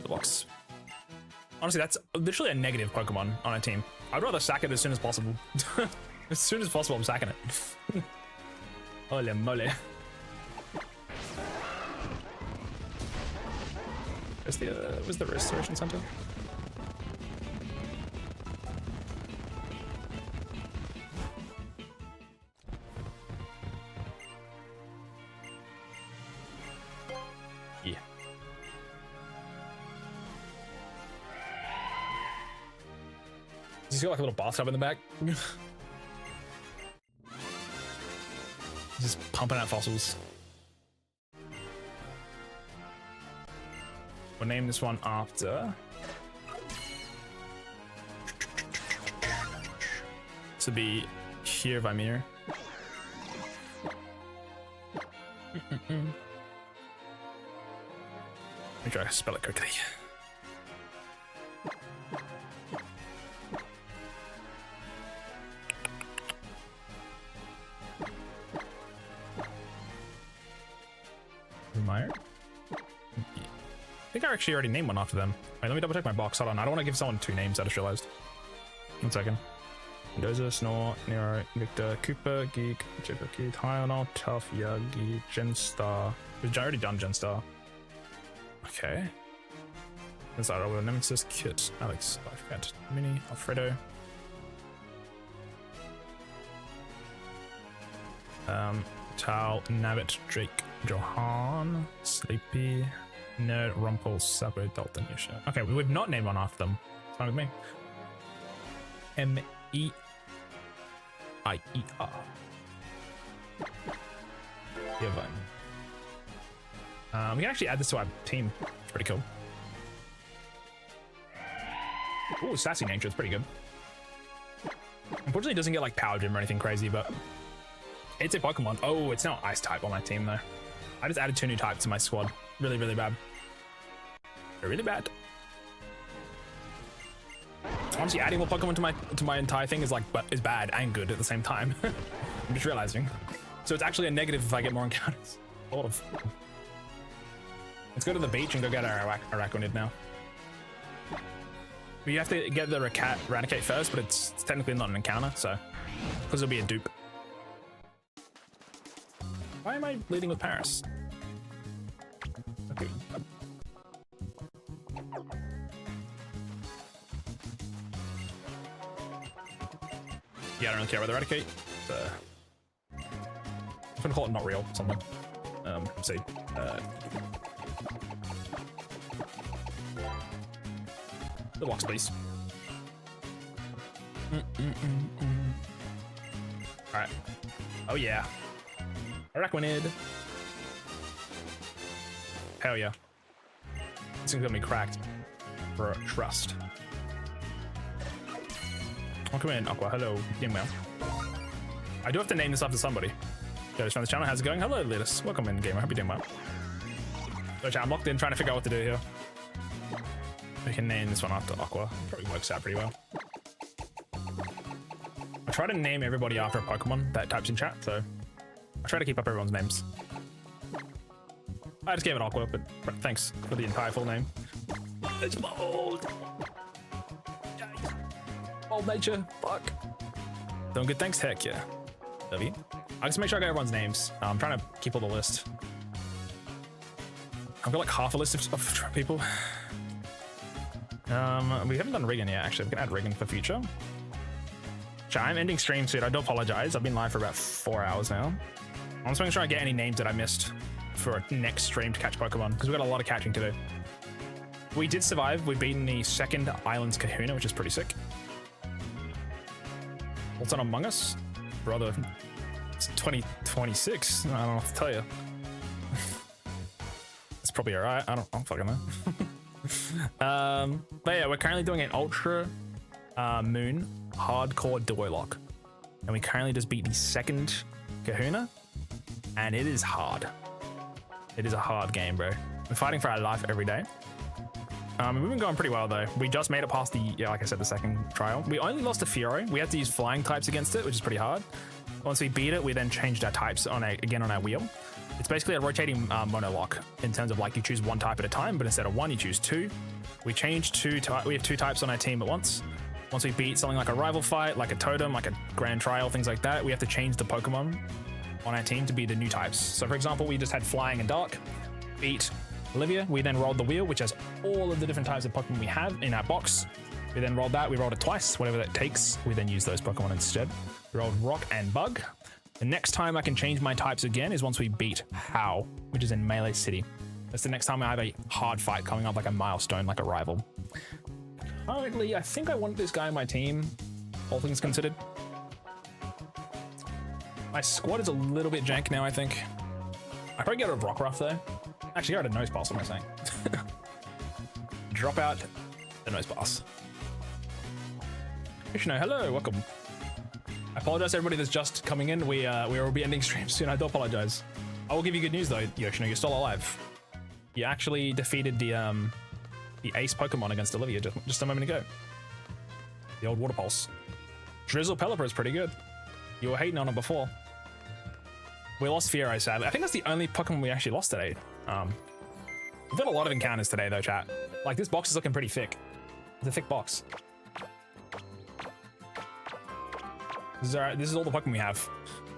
The box. Honestly, that's literally a negative Pokemon on a team. I'd rather sack it as soon as possible. As soon as possible, I'm sacking it. Holy moly. Where's the restoration center? He's got like a little bathtub in the back. Just pumping out fossils. We'll name this one after. This would be here Vimir. Let me try to spell it quickly. Meyer? I think I actually already named one after them. Wait, let me double check my box. Hold on, I don't want to give someone 2 names, I just realized. 1 second. Mendoza, Snore, Nero, Victor, Cooper, Geek, Jacob, Keith, Hyonol, Tough, Yagi, Genstar. We've already done Genstar. Okay. Is that our Nemesis, Kit, Alex, Lifecat, Mini, Alfredo. Tal, Nabbit, Drake, Johan, Sleepy, Nerd, Rumpel, Sabo, Dalton, Yusha. Okay, we've not named one after them. It's fine with me. M-E-I-E-R. Yevon. We can actually add this to our team. It's pretty cool. Ooh, Sassy Nature, it's pretty good. Unfortunately, it doesn't get like Power Gym or anything crazy, but it's a Pokemon. Oh, it's now Ice type on my team though. I just added 2 new types to my squad. Really, really bad. Really bad. Honestly, adding more Pokemon to my entire thing is like is bad and good at the same time. I'm just realizing. So it's actually a negative if I get more encounters. Sort of. Let's go to the beach and go get our Araquanid now. We have to get the Raticate first, but it's technically not an encounter, so because it'll be a dupe. Why am I leading with Paris? Okay. Yeah, I don't really care about the Eradicate. I'm gonna call it not real, something. Let's see. The box, please. Alright. Oh yeah. Araquanid. Hell yeah. This thing's gonna be cracked. For trust. Oh, come in, Aqua. Hello. Doing well. I do have to name this after somebody. Yo, just found this channel. How's it going? Hello, Litus. Welcome in, gamer. Hope you're doing well. So, chat, I'm locked in trying to figure out what to do here. We can name this one after Aqua. Probably works out pretty well. I try to name everybody after a Pokemon that types in chat, so I try to keep up everyone's names. I just gave it Aqua, but thanks for the entire full name. It's bold. Old nature. Fuck. Doing good, thanks. Heck yeah. Love you. I just make sure I got everyone's names. I'm trying to keep all the list. I've got like half a list of people. We haven't done Regan yet, actually. We can add Regan for future. I'm ending stream soon. I do apologize. I've been live for about 4 hours now. I'm just making sure I get any names that I missed for next stream to catch Pokemon, because we've got a lot of catching to do. We did survive. We've beaten the second Islands Kahuna, which is pretty sick. What's on Among Us? Brother, it's 2026. I don't know what to tell you. It's probably alright. I don't fucking know. But yeah, we're currently doing an Ultra Moon Hardcore DuoLocke. And we currently just beat the second Kahuna. And it is hard. It is a hard game, bro. We're fighting for our life every day. We've been going pretty well though. We just made it past the, like I said, the second trial. We only lost to Fiore. We had to use flying types against it, which is pretty hard. Once we beat it, we then changed our types again on our wheel. It's basically a rotating monolock in terms of like you choose one type at a time, but instead of one, you choose 2. We changed we have 2 types on our team at once. Once we beat something like a rival fight, like a totem, like a grand trial, things like that, we have to change the Pokemon on our team to be the new types. So for example, we just had flying and dark, beat Olivia. We then rolled the wheel, which has all of the different types of Pokemon we have in our box. We then rolled that. We rolled it twice, whatever that takes. We then use those Pokemon instead. We rolled Rock and Bug. The next time I can change my types again is once we beat How, which is in Melee City. That's the next time I have a hard fight coming up, like a milestone, like a rival. Currently, I think I want this guy on my team, all things considered. My squad is a little bit jank now, I think. I probably get rid of Rock Ruff though. Actually, get rid of Nose Pass, what am I saying? Drop out the Nose Pass. Krishna, hello, welcome. I apologize to everybody that's just coming in. We will be ending stream soon. I do apologize. I will give you good news though, Yoshino. You're still alive. You actually defeated the ace Pokemon against Olivia just a moment ago. The old Water Pulse. Drizzle Pelipper is pretty good. You were hating on it before. We lost Fiero, sadly. I think that's the only Pokemon we actually lost today. We've got a lot of encounters today though, chat. Like, this box is looking pretty thick. It's a thick box. This is all the Pokemon we have.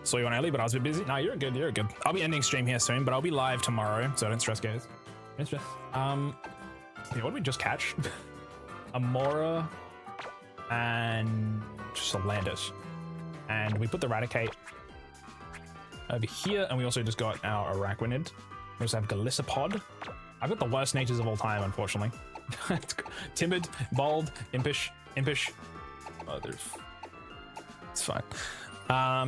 Saw you on early, but I was a bit busy. No, you're good, you're good. I'll be ending stream here soon, but I'll be live tomorrow, so don't stress, guys. Don't stress. Yeah, what did we just catch? Amora and Salandit. And we put the Raticate over here, and we also just got our Araquanid. We also have Galissapod. I've got the worst natures of all time, unfortunately. Timid, bold, impish. Oh, it's fine.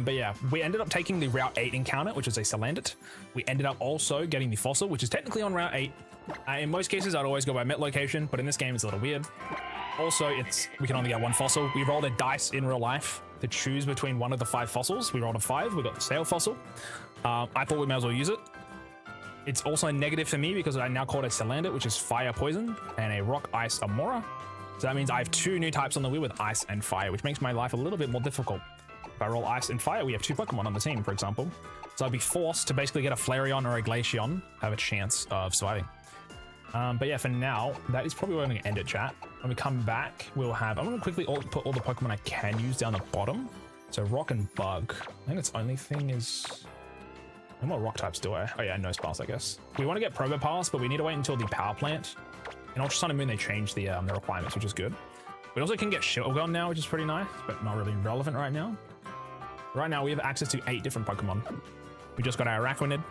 But yeah, we ended up taking the Route 8 encounter, which is a Salandit. We ended up also getting the fossil, which is technically on Route 8. In most cases, I'd always go by Met location, but in this game, it's a little weird. Also, we can only get one fossil. We rolled a dice in real life to choose between one of the 5 fossils. We rolled a 5. We got the Sail fossil. I thought we might as well use it. It's also a negative for me because I now call it a Salandit, which is Fire Poison, and a Rock Ice Amora. So that means I have 2 new types on the wheel with Ice and Fire, which makes my life a little bit more difficult. If I roll Ice and Fire, we have 2 Pokemon on the team, for example. So I'd be forced to basically get a Flareon or a Glaceon, have a chance of surviving. But yeah, for now, that is probably where I'm going to end it, chat. When we come back, we'll have... I'm going to quickly put all the Pokemon I can use down the bottom. So Rock and Bug. I think its only thing is... And what Rock types do I? Oh yeah, Nose Pass, I guess. We want to get Probopass, but we need to wait until the Power Plant. In Ultra Sun and Moon, they changed the requirements, which is good. We also can get Shieldgun now, which is pretty nice, but not really relevant right now. Right now, we have access to 8 different Pokemon. We just got our Araquanid.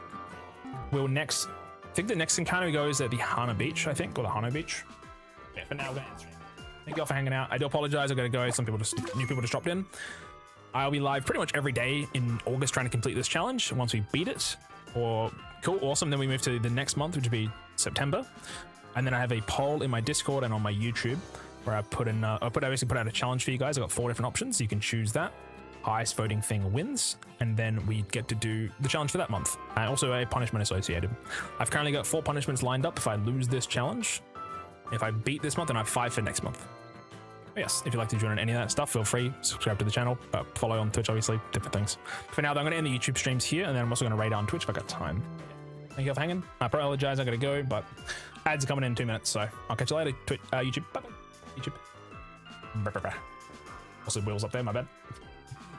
We'll next... I think the next encounter goes at the Hana Beach, I think, or the Hano Beach. Yeah, for now, we're going to end stream. Thank you all for hanging out. I do apologize, I've got to go. New people just dropped in. I'll be live pretty much every day in August trying to complete this challenge once we beat it. Or cool, awesome. Then we move to the next month, which would be September. And then I have a poll in my Discord and on my YouTube where I put in, I basically put out a challenge for you guys. I've got 4 different options. You can choose that. Highest voting thing wins, and then we get to do the challenge for that month. And also a punishment associated. I've currently got 4 punishments lined up if I lose this challenge. If I beat this month, then I have 5 for next month. But yes, if you'd like to join in any of that stuff, feel free. Subscribe to the channel, follow on Twitch, obviously, different things. For now, though, I'm going to end the YouTube streams here, and then I'm also going to raid on Twitch if I got time. Thank you all for hanging. I apologize, I got to go, but ads are coming in 2 minutes, so I'll catch you later. YouTube, bye-bye. YouTube. Also, wheels up there, my bad.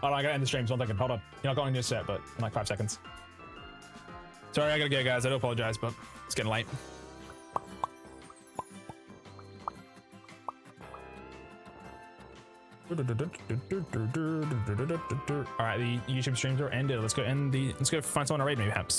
Oh, no, I gotta end the stream, so 1 second. Hold on. You're not going in just yet, but in like 5 seconds. Sorry, I gotta go, guys. I do apologize, but it's getting late. All right, the YouTube streams are ended. Let's go find someone to raid me, perhaps.